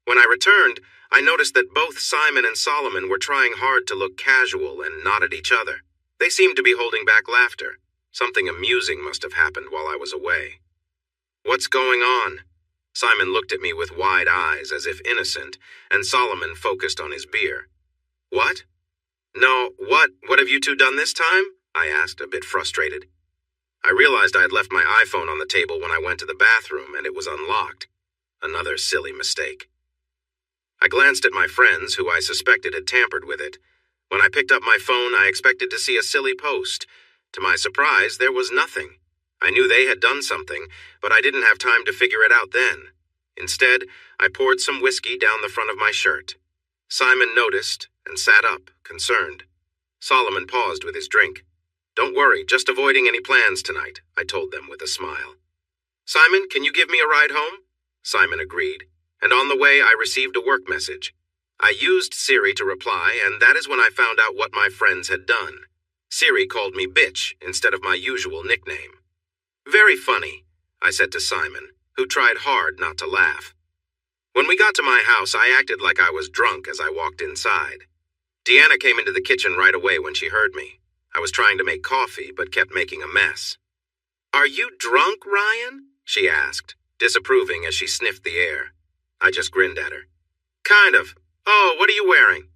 When I returned, I noticed that both Simon and Solomon were trying hard to look casual and not at each other. They seemed to be holding back laughter. Something amusing must have happened while I was away. What's going on? Simon looked at me with wide eyes as if innocent, and Solomon focused on his beer. What? No, what have you two done this time? I asked, a bit frustrated. I realized I had left my iPhone on the table when I went to the bathroom, and it was unlocked. Another silly mistake. I glanced at my friends, who I suspected had tampered with it. When I picked up my phone, I expected to see a silly post. To my surprise, there was nothing. I knew they had done something, but I didn't have time to figure it out then. Instead, I poured some whiskey down the front of my shirt. Simon noticed and sat up, concerned. Solomon paused with his drink. Don't worry, just avoiding any plans tonight, I told them with a smile. Simon, can you give me a ride home? Simon agreed, and on the way I received a work message. I used Siri to reply, and that is when I found out what my friends had done. Siri called me bitch instead of my usual nickname. Very funny, I said to Simon, who tried hard not to laugh. When we got to my house, I acted like I was drunk as I walked inside. Deanna came into the kitchen right away when she heard me. I was trying to make coffee, but kept making a mess. Are you drunk, Ryan? She asked, disapproving as she sniffed the air. I just grinned at her. Kind of. Oh, what are you wearing?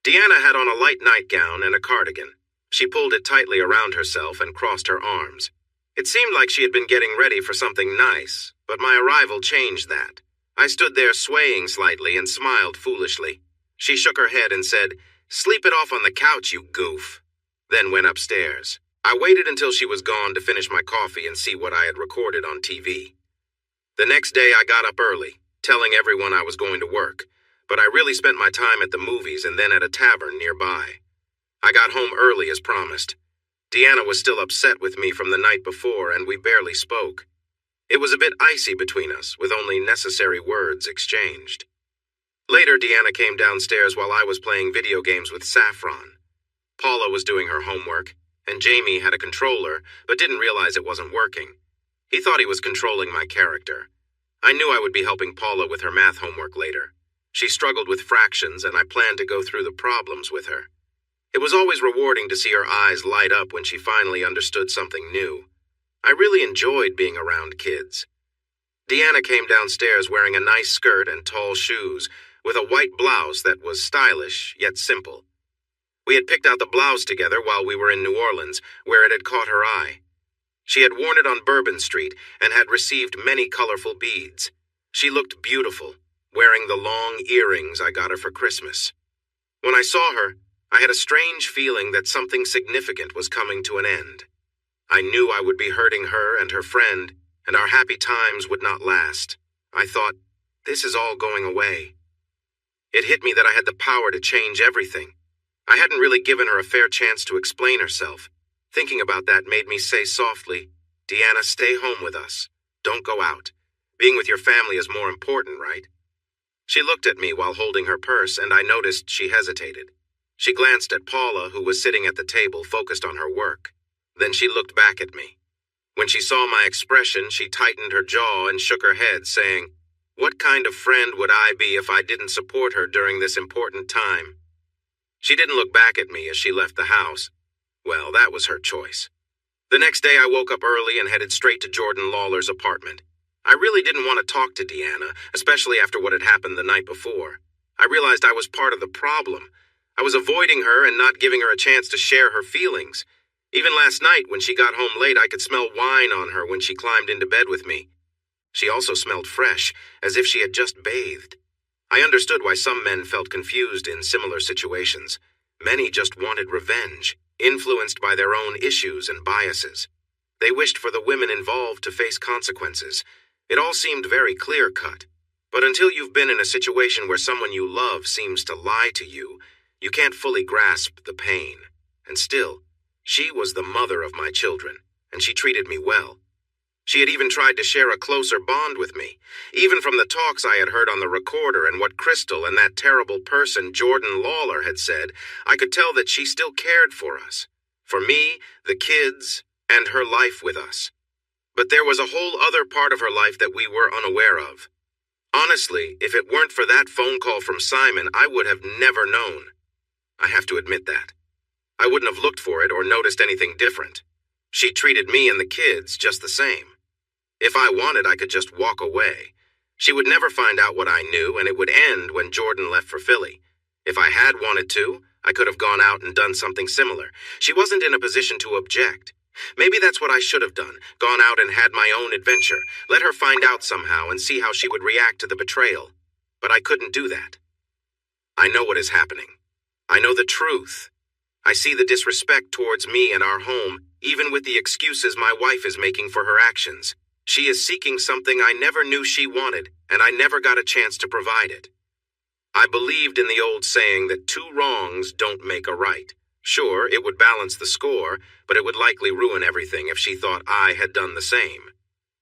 Deanna had on a light nightgown and a cardigan. She pulled it tightly around herself and crossed her arms. It seemed like she had been getting ready for something nice, but my arrival changed that. I stood there swaying slightly and smiled foolishly. She shook her head and said, "Sleep it off on the couch, you goof," then went upstairs. I waited until she was gone to finish my coffee and see what I had recorded on TV. The next day I got up early, telling everyone I was going to work, but I really spent my time at the movies and then at a tavern nearby. I got home early as promised. Deanna was still upset with me from the night before, and we barely spoke. It was a bit icy between us, with only necessary words exchanged. Later, Deanna came downstairs while I was playing video games with Saffron. Paula was doing her homework, and Jamie had a controller, but didn't realize it wasn't working. He thought he was controlling my character. I knew I would be helping Paula with her math homework later. She struggled with fractions, and I planned to go through the problems with her. It was always rewarding to see her eyes light up when she finally understood something new. I really enjoyed being around kids. Deanna came downstairs wearing a nice skirt and tall shoes, with a white blouse that was stylish, yet simple. We had picked out the blouse together while we were in New Orleans, where it had caught her eye. She had worn it on Bourbon Street and had received many colorful beads. She looked beautiful, wearing the long earrings I got her for Christmas. When I saw her, I had a strange feeling that something significant was coming to an end. I knew I would be hurting her and her friend, and our happy times would not last. I thought, this is all going away. It hit me that I had the power to change everything. I hadn't really given her a fair chance to explain herself. Thinking about that made me say softly, "Deanna, stay home with us. Don't go out. Being with your family is more important, right?" She looked at me while holding her purse, and I noticed she hesitated. She glanced at Paula, who was sitting at the table, focused on her work. Then she looked back at me. When she saw my expression, she tightened her jaw and shook her head, saying, "What kind of friend would I be if I didn't support her during this important time?" She didn't look back at me as she left the house. Well, that was her choice. The next day I woke up early and headed straight to Jordan Lawler's apartment. I really didn't want to talk to Deanna, especially after what had happened the night before. I realized I was part of the problem. I was avoiding her and not giving her a chance to share her feelings. Even last night, when she got home late, I could smell wine on her when she climbed into bed with me. She also smelled fresh, as if she had just bathed. I understood why some men felt confused in similar situations. Many just wanted revenge, influenced by their own issues and biases. They wished for the women involved to face consequences. It all seemed very clear-cut. But until you've been in a situation where someone you love seems to lie to you, you can't fully grasp the pain. And still, she was the mother of my children, and she treated me well. She had even tried to share a closer bond with me. Even from the talks I had heard on the recorder and what Crystal and that terrible person, Jordan Lawler, had said, I could tell that she still cared for us. For me, the kids, and her life with us. But there was a whole other part of her life that we were unaware of. Honestly, if it weren't for that phone call from Simon, I would have never known. I have to admit that. I wouldn't have looked for it or noticed anything different. She treated me and the kids just the same. If I wanted, I could just walk away. She would never find out what I knew, and it would end when Jordan left for Philly. If I had wanted to, I could have gone out and done something similar. She wasn't in a position to object. Maybe that's what I should have done, gone out and had my own adventure, let her find out somehow and see how she would react to the betrayal. But I couldn't do that. I know what is happening. I know the truth. I see the disrespect towards me and our home, even with the excuses my wife is making for her actions. She is seeking something I never knew she wanted, and I never got a chance to provide it. I believed in the old saying that 2 wrongs don't make a right. Sure, it would balance the score, but it would likely ruin everything if she thought I had done the same.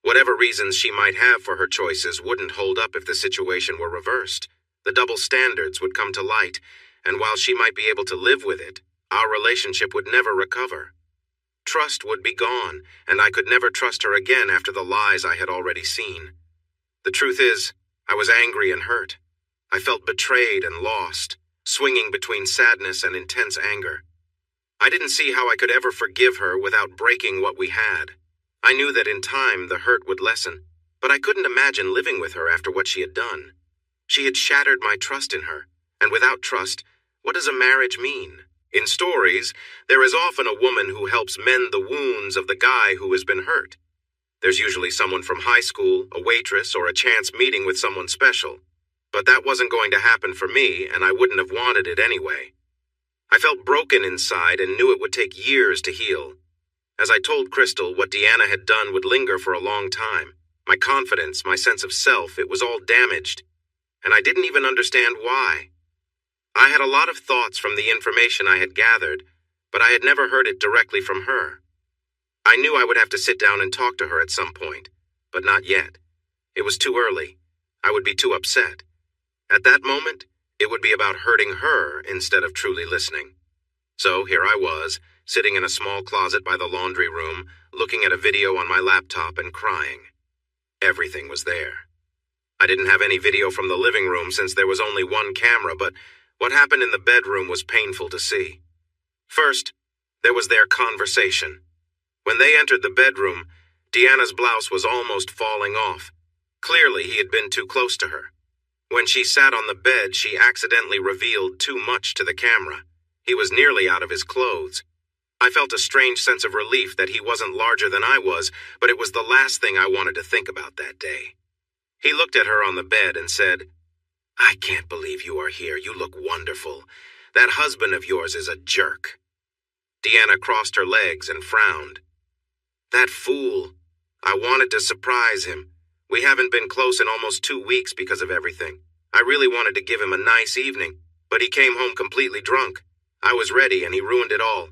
Whatever reasons she might have for her choices wouldn't hold up if the situation were reversed. The double standards would come to light, and while she might be able to live with it, our relationship would never recover. Trust would be gone, and I could never trust her again after the lies I had already seen. The truth is, I was angry and hurt. I felt betrayed and lost, swinging between sadness and intense anger. I didn't see how I could ever forgive her without breaking what we had. I knew that in time the hurt would lessen, but I couldn't imagine living with her after what she had done. She had shattered my trust in her, and without trust, what does a marriage mean? In stories, there is often a woman who helps mend the wounds of the guy who has been hurt. There's usually someone from high school, a waitress, or a chance meeting with someone special. But that wasn't going to happen for me, and I wouldn't have wanted it anyway. I felt broken inside and knew it would take years to heal. As I told Crystal, what Deanna had done would linger for a long time. My confidence, my sense of self, it was all damaged. And I didn't even understand why. I had a lot of thoughts from the information I had gathered, but I had never heard it directly from her. I knew I would have to sit down and talk to her at some point, but not yet. It was too early. I would be too upset. At that moment, it would be about hurting her instead of truly listening. So here I was, sitting in a small closet by the laundry room, looking at a video on my laptop and crying. Everything was there. I didn't have any video from the living room since there was only one camera, but what happened in the bedroom was painful to see. First, there was their conversation. When they entered the bedroom, Deanna's blouse was almost falling off. Clearly, he had been too close to her. When she sat on the bed, she accidentally revealed too much to the camera. He was nearly out of his clothes. I felt a strange sense of relief that he wasn't larger than I was, but it was the last thing I wanted to think about that day. He looked at her on the bed and said, "I can't believe you are here. You look wonderful. That husband of yours is a jerk." Deanna crossed her legs and frowned. "That fool. I wanted to surprise him. We haven't been close in almost 2 weeks because of everything. I really wanted to give him a nice evening, but he came home completely drunk. I was ready and he ruined it all."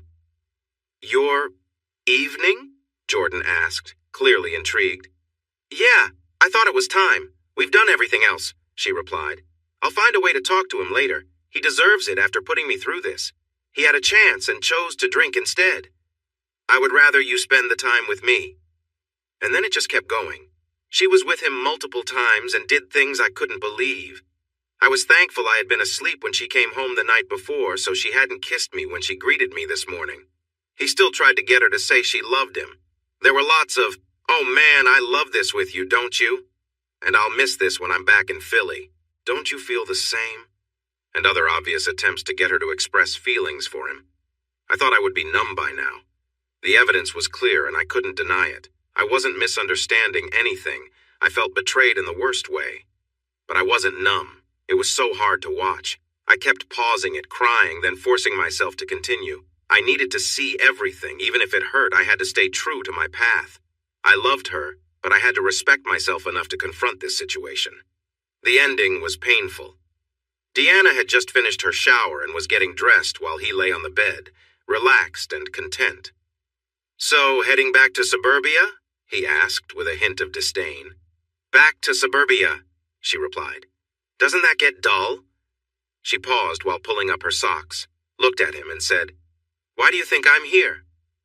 "Your evening?" Jordan asked, clearly intrigued. "Yeah, I thought it was time. We've done everything else," she replied. "I'll find a way to talk to him later. He deserves it after putting me through this. He had a chance and chose to drink instead. I would rather you spend the time with me." And then it just kept going. She was with him multiple times and did things I couldn't believe. I was thankful I had been asleep when she came home the night before, so she hadn't kissed me when she greeted me this morning. He still tried to get her to say she loved him. There were lots of, "Oh man, I love this with you, don't you? And I'll miss this when I'm back in Philly. Don't you feel the same?" And other obvious attempts to get her to express feelings for him. I thought I would be numb by now. The evidence was clear and I couldn't deny it. I wasn't misunderstanding anything. I felt betrayed in the worst way. But I wasn't numb. It was so hard to watch. I kept pausing it, crying, then forcing myself to continue. I needed to see everything. Even if it hurt, I had to stay true to my path. I loved her, but I had to respect myself enough to confront this situation. The ending was painful. Deanna had just finished her shower and was getting dressed while he lay on the bed, relaxed and content. "So, heading back to suburbia?" he asked with a hint of disdain. "Back to suburbia," she replied. "Doesn't that get dull?" She paused while pulling up her socks, looked at him and said, "Why do you think I'm here?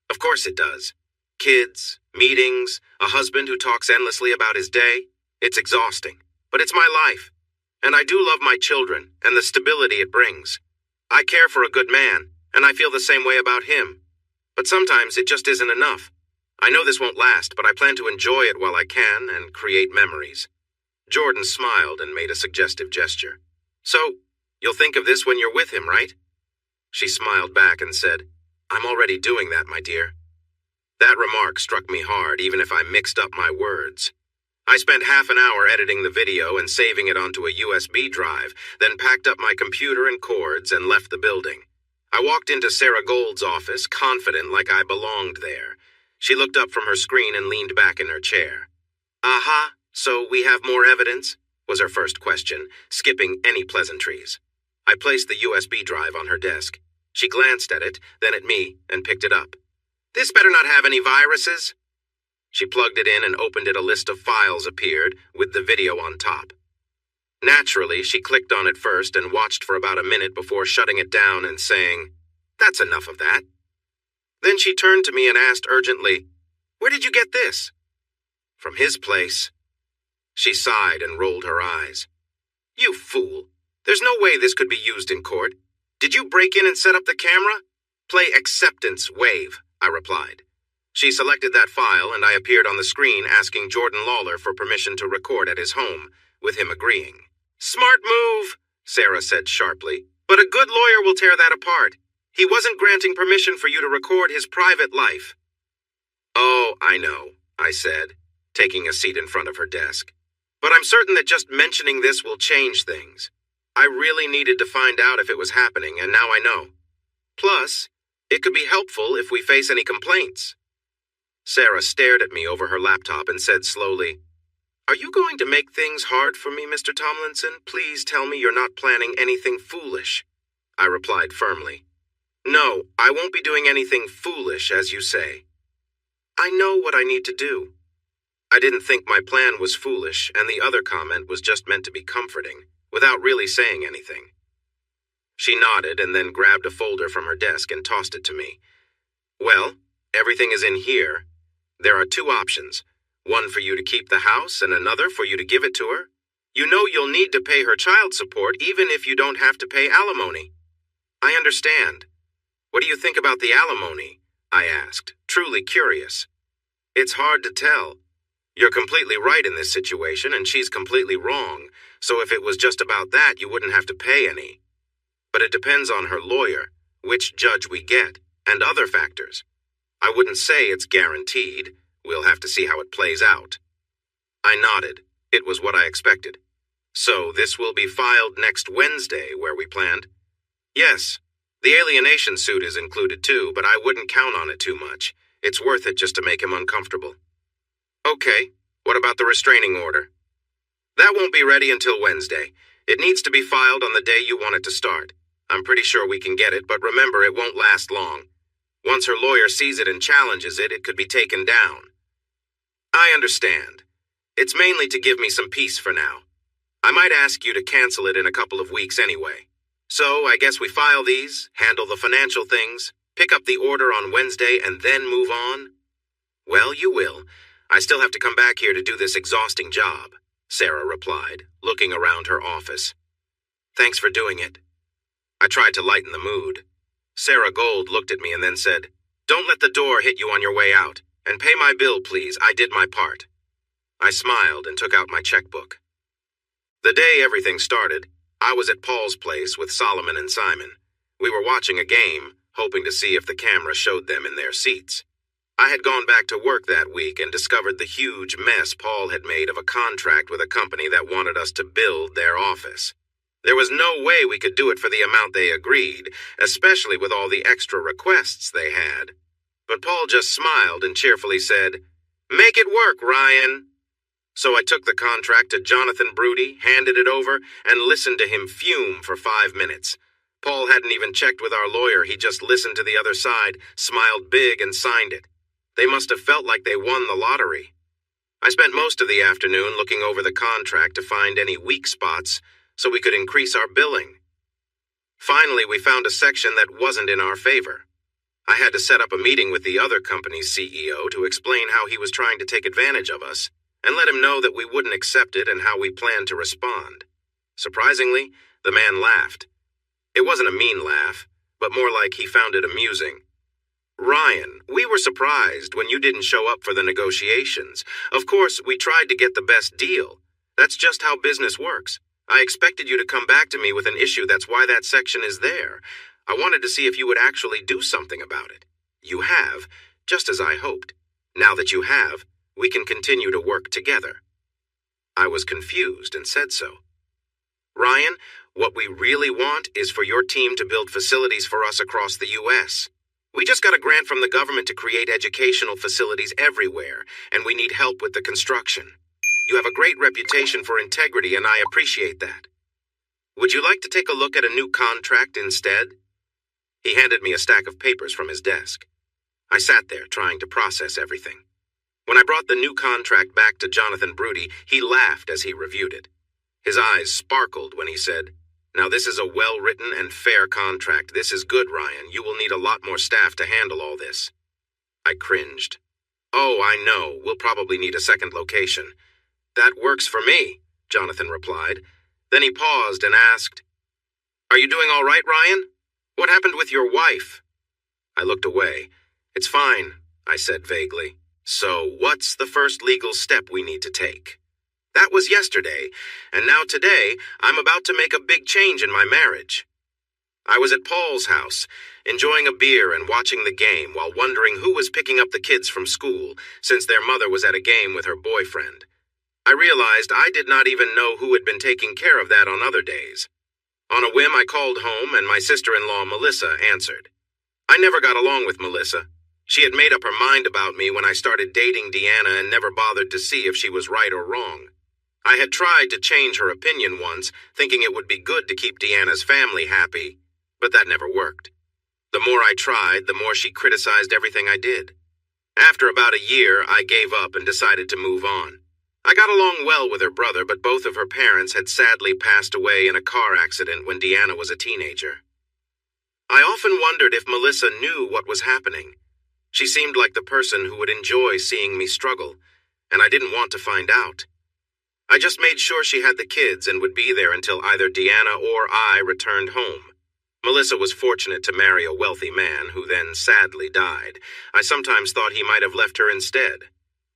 Of course it does. Kids, meetings, a husband who talks endlessly about his day. It's exhausting, but it's my life. And I do love my children and the stability it brings. I care for a good man, and I feel the same way about him. But sometimes it just isn't enough. I know this won't last, but I plan to enjoy it while I can and create memories." Jordan smiled and made a suggestive gesture. "So, you'll think of this when you're with him, right?" She smiled back and said, "I'm already doing that, my dear." That remark struck me hard, even if I mixed up my words. I spent half an hour editing the video and saving it onto a USB drive, then packed up my computer and cords and left the building. I walked into Sarah Gold's office, confident like I belonged there. She looked up from her screen and leaned back in her chair. "Aha, so we have more evidence?" was her first question, skipping any pleasantries. I placed the USB drive on her desk. She glanced at it, then at me, and picked it up. "This better not have any viruses." She plugged it in and opened it. A list of files appeared, with the video on top. Naturally, she clicked on it first and watched for about a minute before shutting it down and saying, "That's enough of that." Then she turned to me and asked urgently, "Where did you get this?" "From his place." She sighed and rolled her eyes. "You fool. There's no way this could be used in court. Did you break in and set up the camera?" "Play acceptance wave," I replied. She selected that file and I appeared on the screen asking Jordan Lawler for permission to record at his home, with him agreeing. "Smart move," Sarah said sharply, "but a good lawyer will tear that apart. He wasn't granting permission for you to record his private life. Oh, I know, I said, taking a seat in front of her desk. But I'm certain that just mentioning this will change things. I really needed to find out if it was happening, and now I know. Plus, it could be helpful if we face any complaints. Sarah stared at me over her laptop and said slowly, "Are you going to make things hard for me, Mr. Tomlinson? Please tell me you're not planning anything foolish." I replied firmly, "No, I won't be doing anything foolish, as you say. I know what I need to do." I didn't think my plan was foolish, and the other comment was just meant to be comforting, without really saying anything. She nodded and then grabbed a folder from her desk and tossed it to me. "Well, everything is in here. There are two options. One for you to keep the house and another for you to give it to her. You know you'll need to pay her child support even if you don't have to pay alimony." "I understand. What do you think about the alimony?" I asked, truly curious. "It's hard to tell. You're completely right in this situation and she's completely wrong, so if it was just about that you wouldn't have to pay any. But it depends on her lawyer, which judge we get, and other factors. I wouldn't say it's guaranteed. We'll have to see how it plays out." I nodded. It was what I expected. "So this will be filed next Wednesday, where we planned?" "Yes. The alienation suit is included too, but I wouldn't count on it too much. It's worth it just to make him uncomfortable." "Okay. What about the restraining order?" "That won't be ready until Wednesday. It needs to be filed on the day you want it to start. I'm pretty sure we can get it, but remember it won't last long. Once her lawyer sees it and challenges it, it could be taken down." "I understand. It's mainly to give me some peace for now. I might ask you to cancel it in a couple of weeks anyway. So I guess we file these, handle the financial things, pick up the order on Wednesday, and then move on?" "Well, you will. I still have to come back here to do this exhausting job," Sarah replied, looking around her office. "Thanks for doing it." I tried to lighten the mood. Sarah Gold looked at me and then said, "Don't let the door hit you on your way out, and pay my bill, please. I did my part." I smiled and took out my checkbook. The day everything started, I was at Paul's place with Solomon and Simon. We were watching a game, hoping to see if the camera showed them in their seats. I had gone back to work that week and discovered the huge mess Paul had made of a contract with a company that wanted us to build their office. There was no way we could do it for the amount they agreed, especially with all the extra requests they had. But Paul just smiled and cheerfully said, "Make it work, Ryan." So I took the contract to Jonathan Broody, handed it over, and listened to him fume for 5 minutes. Paul hadn't even checked with our lawyer. He just listened to the other side, smiled big, and signed it. They must have felt like they won the lottery. I spent most of the afternoon looking over the contract to find any weak spots so we could increase our billing. Finally, we found a section that wasn't in our favor. I had to set up a meeting with the other company's CEO to explain how he was trying to take advantage of us, and let him know that we wouldn't accept it and how we planned to respond. Surprisingly, the man laughed. It wasn't a mean laugh, but more like he found it amusing. "Ryan, we were surprised when you didn't show up for the negotiations. Of course, we tried to get the best deal. That's just how business works. I expected you to come back to me with an issue. That's why that section is there. I wanted to see if you would actually do something about it. You have, just as I hoped. Now that you have, we can continue to work together." I was confused and said so. "Ryan, what we really want is for your team to build facilities for us across the U.S. We just got a grant from the government to create educational facilities everywhere, and we need help with the construction. You have a great reputation for integrity, and I appreciate that. Would you like to take a look at a new contract instead?" He handed me a stack of papers from his desk. I sat there trying to process everything. When I brought the new contract back to Jonathan Broody, he laughed as he reviewed it. His eyes sparkled when he said, "Now this is a well-written and fair contract. This is good, Ryan. You will need a lot more staff to handle all this." I cringed. "Oh, I know. We'll probably need a second location." "That works for me," Jonathan replied. Then he paused and asked, "Are you doing all right, Ryan? What happened with your wife?" I looked away. "It's fine," I said vaguely. "So what's the first legal step we need to take?" "That was yesterday, and now today I'm about to make a big change in my marriage." I was at Paul's house, enjoying a beer and watching the game while wondering who was picking up the kids from school, since their mother was at a game with her boyfriend. I realized I did not even know who had been taking care of that on other days. On a whim, I called home, and my sister-in-law, Melissa, answered. I never got along with Melissa. She had made up her mind about me when I started dating Deanna and never bothered to see if she was right or wrong. I had tried to change her opinion once, thinking it would be good to keep Deanna's family happy, but that never worked. The more I tried, the more she criticized everything I did. After about a year, I gave up and decided to move on. I got along well with her brother, but both of her parents had sadly passed away in a car accident when Deanna was a teenager. I often wondered if Melissa knew what was happening. She seemed like the person who would enjoy seeing me struggle, and I didn't want to find out. I just made sure she had the kids and would be there until either Deanna or I returned home. Melissa was fortunate to marry a wealthy man who then sadly died. I sometimes thought he might have left her instead.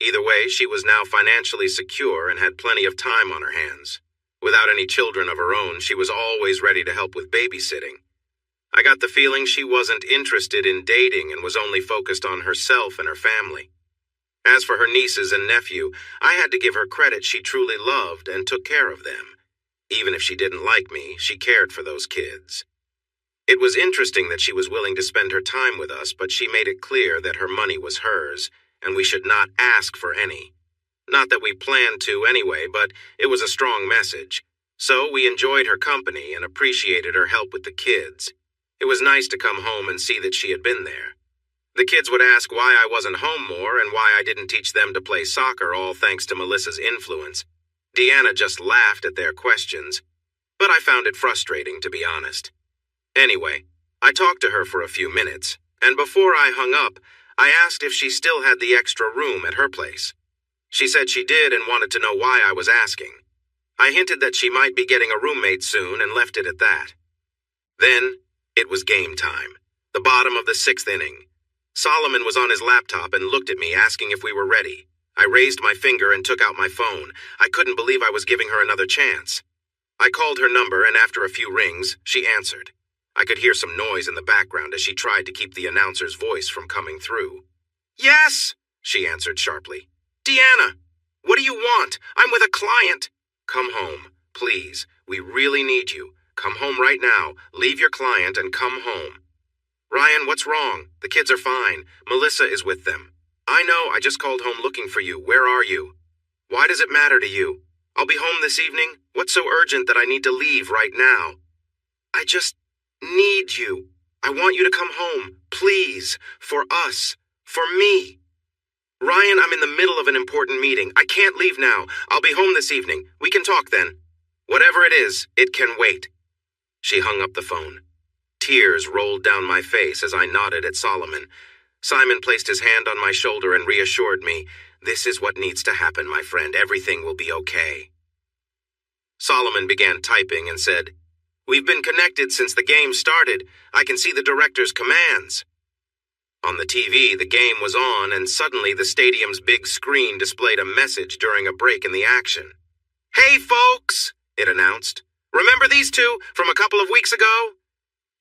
Either way, she was now financially secure and had plenty of time on her hands. Without any children of her own, she was always ready to help with babysitting. I got the feeling she wasn't interested in dating and was only focused on herself and her family. As for her nieces and nephew, I had to give her credit. She truly loved and took care of them. Even if she didn't like me, she cared for those kids. It was interesting that she was willing to spend her time with us, but she made it clear that her money was hers, and we should not ask for any. Not that we planned to anyway, but it was a strong message. So we enjoyed her company and appreciated her help with the kids. It was nice to come home and see that she had been there. The kids would ask why I wasn't home more and why I didn't teach them to play soccer, all thanks to Melissa's influence. Deanna just laughed at their questions, but I found it frustrating, to be honest. Anyway, I talked to her for a few minutes, and before I hung up, I asked if she still had the extra room at her place. She said she did and wanted to know why I was asking. I hinted that she might be getting a roommate soon and left it at that. Then, it was game time, the bottom of the 6th inning. Solomon was on his laptop and looked at me, asking if we were ready. I raised my finger and took out my phone. I couldn't believe I was giving her another chance. I called her number, and after a few rings, she answered. I could hear some noise in the background as she tried to keep the announcer's voice from coming through. Yes, she answered sharply. Deanna, what do you want? I'm with a client. Come home, please. We really need you. Come home right now. Leave your client and come home. Ryan, what's wrong? The kids are fine. Melissa is with them. I know, I just called home looking for you. Where are you? Why does it matter to you? I'll be home this evening. What's so urgent that I need to leave right now? I just need you. I want you to come home. Please. For us. For me. Ryan, I'm in the middle of an important meeting. I can't leave now. I'll be home this evening. We can talk then. Whatever it is, it can wait. She hung up the phone. Tears rolled down my face as I nodded at Solomon. Simon placed his hand on my shoulder and reassured me, "This is what needs to happen, my friend. Everything will be okay." Solomon began typing and said, "We've been connected since the game started. I can see the director's commands." On the TV, the game was on, and suddenly the stadium's big screen displayed a message during a break in the action. "Hey, folks," it announced. "Remember these two from a couple of weeks ago?"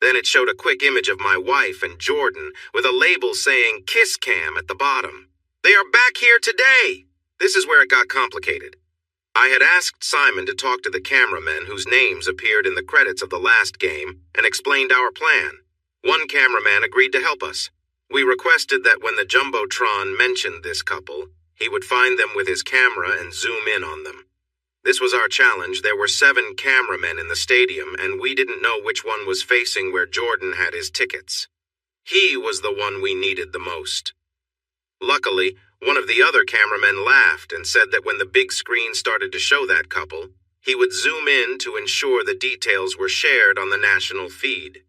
Then it showed a quick image of my wife and Jordan with a label saying Kiss Cam at the bottom. "They are back here today." This is where it got complicated. I had asked Simon to talk to the cameramen whose names appeared in the credits of the last game and explained our plan. One cameraman agreed to help us. We requested that when the Jumbotron mentioned this couple, he would find them with his camera and zoom in on them. This was our challenge. There were 7 cameramen in the stadium, and we didn't know which one was facing where Jordan had his tickets. He was the one we needed the most. Luckily, one of the other cameramen laughed and said that when the big screen started to show that couple, he would zoom in to ensure the details were shared on the national feed.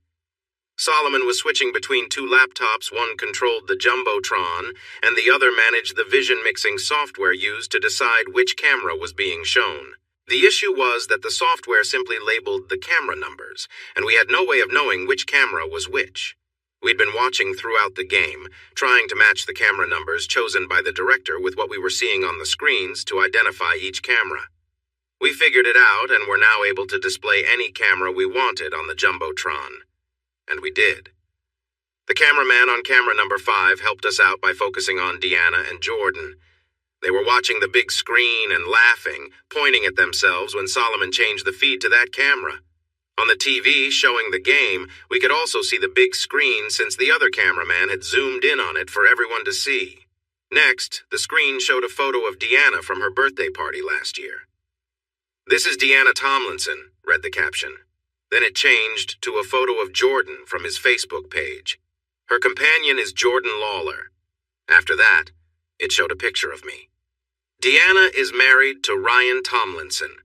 Solomon was switching between 2 laptops. One controlled the Jumbotron, and the other managed the vision mixing software used to decide which camera was being shown. The issue was that the software simply labeled the camera numbers, and we had no way of knowing which camera was which. We'd been watching throughout the game, trying to match the camera numbers chosen by the director with what we were seeing on the screens to identify each camera. We figured it out and were now able to display any camera we wanted on the Jumbotron. and we did. The cameraman on camera number 5 helped us out by focusing on Deanna and Jordan. They were watching the big screen and laughing, pointing at themselves when Solomon changed the feed to that camera. On the TV showing the game, we could also see the big screen since the other cameraman had zoomed in on it for everyone to see. Next, the screen showed a photo of Deanna from her birthday party last year. "This is Deanna Tomlinson," read the caption. Then it changed to a photo of Jordan from his Facebook page. Her companion is Jordan Lawler. After that, it showed a picture of me. Deanna is married to Ryan Tomlinson.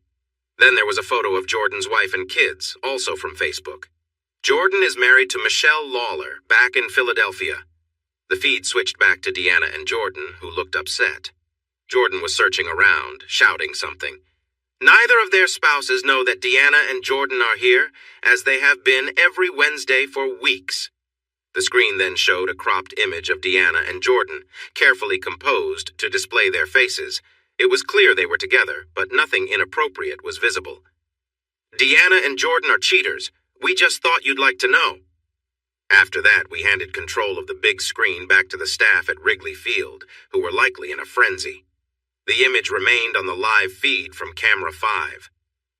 Then there was a photo of Jordan's wife and kids, also from Facebook. Jordan is married to Michelle Lawler, back in Philadelphia. The feed switched back to Deanna and Jordan, who looked upset. Jordan was searching around, shouting something. Neither of their spouses know that Deanna and Jordan are here, as they have been every Wednesday for weeks. The screen then showed a cropped image of Deanna and Jordan, carefully composed to display their faces. It was clear they were together, but nothing inappropriate was visible. "Deanna and Jordan are cheaters. We just thought you'd like to know." After that, we handed control of the big screen back to the staff at Wrigley Field, who were likely in a frenzy. The image remained on the live feed from camera 5.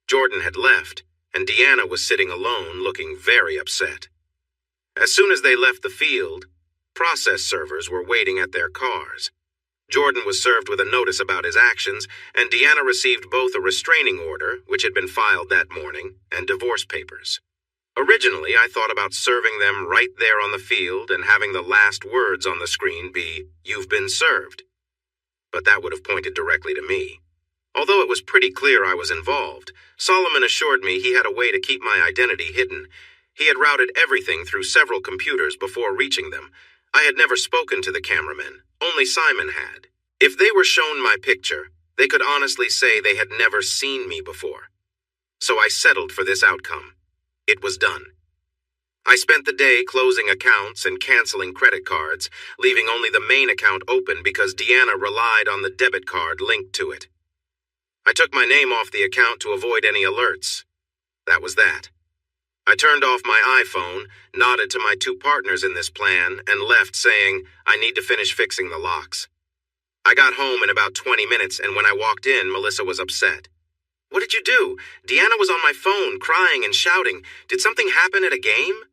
Jordan had left, and Deanna was sitting alone, looking very upset. As soon as they left the field, process servers were waiting at their cars. Jordan was served with a notice about his actions, and Deanna received both a restraining order, which had been filed that morning, and divorce papers. Originally, I thought about serving them right there on the field and having the last words on the screen be, "You've been served." But that would have pointed directly to me. Although it was pretty clear I was involved, Solomon assured me he had a way to keep my identity hidden. He had routed everything through several computers before reaching them. I had never spoken to the cameramen, only Simon had. If they were shown my picture, they could honestly say they had never seen me before. So I settled for this outcome. It was done. I spent the day closing accounts and canceling credit cards, leaving only the main account open because Deanna relied on the debit card linked to it. I took my name off the account to avoid any alerts. That was that. I turned off my iPhone, nodded to my 2 partners in this plan, and left saying, I need to finish fixing the locks. I got home in about 20 minutes, and when I walked in, Melissa was upset. "What did you do? Deanna was on my phone, crying and shouting. Did something happen at a game?"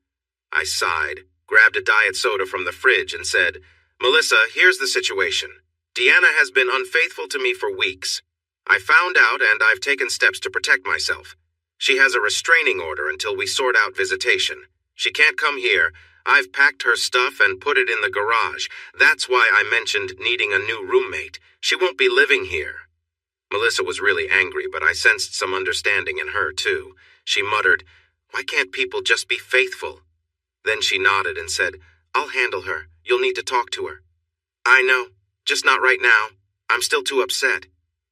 I sighed, grabbed a diet soda from the fridge, and said, "Melissa, here's the situation. Deanna has been unfaithful to me for weeks. I found out, and I've taken steps to protect myself. She has a restraining order until we sort out visitation. She can't come here. I've packed her stuff and put it in the garage. That's why I mentioned needing a new roommate. She won't be living here." Melissa was really angry, but I sensed some understanding in her, too. She muttered, "Why can't people just be faithful?" Then she nodded and said, "I'll handle her. You'll need to talk to her." "I know, just not right now. I'm still too upset.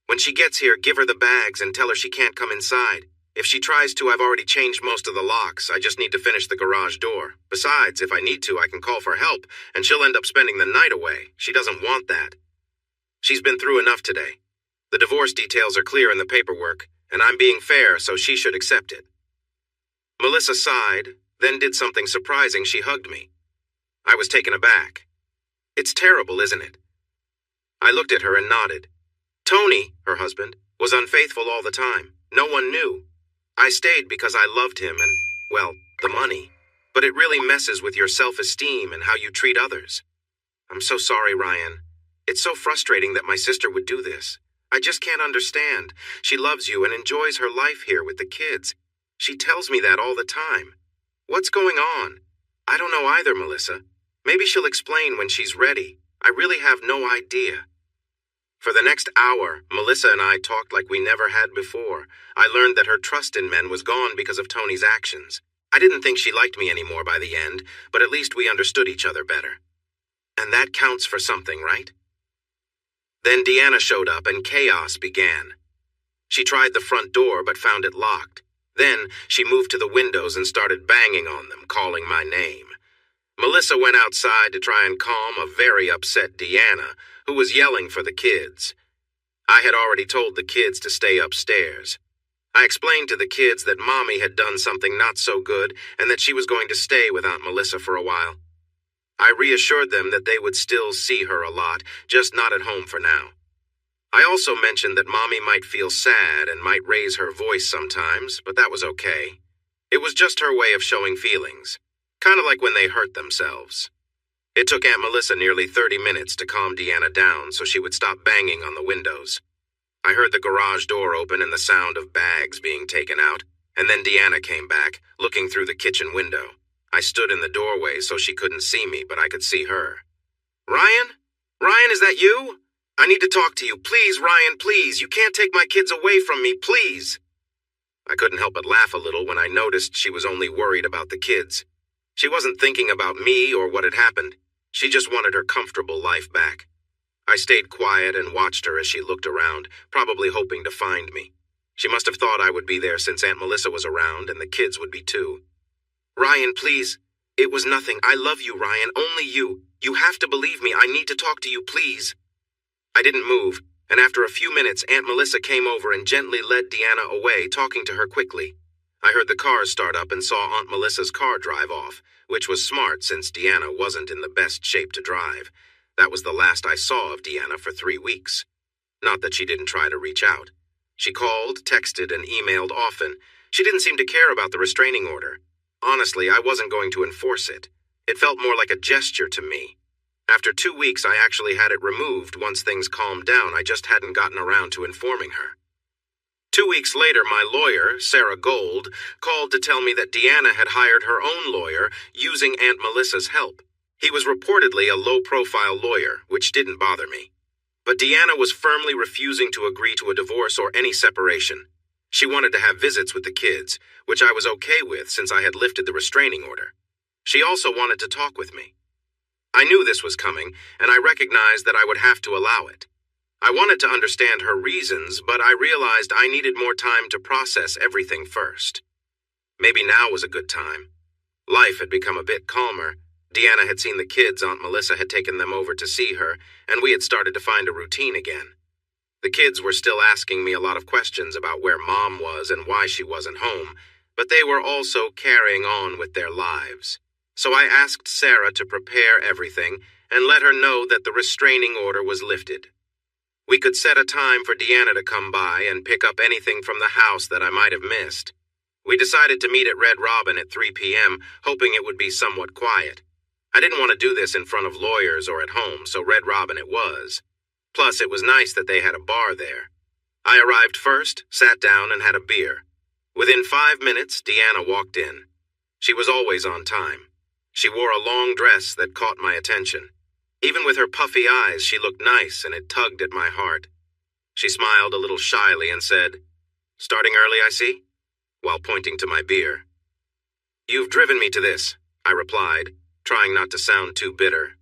When she gets here, give her the bags and tell her she can't come inside. If she tries to, I've already changed most of the locks. I just need to finish the garage door. Besides, if I need to, I can call for help, and she'll end up spending the night away. She doesn't want that. She's been through enough today. The divorce details are clear in the paperwork, and I'm being fair, so she should accept it." Melissa sighed, then did something surprising. She hugged me. I was taken aback. "It's terrible, isn't it?" I looked at her and nodded. Tony, her husband, was unfaithful all the time. No one knew. I stayed because I loved him and, well, the money. But it really messes with your self-esteem and how you treat others. I'm so sorry, Ryan. It's so frustrating that my sister would do this. I just can't understand. She loves you and enjoys her life here with the kids. She tells me that all the time. What's going on? I don't know either, Melissa. Maybe she'll explain when she's ready. I really have no idea. For the next hour, Melissa and I talked like we never had before. I learned that her trust in men was gone because of Tony's actions. I didn't think she liked me anymore by the end, but at least we understood each other better. And that counts for something, right? Then Deanna showed up and chaos began. She tried the front door but found it locked. Then she moved to the windows and started banging on them, calling my name. Melissa went outside to try and calm a very upset Deanna, who was yelling for the kids. I had already told the kids to stay upstairs. I explained to the kids that Mommy had done something not so good and that she was going to stay with Aunt Melissa for a while. I reassured them that they would still see her a lot, just not at home for now. I also mentioned that Mommy might feel sad and might raise her voice sometimes, but that was okay. It was just her way of showing feelings, kind of like when they hurt themselves. It took Aunt Melissa nearly 30 minutes to calm Deanna down so she would stop banging on the windows. I heard the garage door open and the sound of bags being taken out, and then Deanna came back, looking through the kitchen window. I stood in the doorway so she couldn't see me, but I could see her. "Ryan? Ryan, is that you? I need to talk to you. Please, Ryan, please. You can't take my kids away from me, please." I couldn't help but laugh a little when I noticed she was only worried about the kids. She wasn't thinking about me or what had happened. She just wanted her comfortable life back. I stayed quiet and watched her as she looked around, probably hoping to find me. She must have thought I would be there since Aunt Melissa was around and the kids would be too. "Ryan, please. It was nothing. I love you, Ryan. Only you. You have to believe me. I need to talk to you, please." I didn't move, and after a few minutes, Aunt Melissa came over and gently led Deanna away, talking to her quickly. I heard the cars start up and saw Aunt Melissa's car drive off, which was smart since Deanna wasn't in the best shape to drive. That was the last I saw of Deanna for 3 weeks. Not that she didn't try to reach out. She called, texted, and emailed often. She didn't seem to care about the restraining order. Honestly, I wasn't going to enforce it. It felt more like a gesture to me. After 2 weeks, I actually had it removed once things calmed down. I just hadn't gotten around to informing her. 2 weeks later, my lawyer, Sarah Gold, called to tell me that Deanna had hired her own lawyer using Aunt Melissa's help. He was reportedly a low-profile lawyer, which didn't bother me. But Deanna was firmly refusing to agree to a divorce or any separation. She wanted to have visits with the kids, which I was okay with since I had lifted the restraining order. She also wanted to talk with me. I knew this was coming, and I recognized that I would have to allow it. I wanted to understand her reasons, but I realized I needed more time to process everything first. Maybe now was a good time. Life had become a bit calmer. Deanna had seen the kids. Aunt Melissa had taken them over to see her, and we had started to find a routine again. The kids were still asking me a lot of questions about where Mom was and why she wasn't home, but they were also carrying on with their lives. So I asked Sarah to prepare everything and let her know that the restraining order was lifted. We could set a time for Deanna to come by and pick up anything from the house that I might have missed. We decided to meet at Red Robin at 3 p.m., hoping it would be somewhat quiet. I didn't want to do this in front of lawyers or at home, so Red Robin it was. Plus, it was nice that they had a bar there. I arrived first, sat down, and had a beer. Within 5 minutes, Deanna walked in. She was always on time. She wore a long dress that caught my attention. Even with her puffy eyes, she looked nice, and it tugged at my heart. She smiled a little shyly and said, "Starting early, I see?" while pointing to my beer. "You've driven me to this," I replied, trying not to sound too bitter.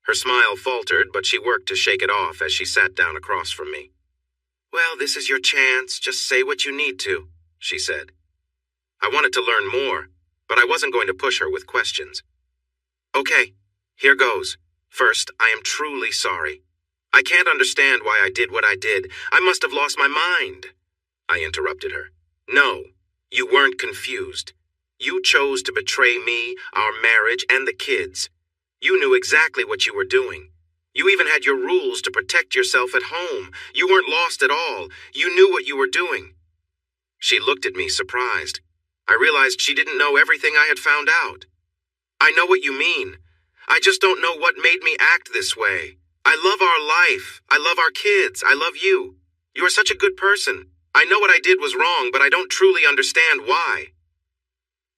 Her smile faltered, but she worked to shake it off as she sat down across from me. "Well, this is your chance. Just say what you need to," she said. I wanted to learn more, but I wasn't going to push her with questions. "Okay, here goes. First, I am truly sorry. I can't understand why I did what I did. I must have lost my mind." I interrupted her. "No, you weren't confused. You chose to betray me, our marriage, and the kids. You knew exactly what you were doing. You even had your rules to protect yourself at home. You weren't lost at all. You knew what you were doing." She looked at me surprised. I realized she didn't know everything I had found out. "I know what you mean. I just don't know what made me act this way. I love our life. I love our kids. I love you. You are such a good person. I know what I did was wrong, but I don't truly understand why.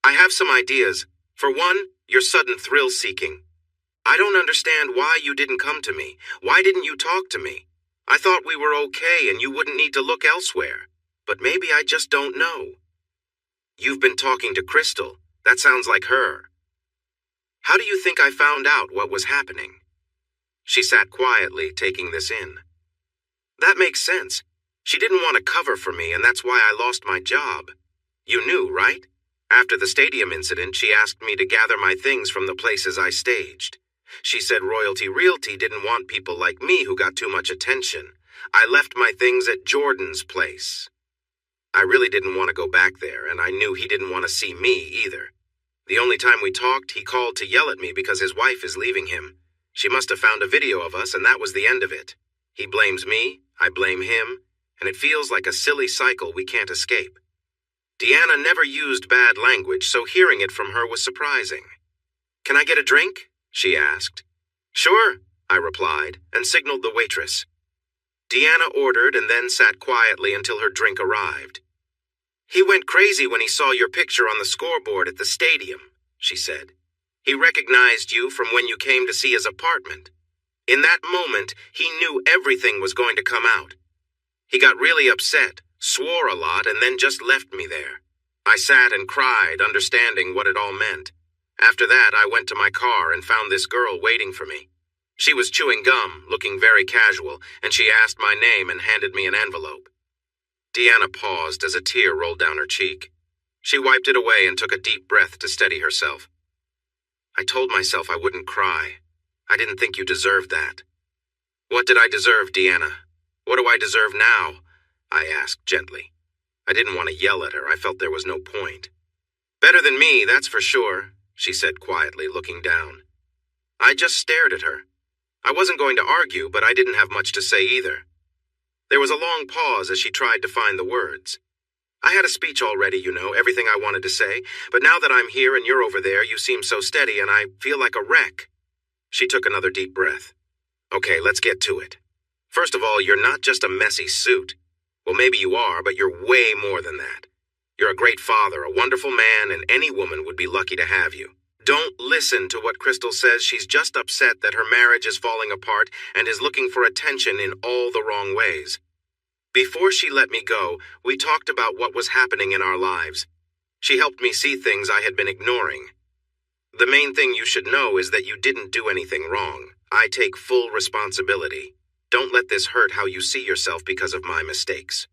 I have some ideas. For one, your sudden thrill-seeking. I don't understand why you didn't come to me. Why didn't you talk to me? I thought we were okay and you wouldn't need to look elsewhere. But maybe I just don't know. You've been talking to Crystal. That sounds like her. How do you think I found out what was happening?" She sat quietly, taking this in. "That makes sense. She didn't want to cover for me, and that's why I lost my job. You knew, right? After the stadium incident, she asked me to gather my things from the places I staged. She said Royalty Realty didn't want people like me who got too much attention. I left my things at Jordan's place." I really didn't want to go back there, and I knew he didn't want to see me either. The only time we talked, he called to yell at me because his wife is leaving him. She must have found a video of us, and that was the end of it. He blames me, I blame him, and it feels like a silly cycle we can't escape. Deanna never used bad language, so hearing it from her was surprising. "Can I get a drink?" she asked. "Sure," I replied, and signaled the waitress. Deanna ordered and then sat quietly until her drink arrived. "He went crazy when he saw your picture on the scoreboard at the stadium," she said. "He recognized you from when you came to see his apartment. In that moment, he knew everything was going to come out. He got really upset, swore a lot, and then just left me there. I sat and cried, understanding what it all meant. After that, I went to my car and found this girl waiting for me. She was chewing gum, looking very casual, and she asked my name and handed me an envelope." Deanna paused as a tear rolled down her cheek. She wiped it away and took a deep breath to steady herself. "I told myself I wouldn't cry. I didn't think you deserved that." "What did I deserve, Deanna? What do I deserve now?" I asked gently. I didn't want to yell at her. I felt there was no point. "Better than me, that's for sure," she said quietly, looking down. I just stared at her. I wasn't going to argue, but I didn't have much to say either. There was a long pause as she tried to find the words. "I had a speech already, you know, everything I wanted to say, but now that I'm here and you're over there, you seem so steady and I feel like a wreck." She took another deep breath. "Okay, let's get to it. First of all, you're not just a messy suit. Well, maybe you are, but you're way more than that. You're a great father, a wonderful man, and any woman would be lucky to have you. Don't listen to what Crystal says. She's just upset that her marriage is falling apart and is looking for attention in all the wrong ways. Before she let me go, we talked about what was happening in our lives. She helped me see things I had been ignoring. The main thing you should know is that you didn't do anything wrong. I take full responsibility. Don't let this hurt how you see yourself because of my mistakes."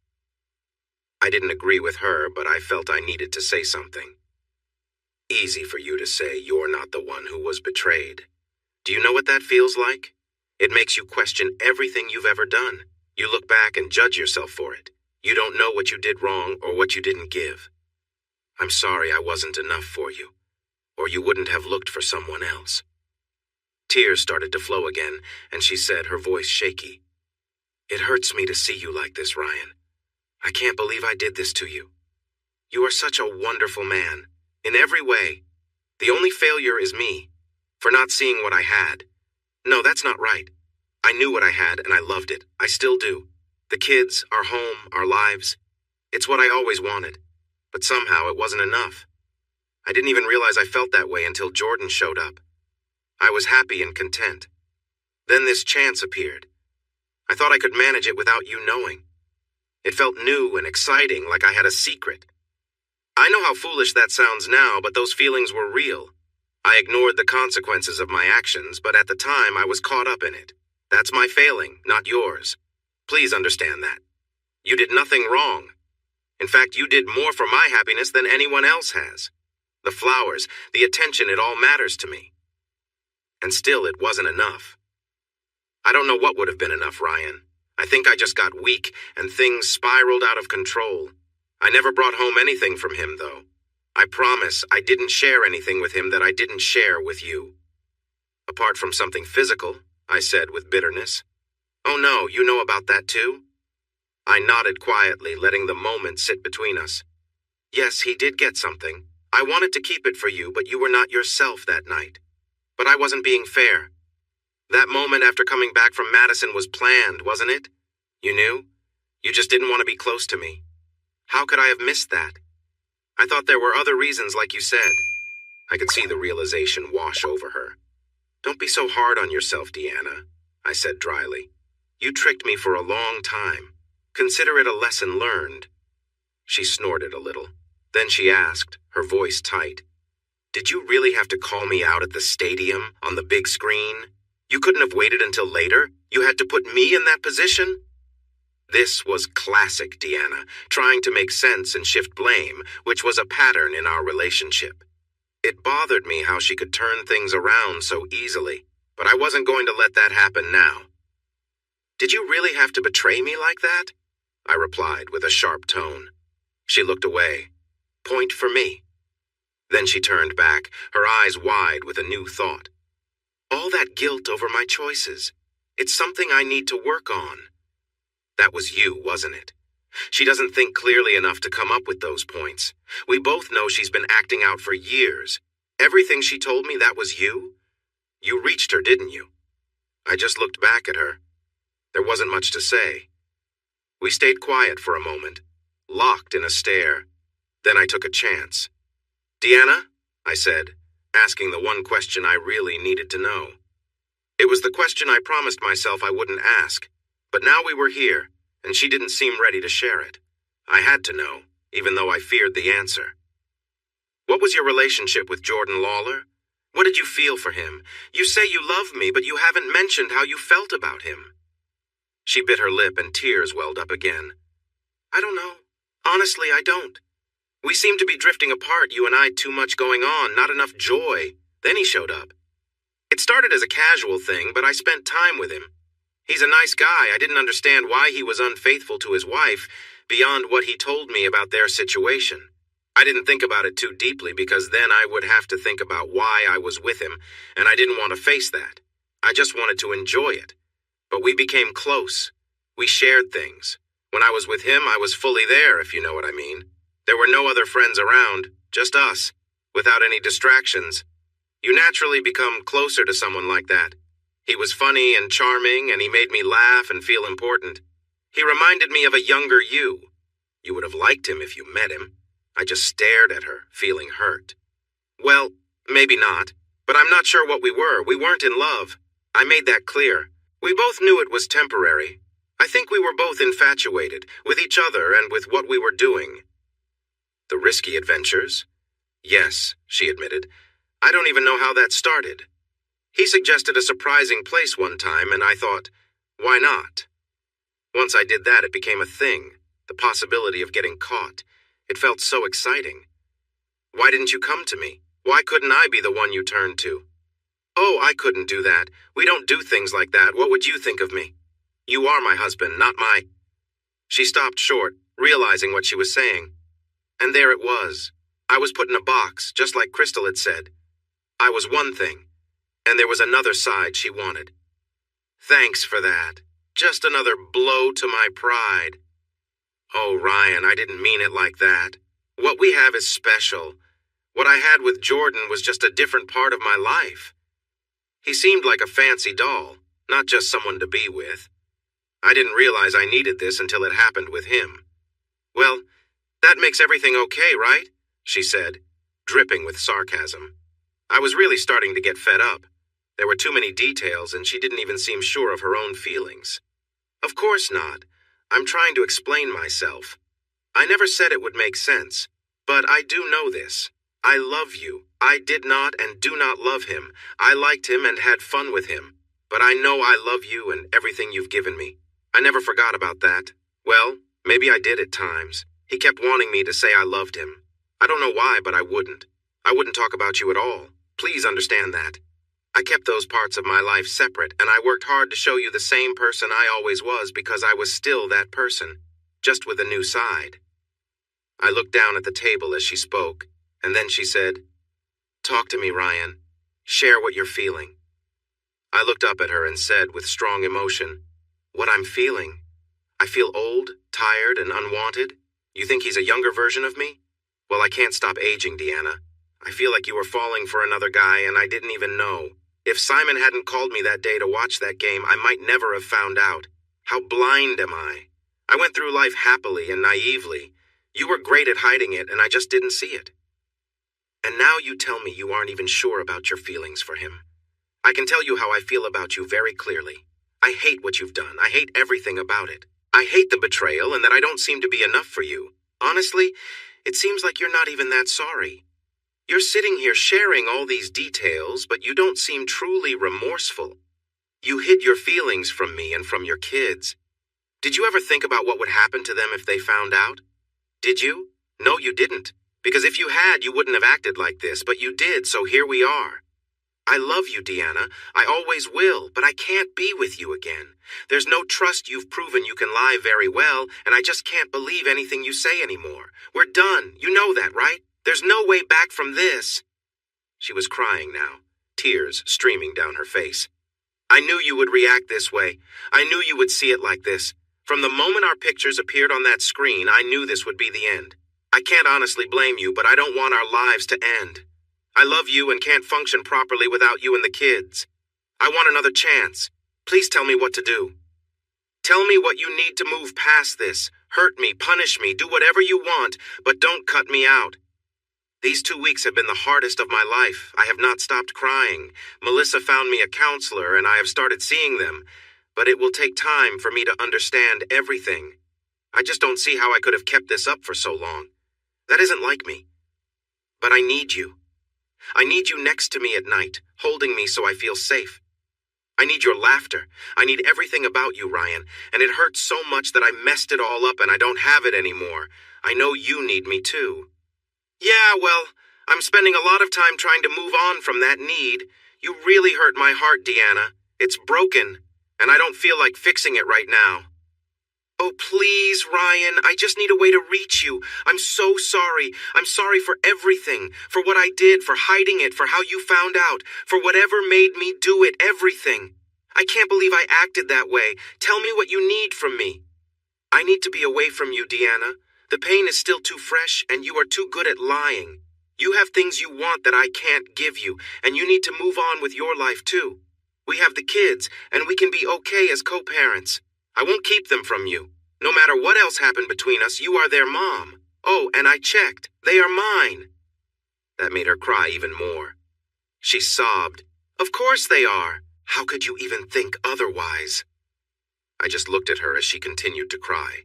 I didn't agree with her, but I felt I needed to say something. "Easy for you to say you're not the one who was betrayed. Do you know what that feels like? It makes you question everything you've ever done. You look back and judge yourself for it. You don't know what you did wrong or what you didn't give. I'm sorry I wasn't enough for you, or you wouldn't have looked for someone else." Tears started to flow again, and she said, her voice shaky, "It hurts me to see you like this, Ryan. I can't believe I did this to you. You are such a wonderful man, in every way. The only failure is me, for not seeing what I had. No, that's not right. I knew what I had, and I loved it. I still do. The kids, our home, our lives. It's what I always wanted. But somehow it wasn't enough. I didn't even realize I felt that way until Jordan showed up. I was happy and content. Then this chance appeared. I thought I could manage it without you knowing. It felt new and exciting, like I had a secret. I know how foolish that sounds now, but those feelings were real. I ignored the consequences of my actions, but at the time I was caught up in it. That's my failing, not yours. Please understand that. You did nothing wrong. In fact, you did more for my happiness than anyone else has. The flowers, the attention, it all matters to me. And still, it wasn't enough. I don't know what would have been enough, Ryan. I think I just got weak, and things spiraled out of control. I never brought home anything from him, though. I promise I didn't share anything with him that I didn't share with you. Apart from something physical, I said with bitterness. Oh no, you know about that too? I nodded quietly, letting the moment sit between us. Yes, he did get something. I wanted to keep it for you, but you were not yourself that night. But I wasn't being fair. That moment after coming back from Madison was planned, wasn't it? You knew? You just didn't want to be close to me. How could I have missed that? I thought there were other reasons, like you said. I could see the realization wash over her. Don't be so hard on yourself, Deanna, I said dryly. You tricked me for a long time. Consider it a lesson learned. She snorted a little. Then she asked, her voice tight, Did you really have to call me out at the stadium, on the big screen? You couldn't have waited until later? You had to put me in that position? This was classic Deanna, trying to make sense and shift blame, which was a pattern in our relationship. It bothered me how she could turn things around so easily, but I wasn't going to let that happen now. Did you really have to betray me like that? I replied with a sharp tone. She looked away. Point for me. Then she turned back, her eyes wide with a new thought. All that guilt over my choices. It's something I need to work on. That was you, wasn't it? She doesn't think clearly enough to come up with those points. We both know she's been acting out for years. Everything she told me, that was you? You reached her, didn't you? I just looked back at her. There wasn't much to say. We stayed quiet for a moment, locked in a stare. Then I took a chance. Deanna, I said, asking the one question I really needed to know. It was the question I promised myself I wouldn't ask, but now we were here, and she didn't seem ready to share it. I had to know, even though I feared the answer. What was your relationship with Jordan Lawler? What did you feel for him? You say you love me, but you haven't mentioned how you felt about him. She bit her lip and tears welled up again. I don't know. Honestly, I don't. We seemed to be drifting apart, you and I, too much going on, not enough joy. Then he showed up. It started as a casual thing, but I spent time with him. He's a nice guy. I didn't understand why he was unfaithful to his wife, beyond what he told me about their situation. I didn't think about it too deeply because then I would have to think about why I was with him, and I didn't want to face that. I just wanted to enjoy it. But we became close. We shared things. When I was with him, I was fully there, if you know what I mean. There were no other friends around, just us, without any distractions. You naturally become closer to someone like that. He was funny and charming, and he made me laugh and feel important. He reminded me of a younger you. You would have liked him if you met him. I just stared at her, feeling hurt. Well, maybe not, but I'm not sure what we were. We weren't in love. I made that clear. We both knew it was temporary. I think we were both infatuated, with each other and with what we were doing. The risky adventures? Yes, she admitted. I don't even know how that started. He suggested a surprising place one time, and I thought, why not? Once I did that, it became a thing, the possibility of getting caught. It felt so exciting. Why didn't you come to me? Why couldn't I be the one you turned to? Oh, I couldn't do that. We don't do things like that. What would you think of me? You are my husband, not my... She stopped short, realizing what she was saying. And there it was. I was put in a box, just like Crystal had said. I was one thing, and there was another side she wanted. Thanks for that. Just another blow to my pride. Oh, Ryan, I didn't mean it like that. What we have is special. What I had with Jordan was just a different part of my life. He seemed like a fancy doll, not just someone to be with. I didn't realize I needed this until it happened with him. Well, that makes everything okay, right? She said, dripping with sarcasm. I was really starting to get fed up. There were too many details, and she didn't even seem sure of her own feelings. Of course not. I'm trying to explain myself. I never said it would make sense, but I do know this. I love you. I did not and do not love him. I liked him and had fun with him. But I know I love you and everything you've given me. I never forgot about that. Well, maybe I did at times. He kept wanting me to say I loved him. I don't know why, but I wouldn't. I wouldn't talk about you at all. Please understand that. I kept those parts of my life separate, and I worked hard to show you the same person I always was because I was still that person, just with a new side. I looked down at the table as she spoke, and then she said, Talk to me, Ryan. Share what you're feeling. I looked up at her and said with strong emotion, What I'm feeling? I feel old, tired, and unwanted. You think he's a younger version of me? Well, I can't stop aging, Deanna. I feel like you were falling for another guy and I didn't even know. If Simon hadn't called me that day to watch that game, I might never have found out. How blind am I? I went through life happily and naively. You were great at hiding it and I just didn't see it. And now you tell me you aren't even sure about your feelings for him. I can tell you how I feel about you very clearly. I hate what you've done. I hate everything about it. I hate the betrayal and that I don't seem to be enough for you. Honestly, it seems like you're not even that sorry. You're sitting here sharing all these details, but you don't seem truly remorseful. You hid your feelings from me and from your kids. Did you ever think about what would happen to them if they found out? Did you? No, you didn't. Because if you had, you wouldn't have acted like this, but you did, so here we are. I love you, Deanna. I always will, but I can't be with you again. There's no trust. You've proven you can lie very well, and I just can't believe anything you say anymore. We're done. You know that, right? There's no way back from this. She was crying now, tears streaming down her face. I knew you would react this way. I knew you would see it like this. From the moment our pictures appeared on that screen, I knew this would be the end. I can't honestly blame you, but I don't want our lives to end. I love you and can't function properly without you and the kids. I want another chance. Please tell me what to do. Tell me what you need to move past this. Hurt me, punish me, do whatever you want, but don't cut me out. These 2 weeks have been the hardest of my life. I have not stopped crying. Melissa found me a counselor, and I have started seeing them. But it will take time for me to understand everything. I just don't see how I could have kept this up for so long. That isn't like me. But I need you. I need you next to me at night, holding me so I feel safe. I need your laughter. I need everything about you, Ryan, and it hurts so much that I messed it all up and I don't have it anymore. I know you need me too. Yeah, well, I'm spending a lot of time trying to move on from that need. You really hurt my heart, Deanna. It's broken, and I don't feel like fixing it right now. Oh, please, Ryan, I just need a way to reach you. I'm so sorry. I'm sorry for everything, for what I did, for hiding it, for how you found out, for whatever made me do it, everything. I can't believe I acted that way. Tell me what you need from me. I need to be away from you, Deanna. The pain is still too fresh, and you are too good at lying. You have things you want that I can't give you, and you need to move on with your life, too. We have the kids, and we can be okay as co-parents. I won't keep them from you. No matter what else happened between us, you are their mom. Oh, and I checked. They are mine. That made her cry even more. She sobbed. Of course they are. How could you even think otherwise? I just looked at her as she continued to cry.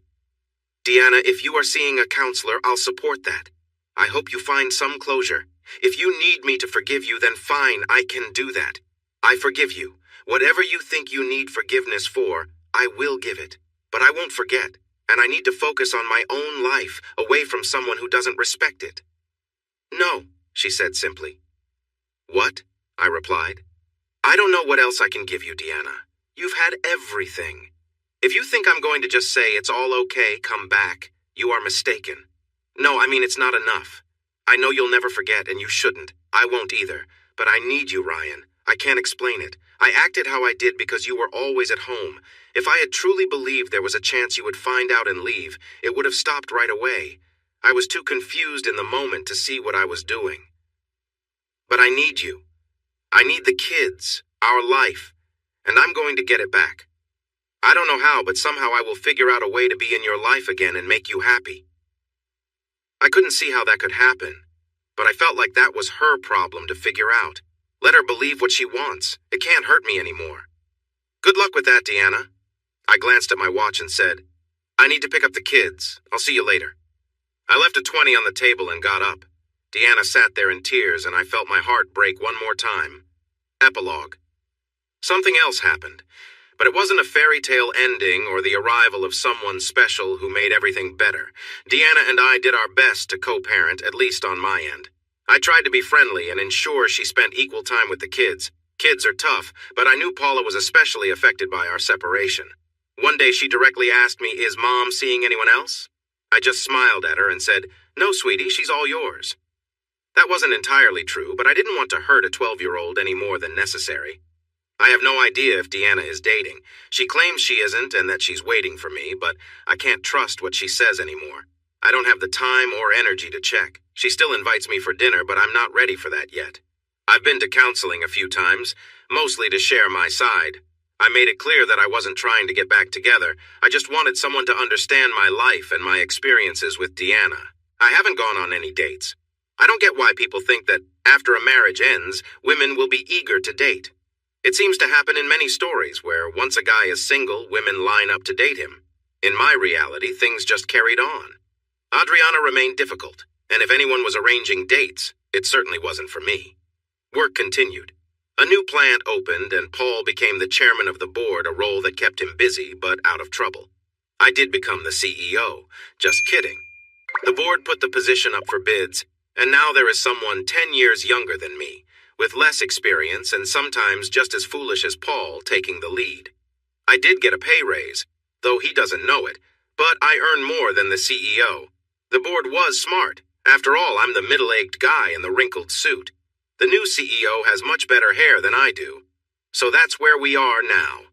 Deanna, if you are seeing a counselor, I'll support that. I hope you find some closure. If you need me to forgive you, then fine, I can do that. I forgive you. Whatever you think you need forgiveness for, I will give it. But I won't forget, and I need to focus on my own life, away from someone who doesn't respect it. No, she said simply. What? I replied. I don't know what else I can give you, Deanna. You've had everything. If you think I'm going to just say it's all okay, come back, you are mistaken. No, I mean it's not enough. I know you'll never forget, and you shouldn't. I won't either. But I need you, Ryan. I can't explain it. I acted how I did because you were always at home. If I had truly believed there was a chance you would find out and leave, it would have stopped right away. I was too confused in the moment to see what I was doing. But I need you. I need the kids, our life, and I'm going to get it back. I don't know how, but somehow I will figure out a way to be in your life again and make you happy. I couldn't see how that could happen, but I felt like that was her problem to figure out. Let her believe what she wants. It can't hurt me anymore. Good luck with that, Deanna. I glanced at my watch and said, I need to pick up the kids. I'll see you later. I left a 20 on the table and got up. Deanna sat there in tears, and I felt my heart break one more time. Epilogue. Something else happened, but it wasn't a fairy tale ending or the arrival of someone special who made everything better. Deanna and I did our best to co-parent, at least on my end. I tried to be friendly and ensure she spent equal time with the kids. Kids are tough, but I knew Paula was especially affected by our separation. One day she directly asked me, is Mom seeing anyone else? I just smiled at her and said, no, sweetie, she's all yours. That wasn't entirely true, but I didn't want to hurt a 12-year-old any more than necessary. I have no idea if Deanna is dating. She claims she isn't and that she's waiting for me, but I can't trust what she says anymore. I don't have the time or energy to check. She still invites me for dinner, but I'm not ready for that yet. I've been to counseling a few times, mostly to share my side. I made it clear that I wasn't trying to get back together. I just wanted someone to understand my life and my experiences with Deanna. I haven't gone on any dates. I don't get why people think that after a marriage ends, women will be eager to date. It seems to happen in many stories where once a guy is single, women line up to date him. In my reality, things just carried on. Adriana remained difficult, and if anyone was arranging dates, it certainly wasn't for me. Work continued. A new plant opened, and Paul became the chairman of the board, a role that kept him busy but out of trouble. I did become the CEO. Just kidding. The board put the position up for bids, and now there is someone 10 years younger than me. with less experience and sometimes just as foolish as Paul taking the lead. I did get a pay raise, though he doesn't know it, but I earn more than the CEO. The board was smart. After all, I'm the middle-aged guy in the wrinkled suit. The new CEO has much better hair than I do. So that's where we are now.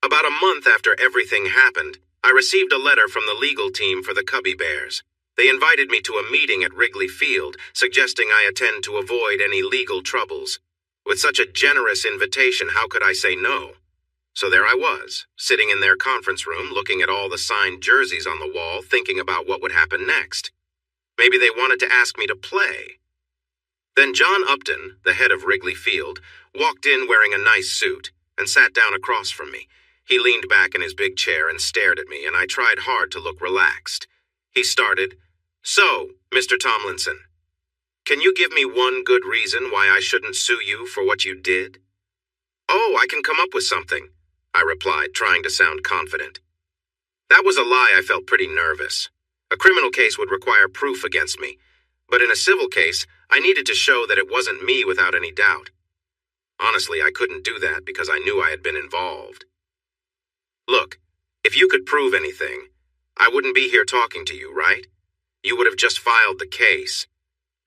About a month after everything happened, I received a letter from the legal team for the Cubby Bears. They invited me to a meeting at Wrigley Field, suggesting I attend to avoid any legal troubles. With such a generous invitation, how could I say no? So there I was, sitting in their conference room, looking at all the signed jerseys on the wall, thinking about what would happen next. Maybe they wanted to ask me to play. Then John Upton, the head of Wrigley Field, walked in wearing a nice suit and sat down across from me. He leaned back in his big chair and stared at me, and I tried hard to look relaxed. He started, "So, Mr. Tomlinson, can you give me one good reason why I shouldn't sue you for what you did?" "Oh, I can come up with something," I replied, trying to sound confident. That was a lie. I felt pretty nervous. A criminal case would require proof against me, but in a civil case, I needed to show that it wasn't me without any doubt. Honestly, I couldn't do that because I knew I had been involved. "Look, if you could prove anything, I wouldn't be here talking to you, right? You would have just filed the case.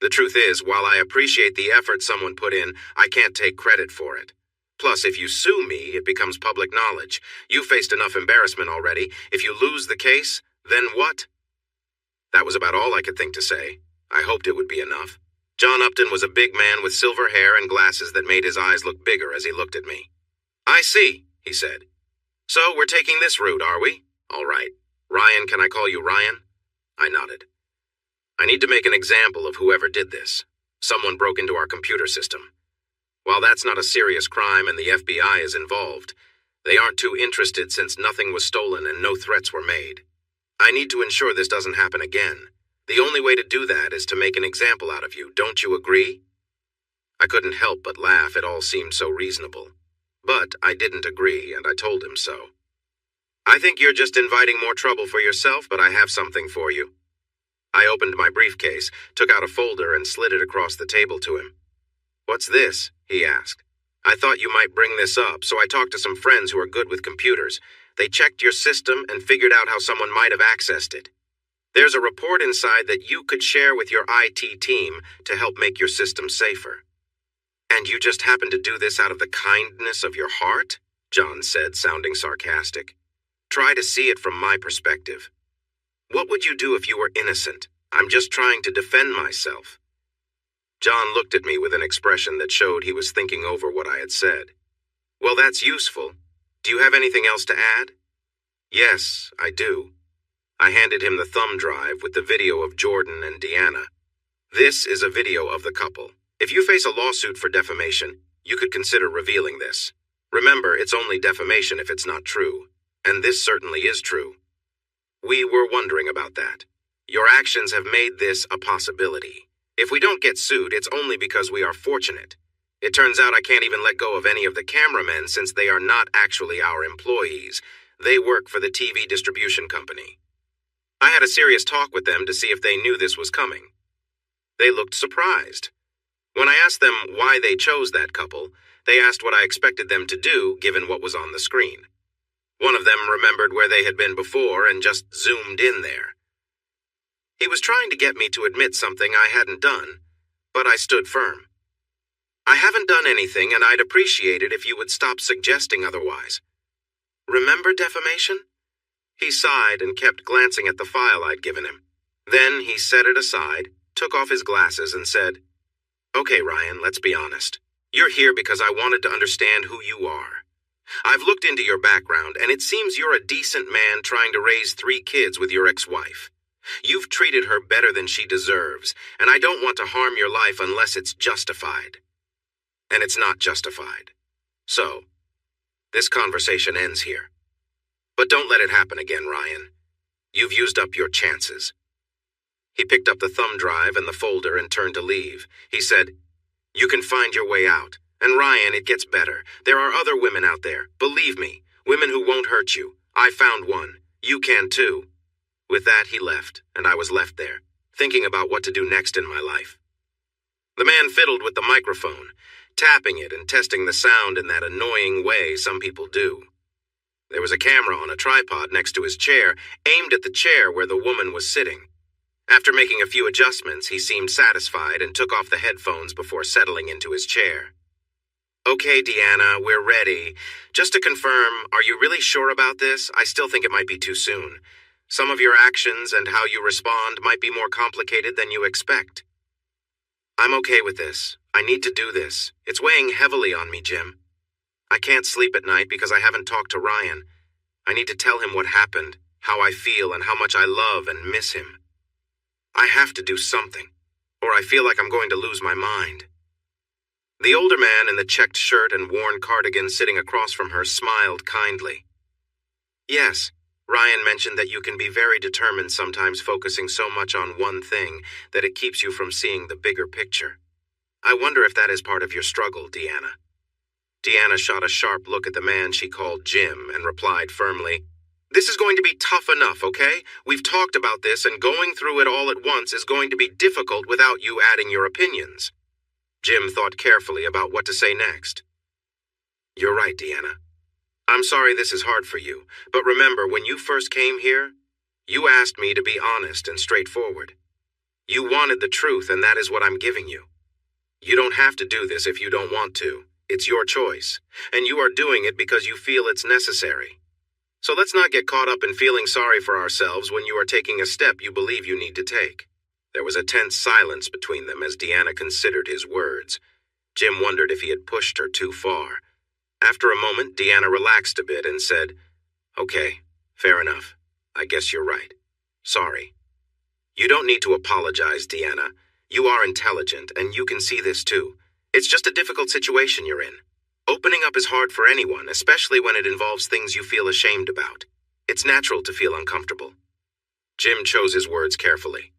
The truth is, while I appreciate the effort someone put in, I can't take credit for it. Plus, if you sue me, it becomes public knowledge. You faced enough embarrassment already. If you lose the case, then what?" That was about all I could think to say. I hoped it would be enough. John Upton was a big man with silver hair and glasses that made his eyes look bigger as he looked at me. "I see," he said. "So we're taking this route, are we? All right. Ryan, can I call you Ryan?" I nodded. "I need to make an example of whoever did this. Someone broke into our computer system. While that's not a serious crime and the FBI is involved, they aren't too interested since nothing was stolen and no threats were made. I need to ensure this doesn't happen again. The only way to do that is to make an example out of you. Don't you agree?" I couldn't help but laugh. It all seemed so reasonable. But I didn't agree, and I told him so. "I think you're just inviting more trouble for yourself, but I have something for you." I opened my briefcase, took out a folder, and slid it across the table to him. "What's this?" he asked. "I thought you might bring this up, so I talked to some friends who are good with computers. They checked your system and figured out how someone might have accessed it. There's a report inside that you could share with your IT team to help make your system safer." "And you just happen to do this out of the kindness of your heart?" John said, sounding sarcastic. "Try to see it from my perspective. What would you do if you were innocent? I'm just trying to defend myself." John looked at me with an expression that showed he was thinking over what I had said. "Well, that's useful. Do you have anything else to add?" "Yes, I do." I handed him the thumb drive with the video of Jordan and Deanna. "This is a video of the couple. If you face a lawsuit for defamation, you could consider revealing this. Remember, it's only defamation if it's not true, and this certainly is true. We were wondering about that. Your actions have made this a possibility. If we don't get sued, it's only because we are fortunate. It turns out I can't even let go of any of the cameramen since they are not actually our employees. They work for the TV distribution company. I had a serious talk with them to see if they knew this was coming. They looked surprised. When I asked them why they chose that couple, they asked what I expected them to do given what was on the screen. One of them remembered where they had been before and just zoomed in there. He was trying to get me to admit something I hadn't done, but I stood firm. "I haven't done anything, and I'd appreciate it if you would stop suggesting otherwise." "Remember defamation?" He sighed and kept glancing at the file I'd given him. Then he set it aside, took off his glasses, and said, "Okay, Ryan, let's be honest. You're here because I wanted to understand who you are. I've looked into your background, and it seems you're a decent man trying to raise 3 kids with your ex-wife. You've treated her better than she deserves, and I don't want to harm your life unless it's justified. And it's not justified. So, this conversation ends here. But don't let it happen again, Ryan. You've used up your chances." He picked up the thumb drive and the folder and turned to leave. He said, "You can find your way out. And Ryan, it gets better. There are other women out there. Believe me, women who won't hurt you. I found one. You can too." With that, he left, and I was left there, thinking about what to do next in my life. The man fiddled with the microphone, tapping it and testing the sound in that annoying way some people do. There was a camera on a tripod next to his chair, aimed at the chair where the woman was sitting. After making a few adjustments, he seemed satisfied and took off the headphones before settling into his chair. "Okay, Deanna, we're ready. Just to confirm, are you really sure about this? I still think it might be too soon. Some of your actions and how you respond might be more complicated than you expect." "I'm okay with this. I need to do this. It's weighing heavily on me, Jim. I can't sleep at night because I haven't talked to Ryan. I need to tell him what happened, how I feel, and how much I love and miss him. I have to do something, or I feel like I'm going to lose my mind." The older man in the checked shirt and worn cardigan sitting across from her smiled kindly. "Yes, Ryan mentioned that you can be very determined sometimes, focusing so much on one thing that it keeps you from seeing the bigger picture. I wonder if that is part of your struggle, Deanna." Deanna shot a sharp look at the man she called Jim and replied firmly, "This is going to be tough enough, okay? We've talked about this, and going through it all at once is going to be difficult without you adding your opinions." Jim thought carefully about what to say next. "You're right, Deanna. I'm sorry this is hard for you, but remember, when you first came here, you asked me to be honest and straightforward. You wanted the truth, and that is what I'm giving you. You don't have to do this if you don't want to. It's your choice, and you are doing it because you feel it's necessary. So let's not get caught up in feeling sorry for ourselves when you are taking a step you believe you need to take." There was a tense silence between them as Deanna considered his words. Jim wondered if he had pushed her too far. After a moment, Deanna relaxed a bit and said, "Okay, fair enough. I guess you're right. Sorry." "You don't need to apologize, Deanna. You are intelligent, and you can see this too. It's just a difficult situation you're in. Opening up is hard for anyone, especially when it involves things you feel ashamed about. It's natural to feel uncomfortable." Jim chose his words carefully.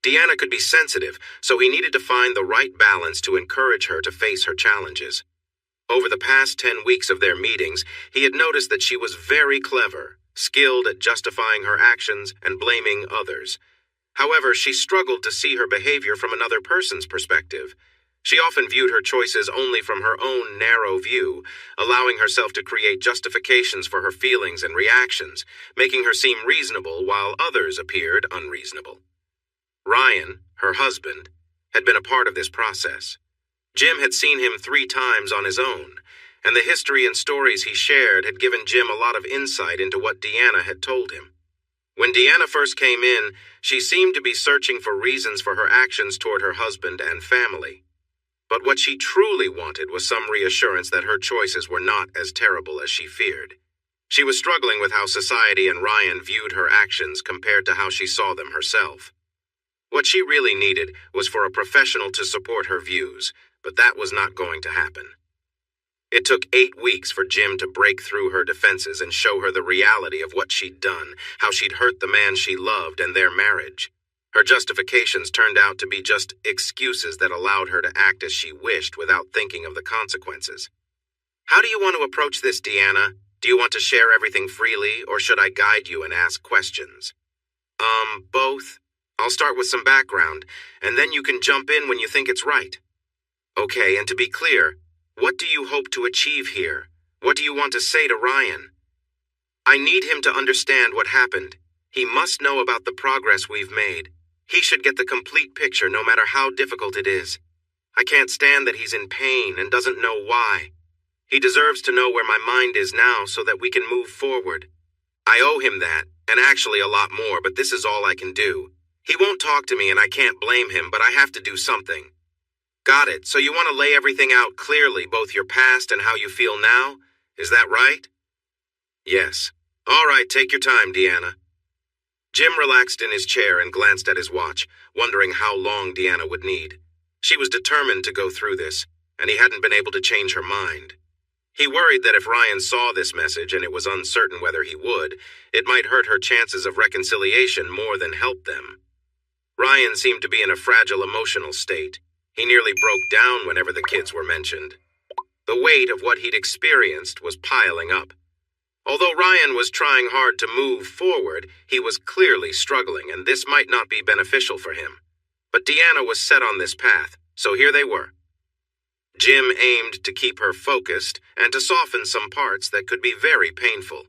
Deanna could be sensitive, so he needed to find the right balance to encourage her to face her challenges. Over the past 10 weeks of their meetings, he had noticed that she was very clever, skilled at justifying her actions and blaming others. However, she struggled to see her behavior from another person's perspective. She often viewed her choices only from her own narrow view, allowing herself to create justifications for her feelings and reactions, making her seem reasonable while others appeared unreasonable. Ryan, her husband, had been a part of this process. Jim had seen him 3 times on his own, and the history and stories he shared had given Jim a lot of insight into what Deanna had told him. When Deanna first came in, she seemed to be searching for reasons for her actions toward her husband and family. But what she truly wanted was some reassurance that her choices were not as terrible as she feared. She was struggling with how society and Ryan viewed her actions compared to how she saw them herself. What she really needed was for a professional to support her views, but that was not going to happen. It took 8 weeks for Jim to break through her defenses and show her the reality of what she'd done, how she'd hurt the man she loved and their marriage. Her justifications turned out to be just excuses that allowed her to act as she wished without thinking of the consequences. "How do you want to approach this, Deanna? Do you want to share everything freely, or should I guide you and ask questions?" Both. I'll start with some background, and then you can jump in when you think it's right." "Okay, and to be clear, what do you hope to achieve here? What do you want to say to Ryan?" "I need him to understand what happened. He must know about the progress we've made. He should get the complete picture no matter how difficult it is. I can't stand that he's in pain and doesn't know why. He deserves to know where my mind is now so that we can move forward. I owe him that, and actually a lot more, but this is all I can do. He won't talk to me and I can't blame him, but I have to do something." "Got it. So you want to lay everything out clearly, both your past and how you feel now? Is that right?" "Yes." "All right, take your time, Deanna." Jim relaxed in his chair and glanced at his watch, wondering how long Deanna would need. She was determined to go through this, and he hadn't been able to change her mind. He worried that if Ryan saw this message and it was uncertain whether he would, it might hurt her chances of reconciliation more than help them. Ryan seemed to be in a fragile emotional state. He nearly broke down whenever the kids were mentioned. The weight of what he'd experienced was piling up. Although Ryan was trying hard to move forward, he was clearly struggling, and this might not be beneficial for him. But Deanna was set on this path, So here they were. Jim aimed to keep her focused and to soften some parts that could be very painful.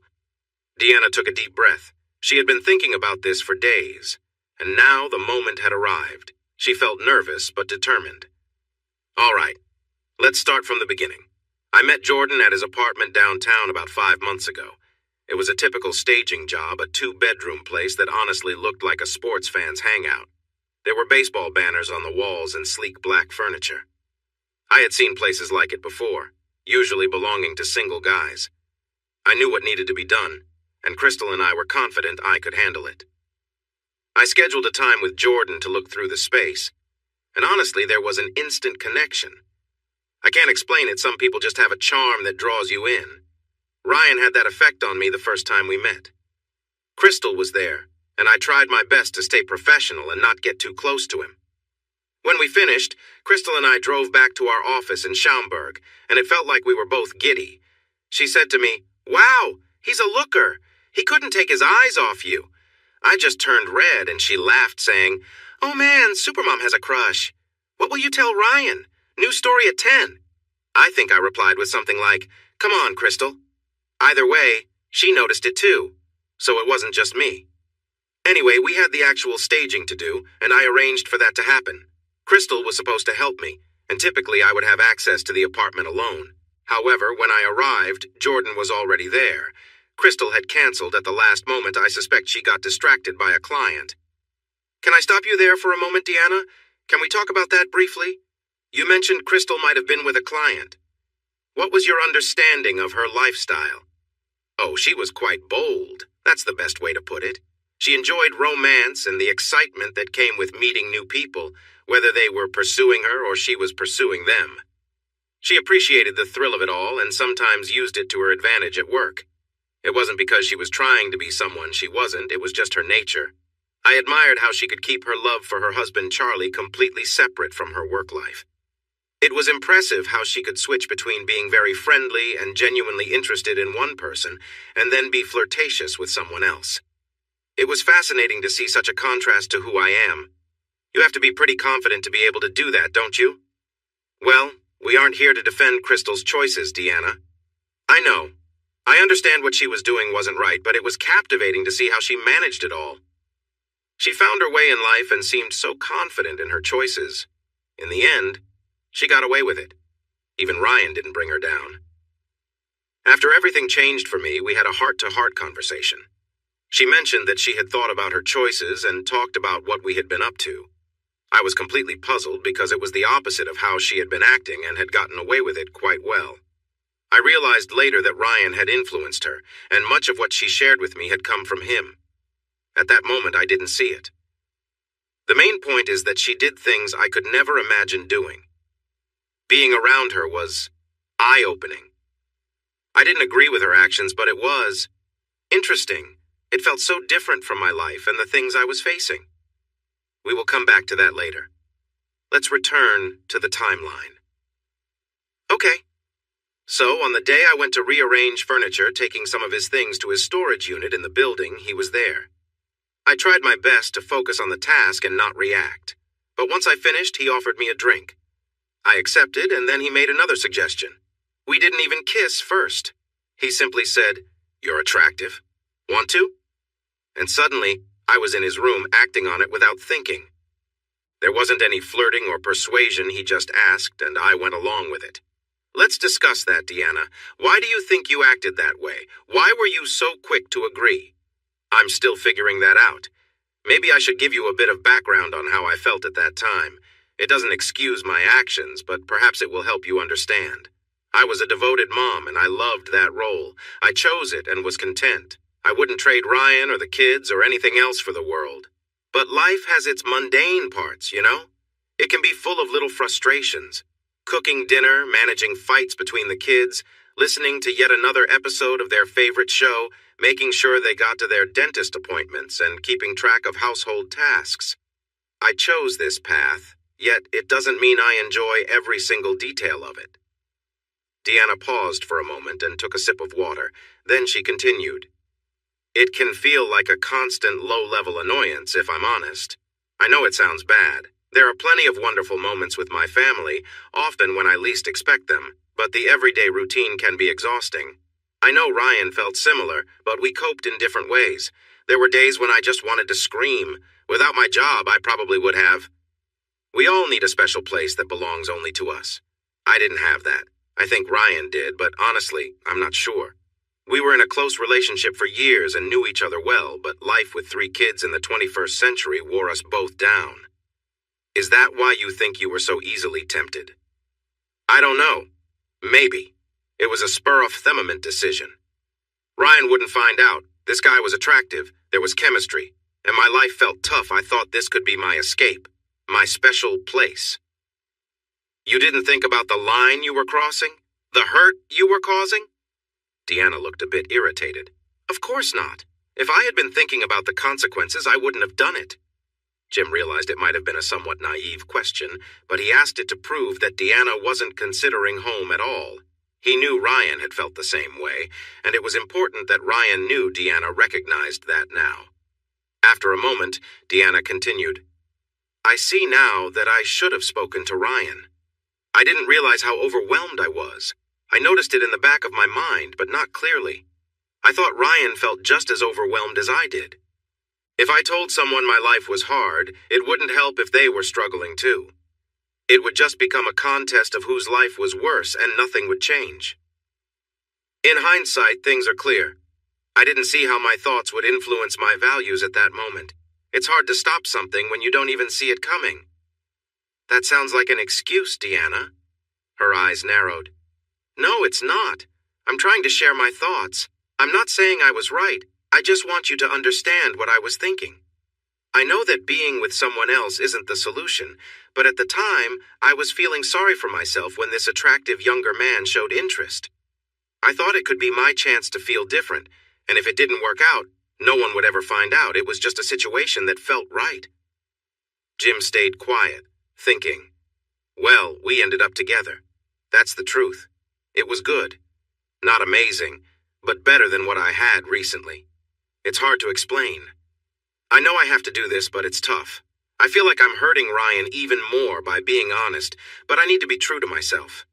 Deanna took a deep breath. She had been thinking about this for days, and now the moment had arrived. She felt nervous but determined. All right, let's start from the beginning. I met Jordan at his apartment downtown about 5 months ago. It was a typical staging job, a 2-bedroom place that honestly looked like a sports fan's hangout. There were baseball banners on the walls and sleek black furniture. I had seen places like it before, usually belonging to single guys. I knew what needed to be done, and Crystal and I were confident I could handle it. I scheduled a time with Jordan to look through the space, and honestly, there was an instant connection. I can't explain it, some people just have a charm that draws you in. Ryan had that effect on me the first time we met. Crystal was there, and I tried my best to stay professional and not get too close to him. When we finished, Crystal and I drove back to our office in Schaumburg, and it felt like we were both giddy. She said to me, "Wow, he's a looker. He couldn't take his eyes off you." I just turned red, and she laughed, saying, "Oh man, Supermom has a crush. What will you tell Ryan? New story at 10. I think I replied with something like, "Come on, Crystal." Either way, she noticed it too, so it wasn't just me. Anyway, we had the actual staging to do, and I arranged for that to happen. Crystal was supposed to help me, and typically I would have access to the apartment alone. However, when I arrived, Jordan was already there. Crystal had canceled at the last moment. I suspect she got distracted by a client. Can I stop you there for a moment, Deanna? Can we talk about that briefly? You mentioned Crystal might have been with a client. What was your understanding of her lifestyle? Oh, she was quite bold. That's the best way to put it. She enjoyed romance and the excitement that came with meeting new people, whether they were pursuing her or she was pursuing them. She appreciated the thrill of it all and sometimes used it to her advantage at work. It wasn't because she was trying to be someone she wasn't, it was just her nature. I admired how she could keep her love for her husband Charlie completely separate from her work life. It was impressive how she could switch between being very friendly and genuinely interested in one person and then be flirtatious with someone else. It was fascinating to see such a contrast to who I am. You have to be pretty confident to be able to do that, don't you? Well, we aren't here to defend Crystal's choices, Deanna. I know. I understand what she was doing wasn't right, but it was captivating to see how she managed it all. She found her way in life and seemed so confident in her choices. In the end, she got away with it. Even Ryan didn't bring her down. After everything changed for me, we had a heart-to-heart conversation. She mentioned that she had thought about her choices and talked about what we had been up to. I was completely puzzled because it was the opposite of how she had been acting and had gotten away with it quite well. I realized later that Ryan had influenced her, and much of what she shared with me had come from him. At that moment, I didn't see it. The main point is that she did things I could never imagine doing. Being around her was eye-opening. I didn't agree with her actions, but it was interesting. It felt so different from my life and the things I was facing. We will come back to that later. Let's return to the timeline. Okay. So, on the day I went to rearrange furniture, taking some of his things to his storage unit in the building, he was there. I tried my best to focus on the task and not react. But once I finished, he offered me a drink. I accepted, and then he made another suggestion. We didn't even kiss first. He simply said, "You're attractive. Want to?" And suddenly, I was in his room acting on it without thinking. There wasn't any flirting or persuasion, he just asked, and I went along with it. Let's discuss that, Deanna. Why do you think you acted that way? Why were you so quick to agree? I'm still figuring that out. Maybe I should give you a bit of background on how I felt at that time. It doesn't excuse my actions, but perhaps it will help you understand. I was a devoted mom, and I loved that role. I chose it and was content. I wouldn't trade Ryan or the kids or anything else for the world. But life has its mundane parts, you know? It can be full of little frustrations. Cooking dinner, managing fights between the kids, listening to yet another episode of their favorite show, making sure they got to their dentist appointments, and keeping track of household tasks. I chose this path, yet it doesn't mean I enjoy every single detail of it. Deanna paused for a moment and took a sip of water. Then she continued. It can feel like a constant low-level annoyance, if I'm honest. I know it sounds bad. There are plenty of wonderful moments with my family, often when I least expect them, but the everyday routine can be exhausting. I know Ryan felt similar, but we coped in different ways. There were days when I just wanted to scream. Without my job, I probably would have. We all need a special place that belongs only to us. I didn't have that. I think Ryan did, but honestly, I'm not sure. We were in a close relationship for years and knew each other well, but life with 3 kids in the 21st century wore us both down. Is that why you think you were so easily tempted? I don't know. Maybe. It was a spur-of-the-moment decision. Ryan wouldn't find out. This guy was attractive, there was chemistry, and my life felt tough. I thought this could be my escape, my special place. You didn't think about the line you were crossing? The hurt you were causing? Deanna looked a bit irritated. Of course not. If I had been thinking about the consequences, I wouldn't have done it. Jim realized it might have been a somewhat naive question, but he asked it to prove that Deanna wasn't considering home at all. He knew Ryan had felt the same way, and it was important that Ryan knew Deanna recognized that now. After a moment, Deanna continued, I see now that I should have spoken to Ryan. I didn't realize how overwhelmed I was. I noticed it in the back of my mind, but not clearly. I thought Ryan felt just as overwhelmed as I did. If I told someone my life was hard, it wouldn't help if they were struggling too. It would just become a contest of whose life was worse, and nothing would change. In hindsight, things are clear. I didn't see how my thoughts would influence my values at that moment. It's hard to stop something when you don't even see it coming. That sounds like an excuse, Deanna. Her eyes narrowed. No, it's not. I'm trying to share my thoughts. I'm not saying I was right. I just want you to understand what I was thinking. I know that being with someone else isn't the solution, but at the time, I was feeling sorry for myself when this attractive younger man showed interest. I thought it could be my chance to feel different, and if it didn't work out, no one would ever find out. It was just a situation that felt right. Jim stayed quiet, thinking. Well, we ended up together. That's the truth. It was good. Not amazing, but better than what I had recently. It's hard to explain. I know I have to do this, but it's tough. I feel like I'm hurting Ryan even more by being honest, but I need to be true to myself.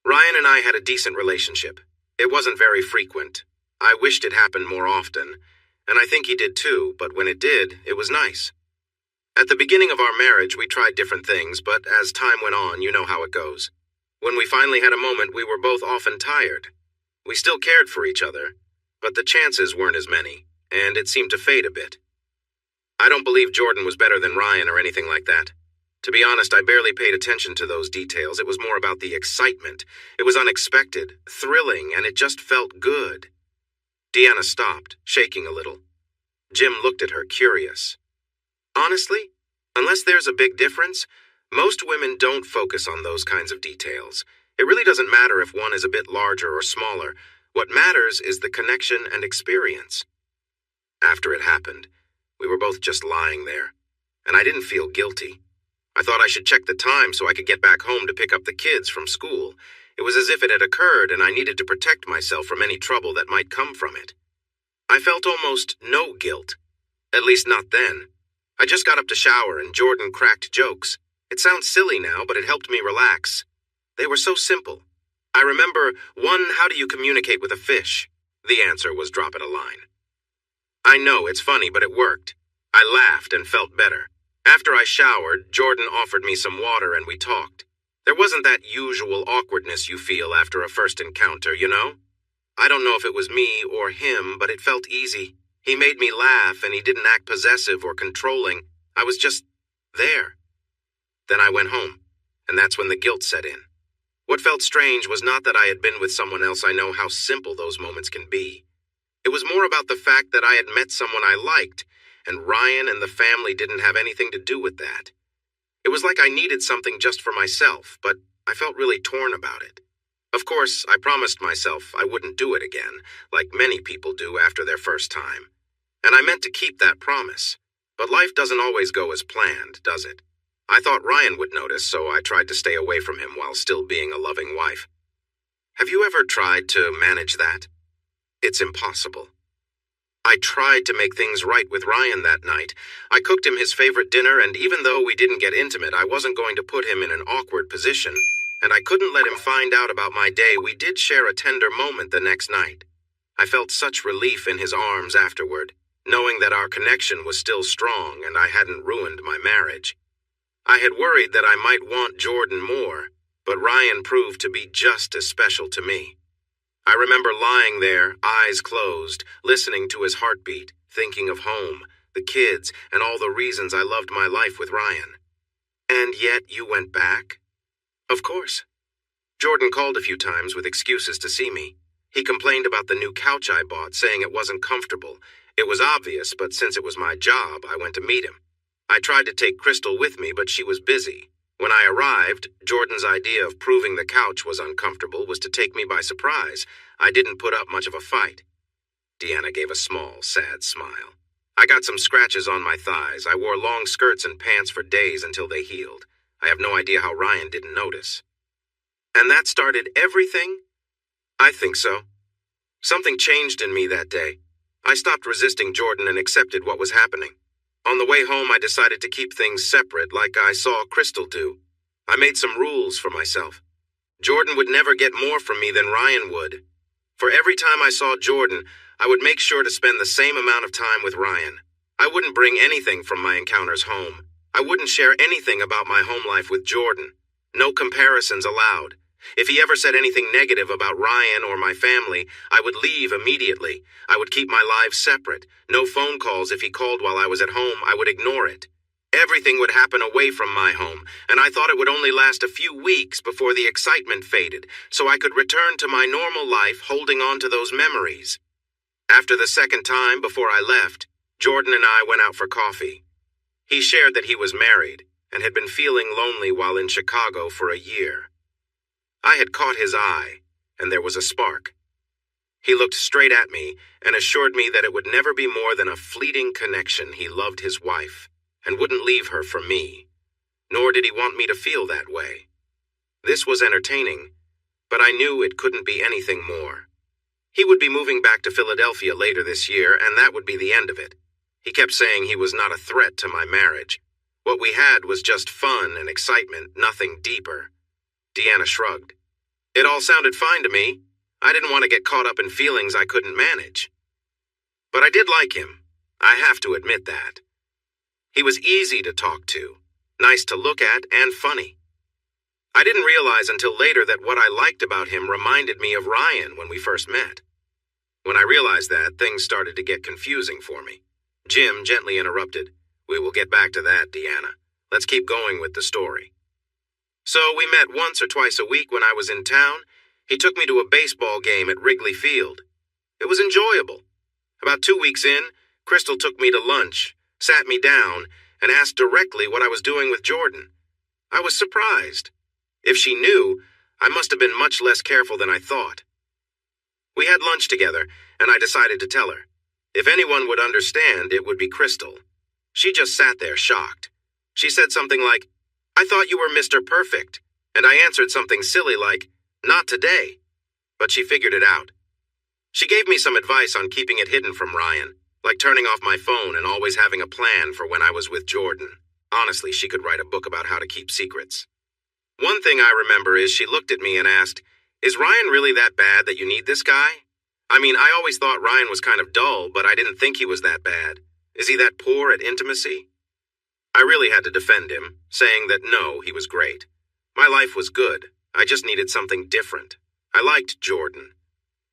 Ryan and I had a decent relationship. It wasn't very frequent. I wished it happened more often, and I think he did too, but when it did, it was nice. At the beginning of our marriage, we tried different things, but as time went on, you know how it goes. When we finally had a moment, we were both often tired. We still cared for each other, but the chances weren't as many, and it seemed to fade a bit. I don't believe Jordan was better than Ryan or anything like that. To be honest, I barely paid attention to those details. It was more about the excitement. It was unexpected, thrilling, and it just felt good. Deanna stopped, shaking a little. Jim looked at her, curious. Honestly, unless there's a big difference, most women don't focus on those kinds of details. It really doesn't matter if one is a bit larger or smaller. What matters is the connection and experience. After it happened, we were both just lying there, and I didn't feel guilty. I thought I should check the time so I could get back home to pick up the kids from school. It was as if it had occurred, and I needed to protect myself from any trouble that might come from it. I felt almost no guilt. At least not then. I just got up to shower, and Jordan cracked jokes. It sounds silly now, but it helped me relax. They were so simple. I remember, one, how do you communicate with a fish? The answer was drop it a line. I know, it's funny, but it worked. I laughed and felt better. After I showered, Jordan offered me some water and we talked. There wasn't that usual awkwardness you feel after a first encounter, you know? I don't know if it was me or him, but it felt easy. He made me laugh and he didn't act possessive or controlling. I was just there. Then I went home, and that's when the guilt set in. What felt strange was not that I had been with someone else. I know how simple those moments can be. It was more about the fact that I had met someone I liked, and Ryan and the family didn't have anything to do with that. It was like I needed something just for myself, but I felt really torn about it. Of course, I promised myself I wouldn't do it again, like many people do after their first time. And I meant to keep that promise. But life doesn't always go as planned, does it? I thought Ryan would notice, so I tried to stay away from him while still being a loving wife. Have you ever tried to manage that? It's impossible. I tried to make things right with Ryan that night. I cooked him his favorite dinner, and even though we didn't get intimate, I wasn't going to put him in an awkward position, and I couldn't let him find out about my day. We did share a tender moment the next night. I felt such relief in his arms afterward, knowing that our connection was still strong and I hadn't ruined my marriage. I had worried that I might want Jordan more, but Ryan proved to be just as special to me. I remember lying there, eyes closed, listening to his heartbeat, thinking of home, the kids, and all the reasons I loved my life with Ryan. And yet you went back? Of course. Jordan called a few times with excuses to see me. He complained about the new couch I bought, saying it wasn't comfortable. It was obvious, but since it was my job, I went to meet him. I tried to take Crystal with me, but she was busy. When I arrived, Jordan's idea of proving the couch was uncomfortable was to take me by surprise. I didn't put up much of a fight. Deanna gave a small, sad smile. I got some scratches on my thighs. I wore long skirts and pants for days until they healed. I have no idea how Ryan didn't notice. And that started everything? I think so. Something changed in me that day. I stopped resisting Jordan and accepted what was happening. On the way home, I decided to keep things separate like I saw Crystal do. I made some rules for myself. Jordan would never get more from me than Ryan would. For every time I saw Jordan, I would make sure to spend the same amount of time with Ryan. I wouldn't bring anything from my encounters home. I wouldn't share anything about my home life with Jordan. No comparisons allowed. If he ever said anything negative about Ryan or my family, I would leave immediately. I would keep my lives separate. No phone calls. If he called while I was at home, I would ignore it. Everything would happen away from my home, and I thought it would only last a few weeks before the excitement faded, so I could return to my normal life holding on to those memories. After the second time before I left, Jordan and I went out for coffee. He shared that he was married and had been feeling lonely while in Chicago for a year. I had caught his eye, and there was a spark. He looked straight at me and assured me that it would never be more than a fleeting connection. He loved his wife and wouldn't leave her for me, nor did he want me to feel that way. This was entertaining, but I knew it couldn't be anything more. He would be moving back to Philadelphia later this year, and that would be the end of it. He kept saying he was not a threat to my marriage. What we had was just fun and excitement, nothing deeper. Deanna shrugged. It all sounded fine to me. I didn't want to get caught up in feelings I couldn't manage. But I did like him. I have to admit that. He was easy to talk to, nice to look at, and funny. I didn't realize until later that what I liked about him reminded me of Ryan when we first met. When I realized that, things started to get confusing for me. Jim gently interrupted. We will get back to that, Deanna. Let's keep going with the story. So we met once or twice a week when I was in town. He took me to a baseball game at Wrigley Field. It was enjoyable. About 2 weeks in, Crystal took me to lunch, sat me down, and asked directly what I was doing with Jordan. I was surprised. If she knew, I must have been much less careful than I thought. We had lunch together, and I decided to tell her. If anyone would understand, it would be Crystal. She just sat there shocked. She said something like, I thought you were Mr. Perfect, and I answered something silly like, not today. But she figured it out. She gave me some advice on keeping it hidden from Ryan, like turning off my phone and always having a plan for when I was with Jordan. Honestly, she could write a book about how to keep secrets. One thing I remember is she looked at me and asked, Is Ryan really that bad that you need this guy? I mean, I always thought Ryan was kind of dull, but I didn't think he was that bad. Is he that poor at intimacy? I really had to defend him, saying that no, he was great. My life was good. I just needed something different. I liked Jordan.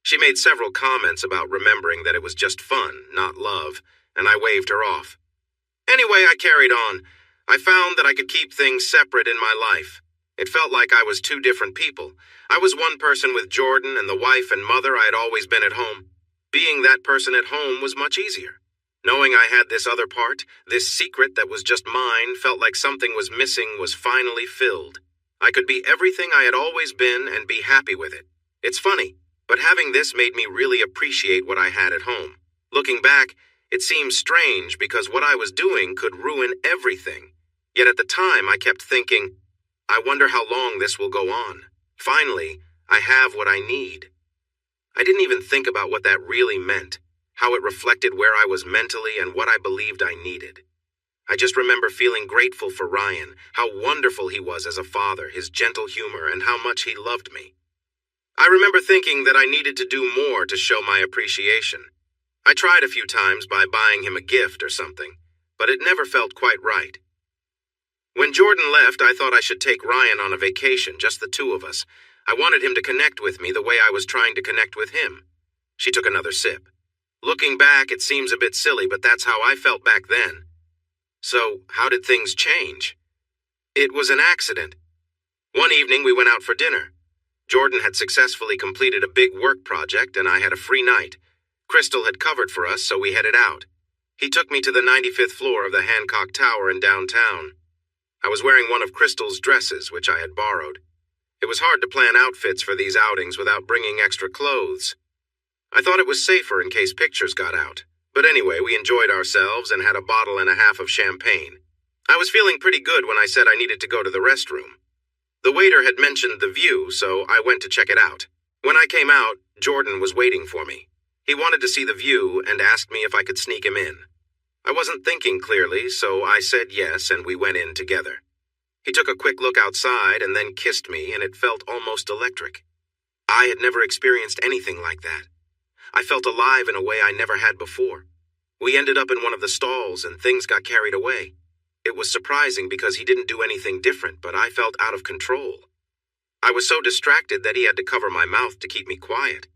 She made several comments about remembering that it was just fun, not love, and I waved her off. Anyway, I carried on. I found that I could keep things separate in my life. It felt like I was two different people. I was one person with Jordan and the wife and mother I had always been at home. Being that person at home was much easier. Knowing I had this other part, this secret that was just mine, felt like something was missing was finally filled. I could be everything I had always been and be happy with it. It's funny, but having this made me really appreciate what I had at home. Looking back, it seems strange because what I was doing could ruin everything. Yet at the time I kept thinking, I wonder how long this will go on. Finally, I have what I need. I didn't even think about what that really meant. how it reflected where I was mentally and what I believed I needed. I just remember feeling grateful for Ryan, how wonderful he was as a father, his gentle humor, and how much he loved me. I remember thinking that I needed to do more to show my appreciation. I tried a few times by buying him a gift or something, but it never felt quite right. When Jordan left, I thought I should take Ryan on a vacation, just the two of us. I wanted him to connect with me the way I was trying to connect with him. She took another sip. Looking back, it seems a bit silly, but that's how I felt back then. So, how did things change? It was an accident. One evening, we went out for dinner. Jordan had successfully completed a big work project, and I had a free night. Crystal had covered for us, so we headed out. He took me to the 95th floor of the Hancock Tower in downtown. I was wearing one of Crystal's dresses, which I had borrowed. It was hard to plan outfits for these outings without bringing extra clothes. I thought it was safer in case pictures got out. But anyway, we enjoyed ourselves and had a bottle and a half of champagne. I was feeling pretty good when I said I needed to go to the restroom. The waiter had mentioned the view, so I went to check it out. When I came out, Jordan was waiting for me. He wanted to see the view and asked me if I could sneak him in. I wasn't thinking clearly, so I said yes, and we went in together. He took a quick look outside and then kissed me, and it felt almost electric. I had never experienced anything like that. I felt alive in a way I never had before. We ended up in one of the stalls and things got carried away. It was surprising because he didn't do anything different, but I felt out of control. I was so distracted that he had to cover my mouth to keep me quiet.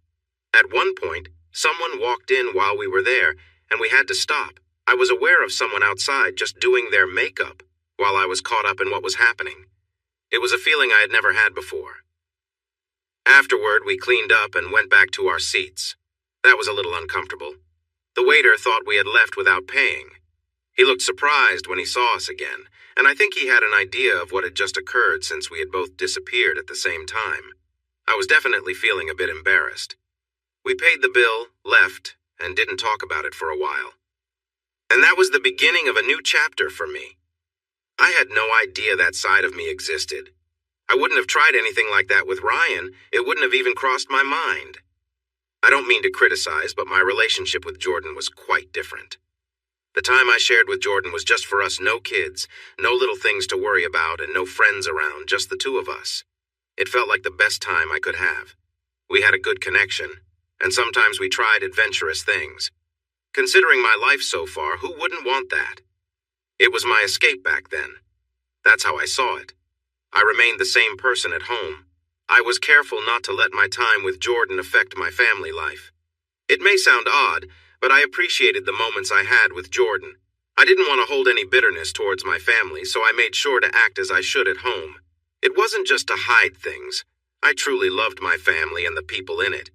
At one point, someone walked in while we were there, and we had to stop. I was aware of someone outside just doing their makeup while I was caught up in what was happening. It was a feeling I had never had before. Afterward, we cleaned up and went back to our seats. That was a little uncomfortable. The waiter thought we had left without paying. He looked surprised when he saw us again, and I think he had an idea of what had just occurred since we had both disappeared at the same time. I was definitely feeling a bit embarrassed. We paid the bill, left, and didn't talk about it for a while. And that was the beginning of a new chapter for me. I had no idea that side of me existed. I wouldn't have tried anything like that with Ryan. It wouldn't have even crossed my mind. I don't mean to criticize, but my relationship with Jordan was quite different. The time I shared with Jordan was just for us, no kids, no little things to worry about, and no friends around, just the two of us. It felt like the best time I could have. We had a good connection, and sometimes we tried adventurous things. Considering my life so far, who wouldn't want that? It was my escape back then. That's how I saw it. I remained the same person at home. I was careful not to let my time with Jordan affect my family life. It may sound odd, but I appreciated the moments I had with Jordan. I didn't want to hold any bitterness towards my family, so I made sure to act as I should at home. It wasn't just to hide things. I truly loved my family and the people in it.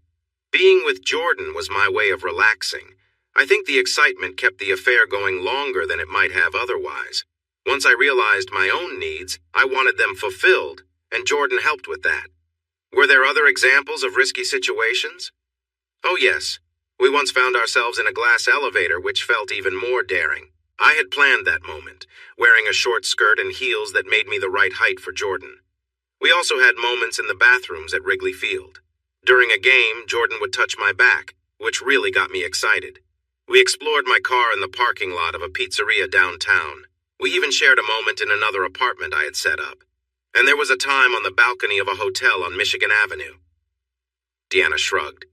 Being with Jordan was my way of relaxing. I think the excitement kept the affair going longer than it might have otherwise. Once I realized my own needs, I wanted them fulfilled, and Jordan helped with that. Were there other examples of risky situations? Oh yes. We once found ourselves in a glass elevator, which felt even more daring. I had planned that moment, wearing a short skirt and heels that made me the right height for Jordan. We also had moments in the bathrooms at Wrigley Field. During a game, Jordan would touch my back, which really got me excited. We explored my car in the parking lot of a pizzeria downtown. We even shared a moment in another apartment I had set up. And there was a time on the balcony of a hotel on Michigan Avenue. Deanna shrugged.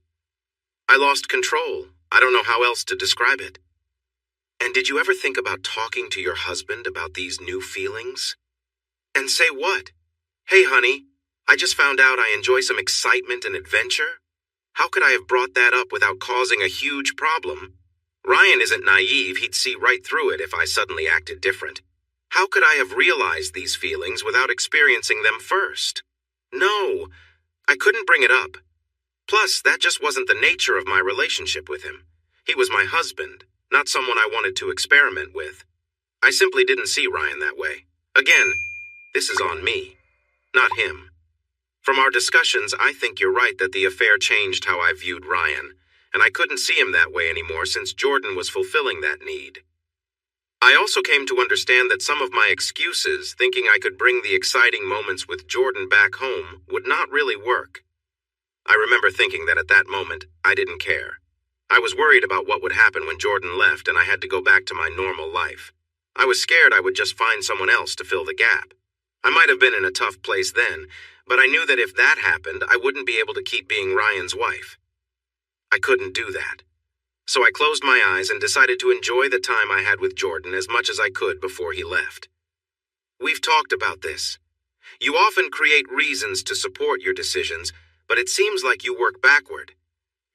I lost control. I don't know how else to describe it. And did you ever think about talking to your husband about these new feelings? And say what? Hey, honey, I just found out I enjoy some excitement and adventure. How could I have brought that up without causing a huge problem? Ryan isn't naive. He'd see right through it if I suddenly acted different. How could I have realized these feelings without experiencing them first? No, I couldn't bring it up. Plus, that just wasn't the nature of my relationship with him. He was my husband, not someone I wanted to experiment with. I simply didn't see Ryan that way. Again, this is on me, not him. From our discussions, I think you're right that the affair changed how I viewed Ryan, and I couldn't see him that way anymore since Jordan was fulfilling that need. I also came to understand that some of my excuses, thinking I could bring the exciting moments with Jordan back home, would not really work. I remember thinking that at that moment, I didn't care. I was worried about what would happen when Jordan left and I had to go back to my normal life. I was scared I would just find someone else to fill the gap. I might have been in a tough place then, but I knew that if that happened, I wouldn't be able to keep being Ryan's wife. I couldn't do that. So I closed my eyes and decided to enjoy the time I had with Jordan as much as I could before he left. We've talked about this. You often create reasons to support your decisions, but it seems like you work backward.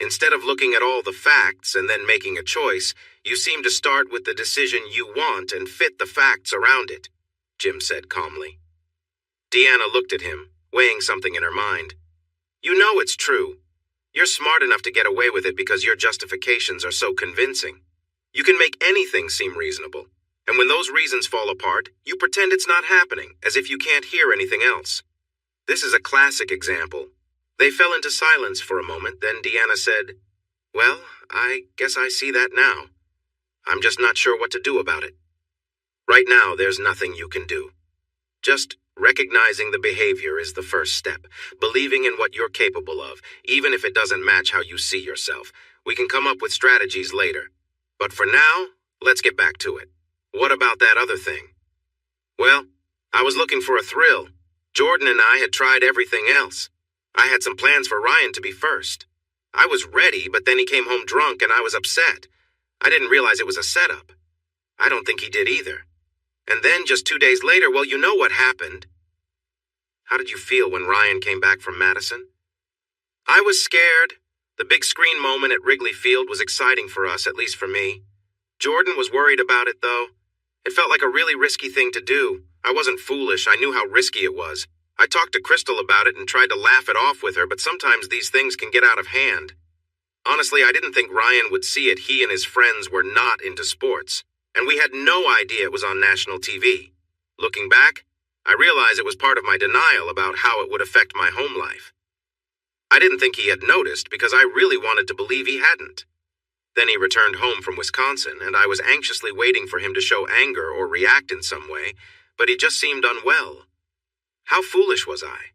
Instead of looking at all the facts and then making a choice, you seem to start with the decision you want and fit the facts around it, Jim said calmly. Deanna looked at him, weighing something in her mind. You know it's true. You're smart enough to get away with it because your justifications are so convincing. You can make anything seem reasonable, and when those reasons fall apart, you pretend it's not happening, as if you can't hear anything else. This is a classic example. They fell into silence for a moment, then Deanna said, Well, I guess I see that now. I'm just not sure what to do about it. Right now, there's nothing you can do. Just recognizing the behavior is the first step, believing in what you're capable of, even if it doesn't match how you see yourself. We can come up with strategies later. But for now, let's get back to it. What about that other thing? Well, I was looking for a thrill. Jordan and I had tried everything else. I had some plans for Ryan to be first. I was ready, but then he came home drunk and I was upset. I didn't realize it was a setup. I don't think he did either. And then just 2 days later, well, you know what happened. How did you feel when Ryan came back from Madison? I was scared. The big screen moment at Wrigley Field was exciting for us, at least for me. Jordan was worried about it, though. It felt like a really risky thing to do. I wasn't foolish. I knew how risky it was. I talked to Crystal about it and tried to laugh it off with her, but sometimes these things can get out of hand. Honestly, I didn't think Ryan would see it. He and his friends were not into sports, and we had no idea it was on national TV. Looking back, I realized it was part of my denial about how it would affect my home life. I didn't think he had noticed because I really wanted to believe he hadn't. Then he returned home from Wisconsin, and I was anxiously waiting for him to show anger or react in some way, but he just seemed unwell. How foolish was I?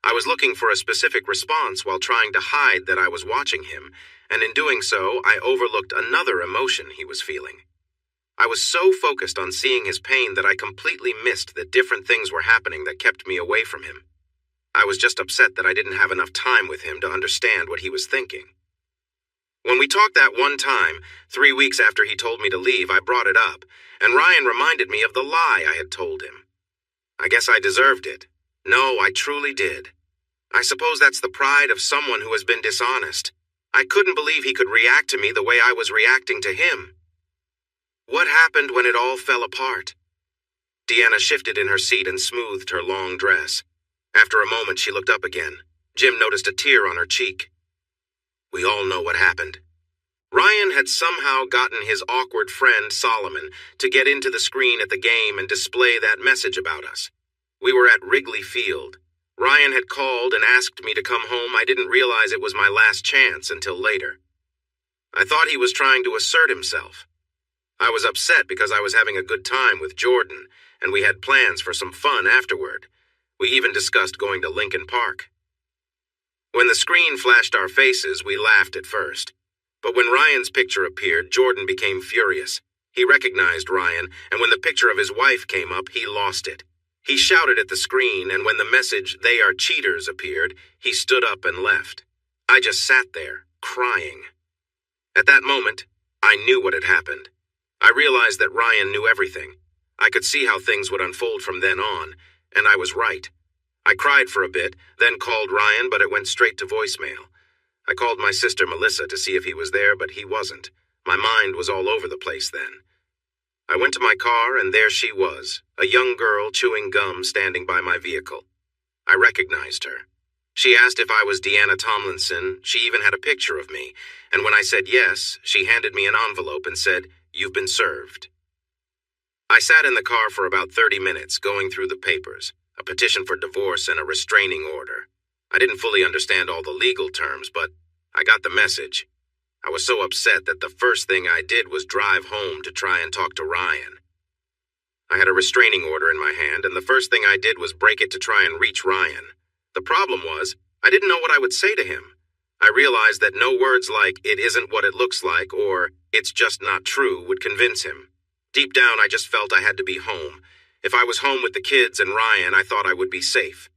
I was looking for a specific response while trying to hide that I was watching him, and in doing so, I overlooked another emotion he was feeling. I was so focused on seeing his pain that I completely missed that different things were happening that kept me away from him. I was just upset that I didn't have enough time with him to understand what he was thinking. When we talked that one time, 3 weeks after he told me to leave, I brought it up, and Ryan reminded me of the lie I had told him. I guess I deserved it. No, I truly did. I suppose that's the pride of someone who has been dishonest. I couldn't believe he could react to me the way I was reacting to him. What happened when it all fell apart? Deanna shifted in her seat and smoothed her long dress. After a moment, she looked up again. Jim noticed a tear on her cheek. We all know what happened. Ryan had somehow gotten his awkward friend, Solomon, to get into the screen at the game and display that message about us. We were at Wrigley Field. Ryan had called and asked me to come home. I didn't realize it was my last chance until later. I thought he was trying to assert himself. I was upset because I was having a good time with Jordan, and we had plans for some fun afterward. We even discussed going to Lincoln Park. When the screen flashed our faces, we laughed at first. But when Ryan's picture appeared, Jordan became furious. He recognized Ryan, and when the picture of his wife came up, he lost it. He shouted at the screen, and when the message, "They are cheaters," appeared, he stood up and left. I just sat there, crying. At that moment, I knew what had happened. I realized that Ryan knew everything. I could see how things would unfold from then on, and I was right. I cried for a bit, then called Ryan, but it went straight to voicemail. I called my sister Melissa to see if he was there, but he wasn't. My mind was all over the place then. I went to my car, and there she was, a young girl chewing gum standing by my vehicle. I recognized her. She asked if I was Deanna Tomlinson. She even had a picture of me, and when I said yes, she handed me an envelope and said, "You've been served." I sat in the car for about 30 minutes, going through the papers, a petition for divorce and a restraining order. I didn't fully understand all the legal terms, but I got the message. I was so upset that the first thing I did was drive home to try and talk to Ryan. I had a restraining order in my hand, and the first thing I did was break it to try and reach Ryan. The problem was, I didn't know what I would say to him. I realized that no words like, "it isn't what it looks like," or "it's just not true," would convince him. Deep down, I just felt I had to be home. If I was home with the kids and Ryan, I thought I would be safe.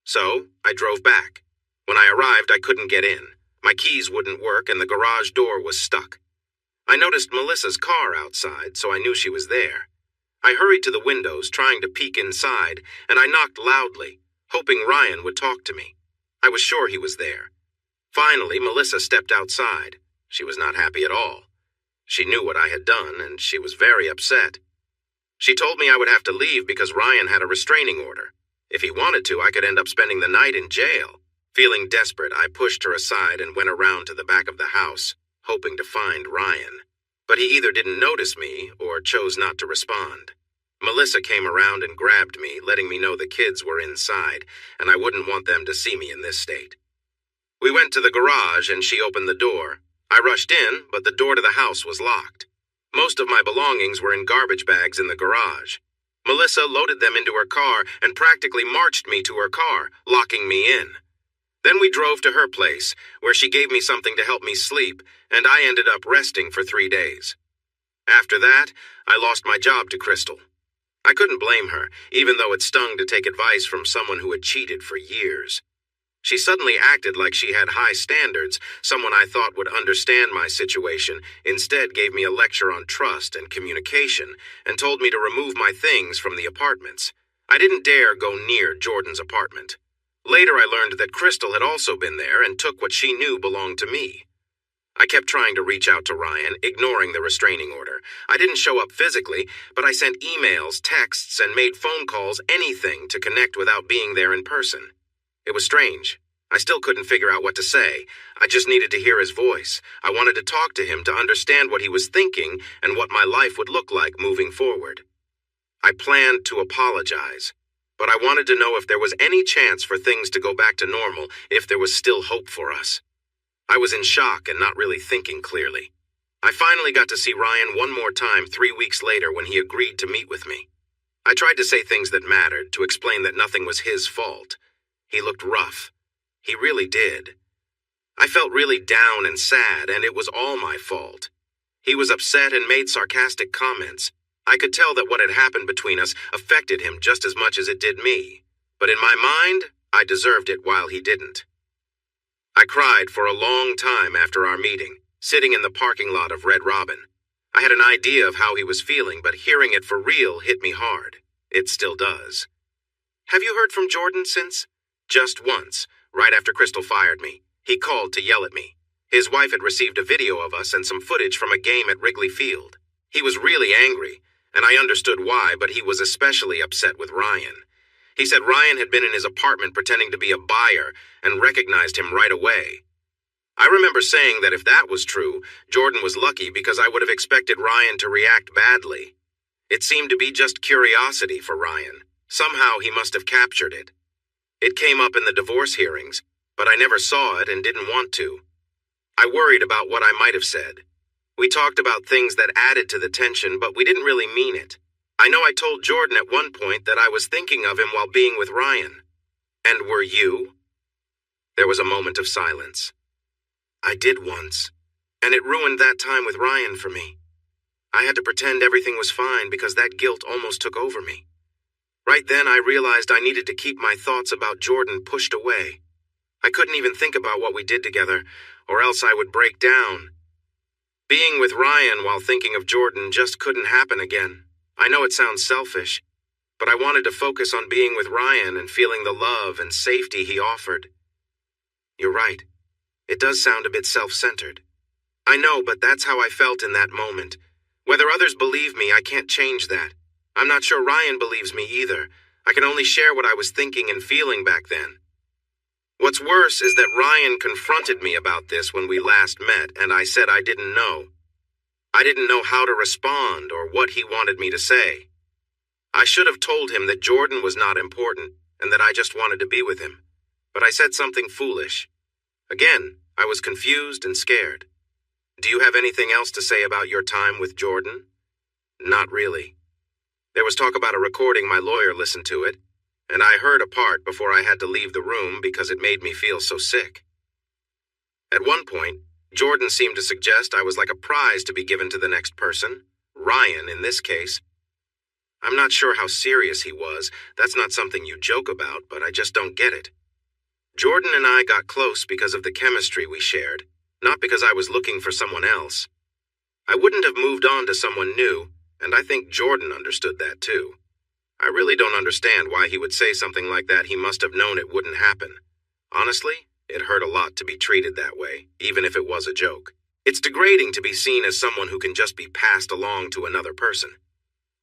So, I drove back. When I arrived, I couldn't get in. My keys wouldn't work and the garage door was stuck. I noticed Melissa's car outside, so I knew she was there. I hurried to the windows, trying to peek inside, and I knocked loudly, hoping Ryan would talk to me. I was sure he was there. Finally, Melissa stepped outside. She was not happy at all. She knew what I had done, and she was very upset. She told me I would have to leave because Ryan had a restraining order. If he wanted to, I could end up spending the night in jail. Feeling desperate, I pushed her aside and went around to the back of the house, hoping to find Ryan. But he either didn't notice me or chose not to respond. Melissa came around and grabbed me, letting me know the kids were inside, and I wouldn't want them to see me in this state. We went to the garage and she opened the door. I rushed in, but the door to the house was locked. Most of my belongings were in garbage bags in the garage. Melissa loaded them into her car and practically marched me to her car, locking me in. Then we drove to her place, where she gave me something to help me sleep, and I ended up resting for 3 days. After that, I lost my job to Crystal. I couldn't blame her, even though it stung to take advice from someone who had cheated for years. She suddenly acted like she had high standards, someone I thought would understand my situation, instead gave me a lecture on trust and communication, and told me to remove my things from the apartments. I didn't dare go near Jordan's apartment. Later I learned that Crystal had also been there and took what she knew belonged to me. I kept trying to reach out to Ryan, ignoring the restraining order. I didn't show up physically, but I sent emails, texts, and made phone calls, anything to connect without being there in person. It was strange. I still couldn't figure out what to say. I just needed to hear his voice. I wanted to talk to him to understand what he was thinking and what my life would look like moving forward. I planned to apologize, but I wanted to know if there was any chance for things to go back to normal, if there was still hope for us. I was in shock and not really thinking clearly. I finally got to see Ryan one more time 3 weeks later when he agreed to meet with me. I tried to say things that mattered, to explain that nothing was his fault. He looked rough. He really did. I felt really down and sad, and it was all my fault. He was upset and made sarcastic comments. I could tell that what had happened between us affected him just as much as it did me. But in my mind, I deserved it while he didn't. I cried for a long time after our meeting, sitting in the parking lot of Red Robin. I had an idea of how he was feeling, but hearing it for real hit me hard. It still does. Have you heard from Jordan since? Just once, right after Crystal fired me. He called to yell at me. His wife had received a video of us and some footage from a game at Wrigley Field. He was really angry, and I understood why, but he was especially upset with Ryan. He said Ryan had been in his apartment pretending to be a buyer and recognized him right away. I remember saying that if that was true, Jordan was lucky because I would have expected Ryan to react badly. It seemed to be just curiosity for Ryan. Somehow he must have captured it. It came up in the divorce hearings, but I never saw it and didn't want to. I worried about what I might have said. We talked about things that added to the tension, but we didn't really mean it. I know I told Jordan at one point that I was thinking of him while being with Ryan. And were you? There was a moment of silence. I did once, and it ruined that time with Ryan for me. I had to pretend everything was fine because that guilt almost took over me. Right then, I realized I needed to keep my thoughts about Jordan pushed away. I couldn't even think about what we did together, or else I would break down. Being with Ryan while thinking of Jordan just couldn't happen again. I know it sounds selfish, but I wanted to focus on being with Ryan and feeling the love and safety he offered. You're right. It does sound a bit self-centered. I know, but that's how I felt in that moment. Whether others believe me, I can't change that. I'm not sure Ryan believes me either. I can only share what I was thinking and feeling back then. What's worse is that Ryan confronted me about this when we last met, and I said I didn't know. I didn't know how to respond or what he wanted me to say. I should have told him that Jordan was not important and that I just wanted to be with him. But I said something foolish. Again, I was confused and scared. Do you have anything else to say about your time with Jordan? Not really. There was talk about a recording. My lawyer listened to it, and I heard a part before I had to leave the room because it made me feel so sick. At one point, Jordan seemed to suggest I was like a prize to be given to the next person, Ryan in this case. I'm not sure how serious he was. That's not something you joke about, but I just don't get it. Jordan and I got close because of the chemistry we shared, not because I was looking for someone else. I wouldn't have moved on to someone new, and I think Jordan understood that too. I really don't understand why he would say something like that. He must have known it wouldn't happen. Honestly, it hurt a lot to be treated that way, even if it was a joke. It's degrading to be seen as someone who can just be passed along to another person.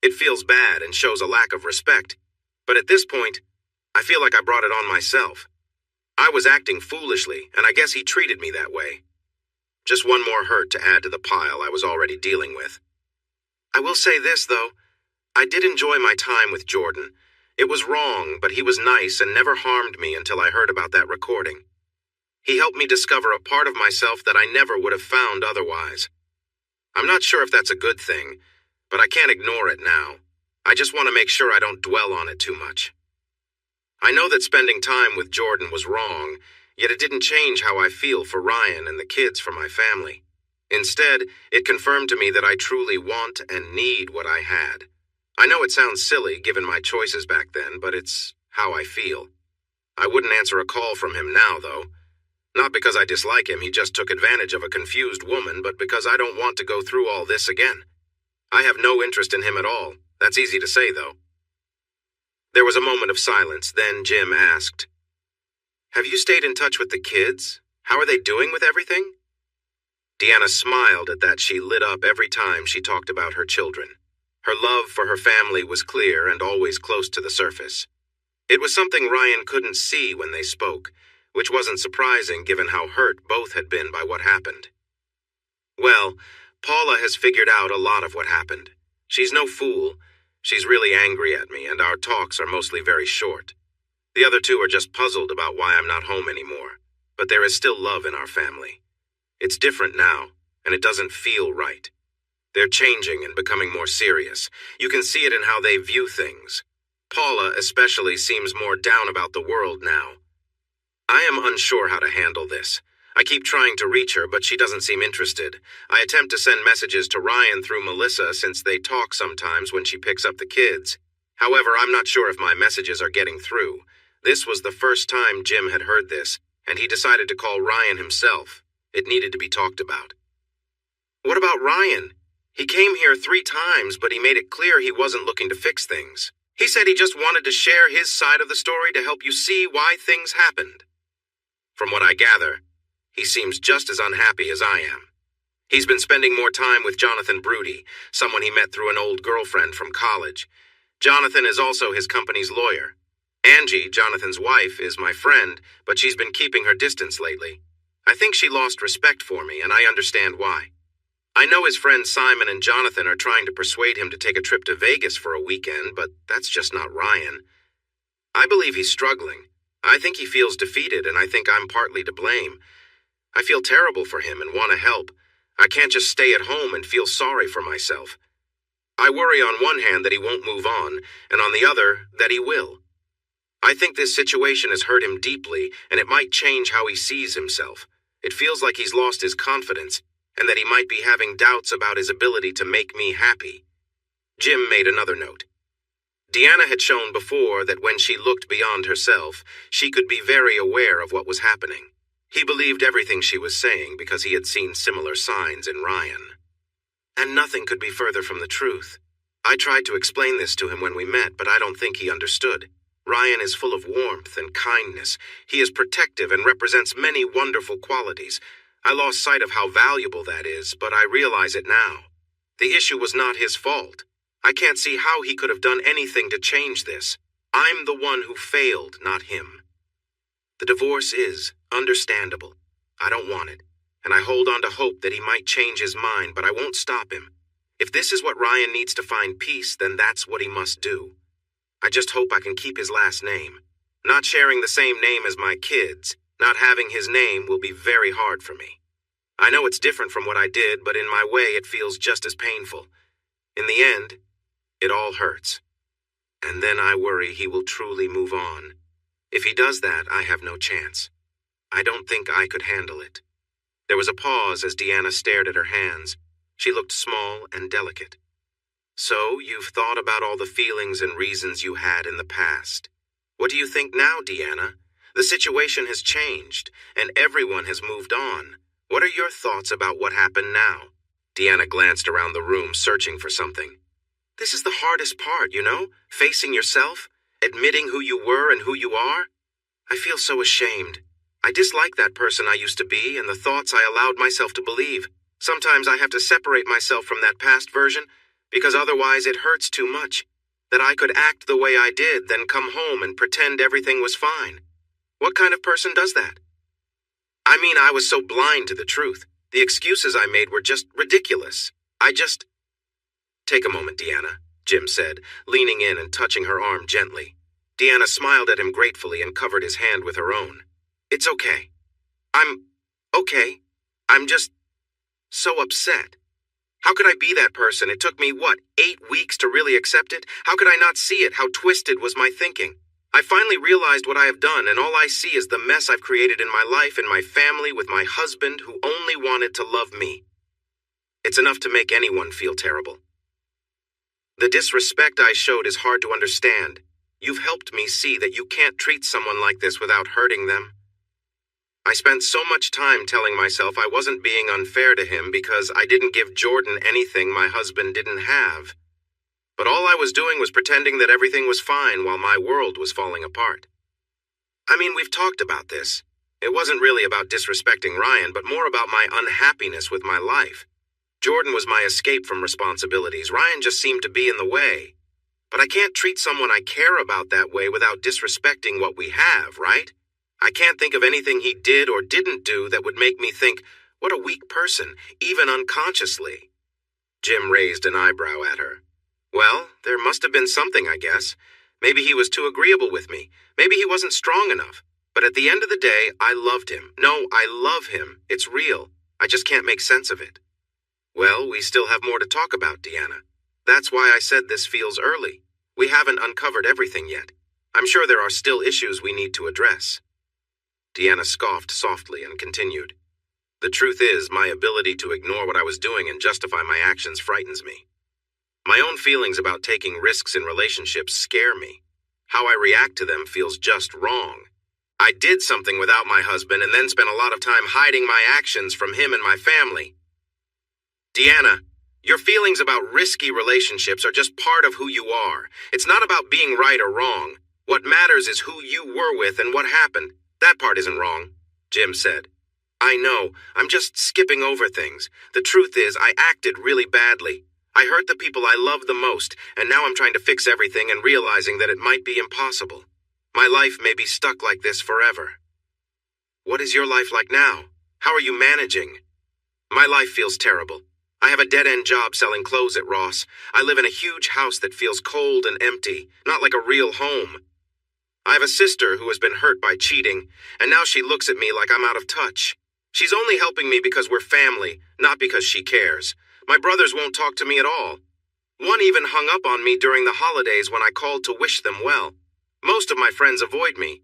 It feels bad and shows a lack of respect, but at this point, I feel like I brought it on myself. I was acting foolishly, and I guess he treated me that way. Just one more hurt to add to the pile I was already dealing with. I will say this, though. I did enjoy my time with Jordan. It was wrong, but he was nice and never harmed me until I heard about that recording. He helped me discover a part of myself that I never would have found otherwise. I'm not sure if that's a good thing, but I can't ignore it now. I just want to make sure I don't dwell on it too much. I know that spending time with Jordan was wrong, yet it didn't change how I feel for Ryan and the kids for my family. Instead, it confirmed to me that I truly want and need what I had. I know it sounds silly given my choices back then, but it's how I feel. I wouldn't answer a call from him now, though. Not because I dislike him, he just took advantage of a confused woman, but because I don't want to go through all this again. I have no interest in him at all. That's easy to say, though. There was a moment of silence, then Jim asked, "Have you stayed in touch with the kids? How are they doing with everything?" Deanna smiled at that. She lit up every time she talked about her children. Her love for her family was clear and always close to the surface. It was something Ryan couldn't see when they spoke, which wasn't surprising given how hurt both had been by what happened. Well, Paula has figured out a lot of what happened. She's no fool. She's really angry at me, and our talks are mostly very short. The other two are just puzzled about why I'm not home anymore, but there is still love in our family. It's different now, and it doesn't feel right. They're changing and becoming more serious. You can see it in how they view things. Paula especially seems more down about the world now. I am unsure how to handle this. I keep trying to reach her, but she doesn't seem interested. I attempt to send messages to Ryan through Melissa since they talk sometimes when she picks up the kids. However, I'm not sure if my messages are getting through. This was the first time Jim had heard this, and he decided to call Ryan himself. It needed to be talked about. What about Ryan? He came here 3 times, but he made it clear he wasn't looking to fix things. He said he just wanted to share his side of the story to help you see why things happened. From what I gather, he seems just as unhappy as I am. He's been spending more time with Jonathan Broody, someone he met through an old girlfriend from college. Jonathan is also his company's lawyer. Angie, Jonathan's wife, is my friend, but she's been keeping her distance lately. I think she lost respect for me, and I understand why. I know his friends Simon and Jonathan are trying to persuade him to take a trip to Vegas for a weekend, but that's just not Ryan. I believe he's struggling. I think he feels defeated, and I think I'm partly to blame. I feel terrible for him and want to help. I can't just stay at home and feel sorry for myself. I worry on one hand that he won't move on, and on the other that he will. I think this situation has hurt him deeply, and it might change how he sees himself. It feels like he's lost his confidence, and that he might be having doubts about his ability to make me happy. Jim made another note. Deanna had shown before that when she looked beyond herself, she could be very aware of what was happening. He believed everything she was saying because he had seen similar signs in Ryan. And nothing could be further from the truth. I tried to explain this to him when we met, but I don't think he understood. Ryan is full of warmth and kindness. He is protective and represents many wonderful qualities. I lost sight of how valuable that is, but I realize it now. The issue was not his fault. I can't see how he could have done anything to change this. I'm the one who failed, not him. The divorce is understandable. I don't want it, and I hold on to hope that he might change his mind, but I won't stop him. If this is what Ryan needs to find peace, then that's what he must do. I just hope I can keep his last name. Not sharing the same name as my kids, not having his name will be very hard for me. I know it's different from what I did, but in my way it feels just as painful. In the end, it all hurts. And then I worry he will truly move on. If he does that, I have no chance. I don't think I could handle it. There was a pause as Deanna stared at her hands. She looked small and delicate. So, you've thought about all the feelings and reasons you had in the past. What do you think now, Deanna? The situation has changed, and everyone has moved on. What are your thoughts about what happened now? Deanna glanced around the room, searching for something. This is the hardest part, facing yourself, admitting who you were and who you are. I feel so ashamed. I dislike that person I used to be and the thoughts I allowed myself to believe. Sometimes I have to separate myself from that past version because otherwise it hurts too much. That I could act the way I did, then come home and pretend everything was fine. What kind of person does that? I mean, I was so blind to the truth. The excuses I made were just ridiculous. Take a moment, Deanna, Jim said, leaning in and touching her arm gently. Deanna smiled at him gratefully and covered his hand with her own. It's okay. I'm okay. I'm just so upset. How could I be that person? It took me, 8 weeks to really accept it? How could I not see it? How twisted was my thinking? I finally realized what I have done, and all I see is the mess I've created in my life and my family with my husband who only wanted to love me. It's enough to make anyone feel terrible. The disrespect I showed is hard to understand. You've helped me see that you can't treat someone like this without hurting them. I spent so much time telling myself I wasn't being unfair to him because I didn't give Jordan anything my husband didn't have. But all I was doing was pretending that everything was fine while my world was falling apart. I mean, we've talked about this. It wasn't really about disrespecting Ryan, but more about my unhappiness with my life. Jordan was my escape from responsibilities. Ryan just seemed to be in the way. But I can't treat someone I care about that way without disrespecting what we have, right? I can't think of anything he did or didn't do that would make me think, what a weak person, even unconsciously. Jim raised an eyebrow at her. Well, there must have been something, I guess. Maybe he was too agreeable with me. Maybe he wasn't strong enough. But at the end of the day, I loved him. No, I love him. It's real. I just can't make sense of it. Well, we still have more to talk about, Deanna. That's why I said this feels early. We haven't uncovered everything yet. I'm sure there are still issues we need to address. Deanna scoffed softly and continued. The truth is, my ability to ignore what I was doing and justify my actions frightens me. My own feelings about taking risks in relationships scare me. How I react to them feels just wrong. I did something without my husband and then spent a lot of time hiding my actions from him and my family. Deanna, your feelings about risky relationships are just part of who you are. It's not about being right or wrong. What matters is who you were with and what happened. That part isn't wrong, Jim said. I know, I'm just skipping over things. The truth is, I acted really badly. I hurt the people I love the most, and now I'm trying to fix everything and realizing that it might be impossible. My life may be stuck like this forever. What is your life like now? How are you managing? My life feels terrible. I have a dead-end job selling clothes at Ross. I live in a huge house that feels cold and empty, not like a real home. I have a sister who has been hurt by cheating, and now she looks at me like I'm out of touch. She's only helping me because we're family, not because she cares. My brothers won't talk to me at all. One even hung up on me during the holidays when I called to wish them well. Most of my friends avoid me,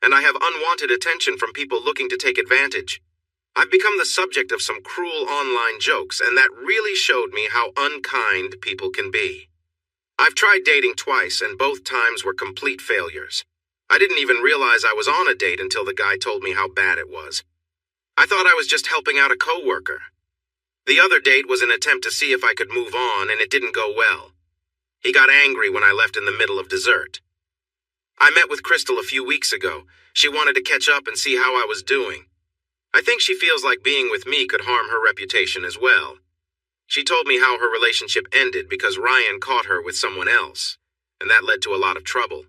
and I have unwanted attention from people looking to take advantage. I've become the subject of some cruel online jokes, and that really showed me how unkind people can be. I've tried dating twice, and both times were complete failures. I didn't even realize I was on a date until the guy told me how bad it was. I thought I was just helping out a coworker. The other date was an attempt to see if I could move on, and it didn't go well. He got angry when I left in the middle of dessert. I met with Crystal a few weeks ago. She wanted to catch up and see how I was doing. I think she feels like being with me could harm her reputation as well. She told me how her relationship ended because Ryan caught her with someone else, and that led to a lot of trouble.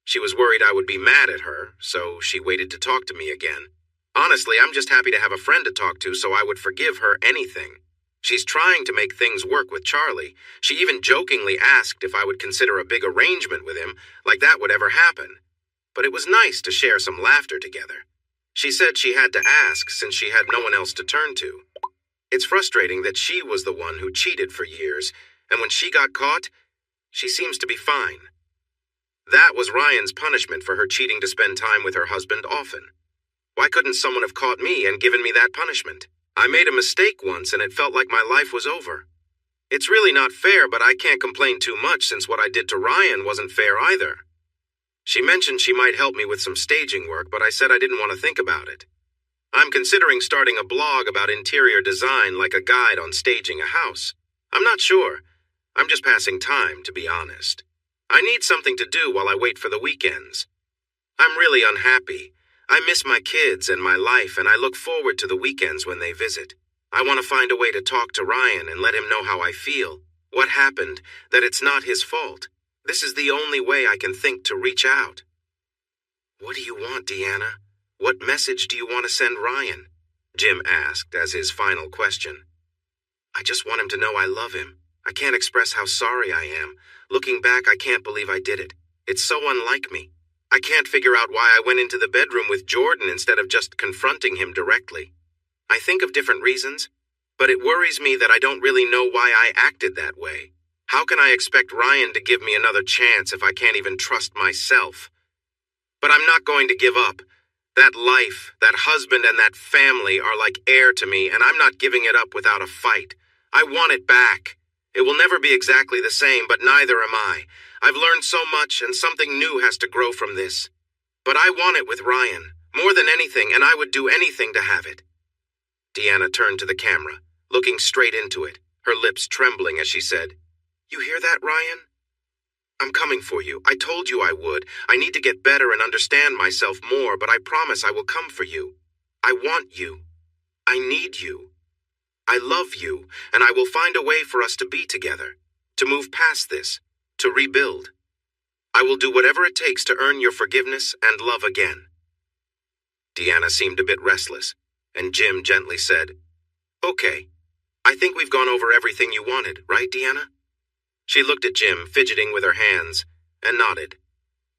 She was worried I would be mad at her, so she waited to talk to me again. Honestly, I'm just happy to have a friend to talk to so I would forgive her anything. She's trying to make things work with Charlie. She even jokingly asked if I would consider a big arrangement with him, like that would ever happen. But it was nice to share some laughter together. She said she had to ask since she had no one else to turn to. It's frustrating that she was the one who cheated for years, and when she got caught, she seems to be fine. That was Ryan's punishment for her cheating to spend time with her husband often. Why couldn't someone have caught me and given me that punishment? I made a mistake once and it felt like my life was over. It's really not fair, but I can't complain too much since what I did to Ryan wasn't fair either. She mentioned she might help me with some staging work, but I said I didn't want to think about it. I'm considering starting a blog about interior design, like a guide on staging a house. I'm not sure. I'm just passing time, to be honest. I need something to do while I wait for the weekends. I'm really unhappy. I miss my kids and my life, and I look forward to the weekends when they visit. I want to find a way to talk to Ryan and let him know how I feel, what happened, that it's not his fault. This is the only way I can think to reach out. What do you want, Deanna? What message do you want to send Ryan? Jim asked as his final question. I just want him to know I love him. I can't express how sorry I am. Looking back, I can't believe I did it. It's so unlike me. I can't figure out why I went into the bedroom with Jordan instead of just confronting him directly. I think of different reasons, but it worries me that I don't really know why I acted that way. How can I expect Ryan to give me another chance if I can't even trust myself? But I'm not going to give up. That life, that husband, and that family are like air to me, and I'm not giving it up without a fight. I want it back. It will never be exactly the same, but neither am I. I've learned so much, and something new has to grow from this. But I want it with Ryan, more than anything, and I would do anything to have it. Deanna turned to the camera, looking straight into it, her lips trembling as she said, You hear that, Ryan? I'm coming for you. I told you I would. I need to get better and understand myself more, but I promise I will come for you. I want you. I need you. I love you, and I will find a way for us to be together, to move past this, to rebuild. I will do whatever it takes to earn your forgiveness and love again. Deanna seemed a bit restless, and Jim gently said, Okay, I think we've gone over everything you wanted, right, Deanna? She looked at Jim, fidgeting with her hands, and nodded.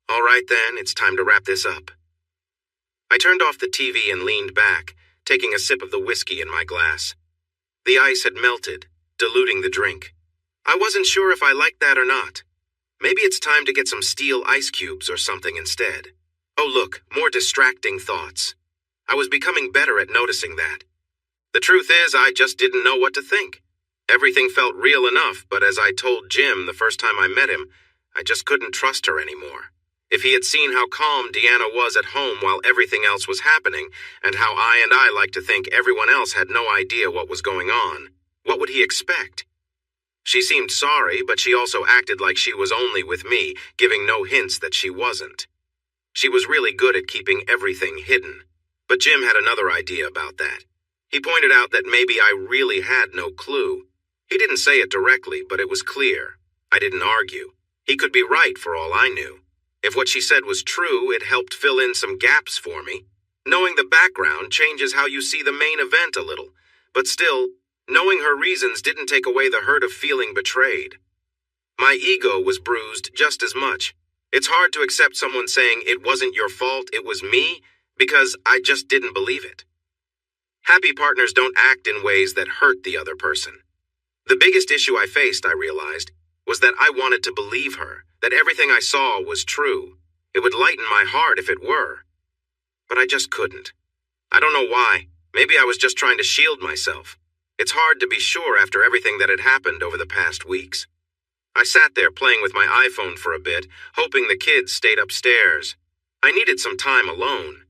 All right then, it's time to wrap this up. I turned off the TV and leaned back, taking a sip of the whiskey in my glass. The ice had melted, diluting the drink. I wasn't sure if I liked that or not. Maybe it's time to get some steel ice cubes or something instead. Oh look, more distracting thoughts. I was becoming better at noticing that. The truth is, I just didn't know what to think. Everything felt real enough, but as I told Jim the first time I met him, I just couldn't trust her anymore. If he had seen how calm Deanna was at home while everything else was happening, and how I like to think everyone else had no idea what was going on, what would he expect? She seemed sorry, but she also acted like she was only with me, giving no hints that she wasn't. She was really good at keeping everything hidden. But Jim had another idea about that. He pointed out that maybe I really had no clue. He didn't say it directly, but it was clear. I didn't argue. He could be right for all I knew. If what she said was true, it helped fill in some gaps for me. Knowing the background changes how you see the main event a little, but still, knowing her reasons didn't take away the hurt of feeling betrayed. My ego was bruised just as much. It's hard to accept someone saying it wasn't your fault, it was me, because I just didn't believe it. Happy partners don't act in ways that hurt the other person. The biggest issue I faced, I realized, was that I wanted to believe her, that everything I saw was true. It would lighten my heart if it were. But I just couldn't. I don't know why. Maybe I was just trying to shield myself. It's hard to be sure after everything that had happened over the past weeks. I sat there playing with my iPhone for a bit, hoping the kids stayed upstairs. I needed some time alone.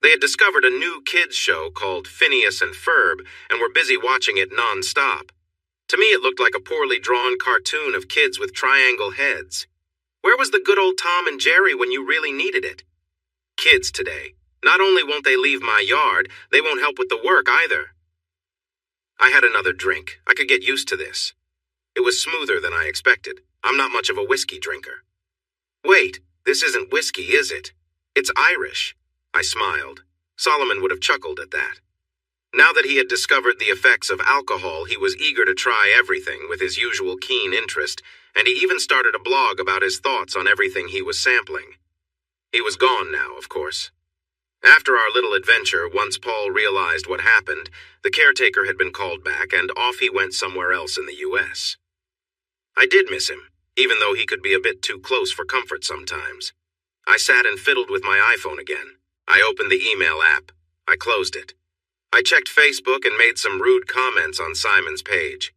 They had discovered a new kids show called Phineas and Ferb and were busy watching it non-stop. To me, it looked like a poorly drawn cartoon of kids with triangle heads. Where was the good old Tom and Jerry when you really needed it? Kids today. Not only won't they leave my yard, they won't help with the work either. I had another drink. I could get used to this. It was smoother than I expected. I'm not much of a whiskey drinker. Wait, this isn't whiskey, is it? It's Irish. I smiled. Solomon would have chuckled at that. Now that he had discovered the effects of alcohol, he was eager to try everything with his usual keen interest, and he even started a blog about his thoughts on everything he was sampling. He was gone now, of course. After our little adventure, once Paul realized what happened, the caretaker had been called back, and off he went somewhere else in the U.S. I did miss him, even though he could be a bit too close for comfort sometimes. I sat and fiddled with my iPhone again. I opened the email app. I closed it. I checked Facebook and made some rude comments on Simon's page.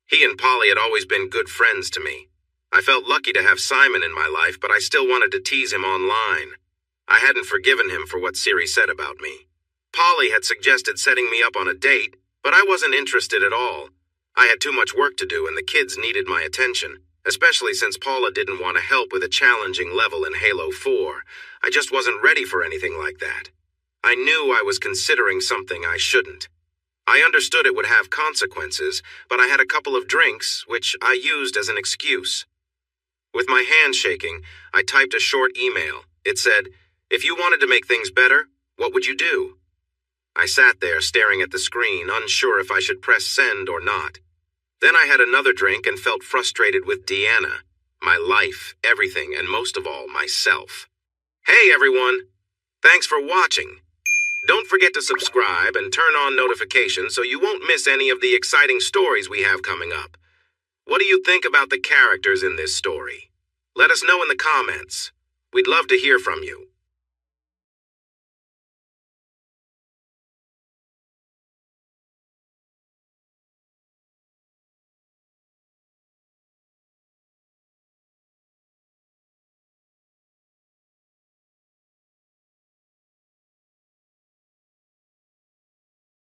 He and Polly had always been good friends to me. I felt lucky to have Simon in my life, but I still wanted to tease him online. I hadn't forgiven him for what Siri said about me. Polly had suggested setting me up on a date, but I wasn't interested at all. I had too much work to do and the kids needed my attention, especially since Paula didn't want to help with a challenging level in Halo 4. I just wasn't ready for anything like that. I knew I was considering something I shouldn't. I understood it would have consequences, but I had a couple of drinks, which I used as an excuse. With my hands shaking, I typed a short email. It said, "If you wanted to make things better, what would you do?" I sat there staring at the screen, unsure if I should press send or not. Then I had another drink and felt frustrated with Deanna, my life, everything, and most of all, myself. Hey everyone! Thanks for watching. Don't forget to subscribe and turn on notifications so you won't miss any of the exciting stories we have coming up. What do you think about the characters in this story? Let us know in the comments. We'd love to hear from you.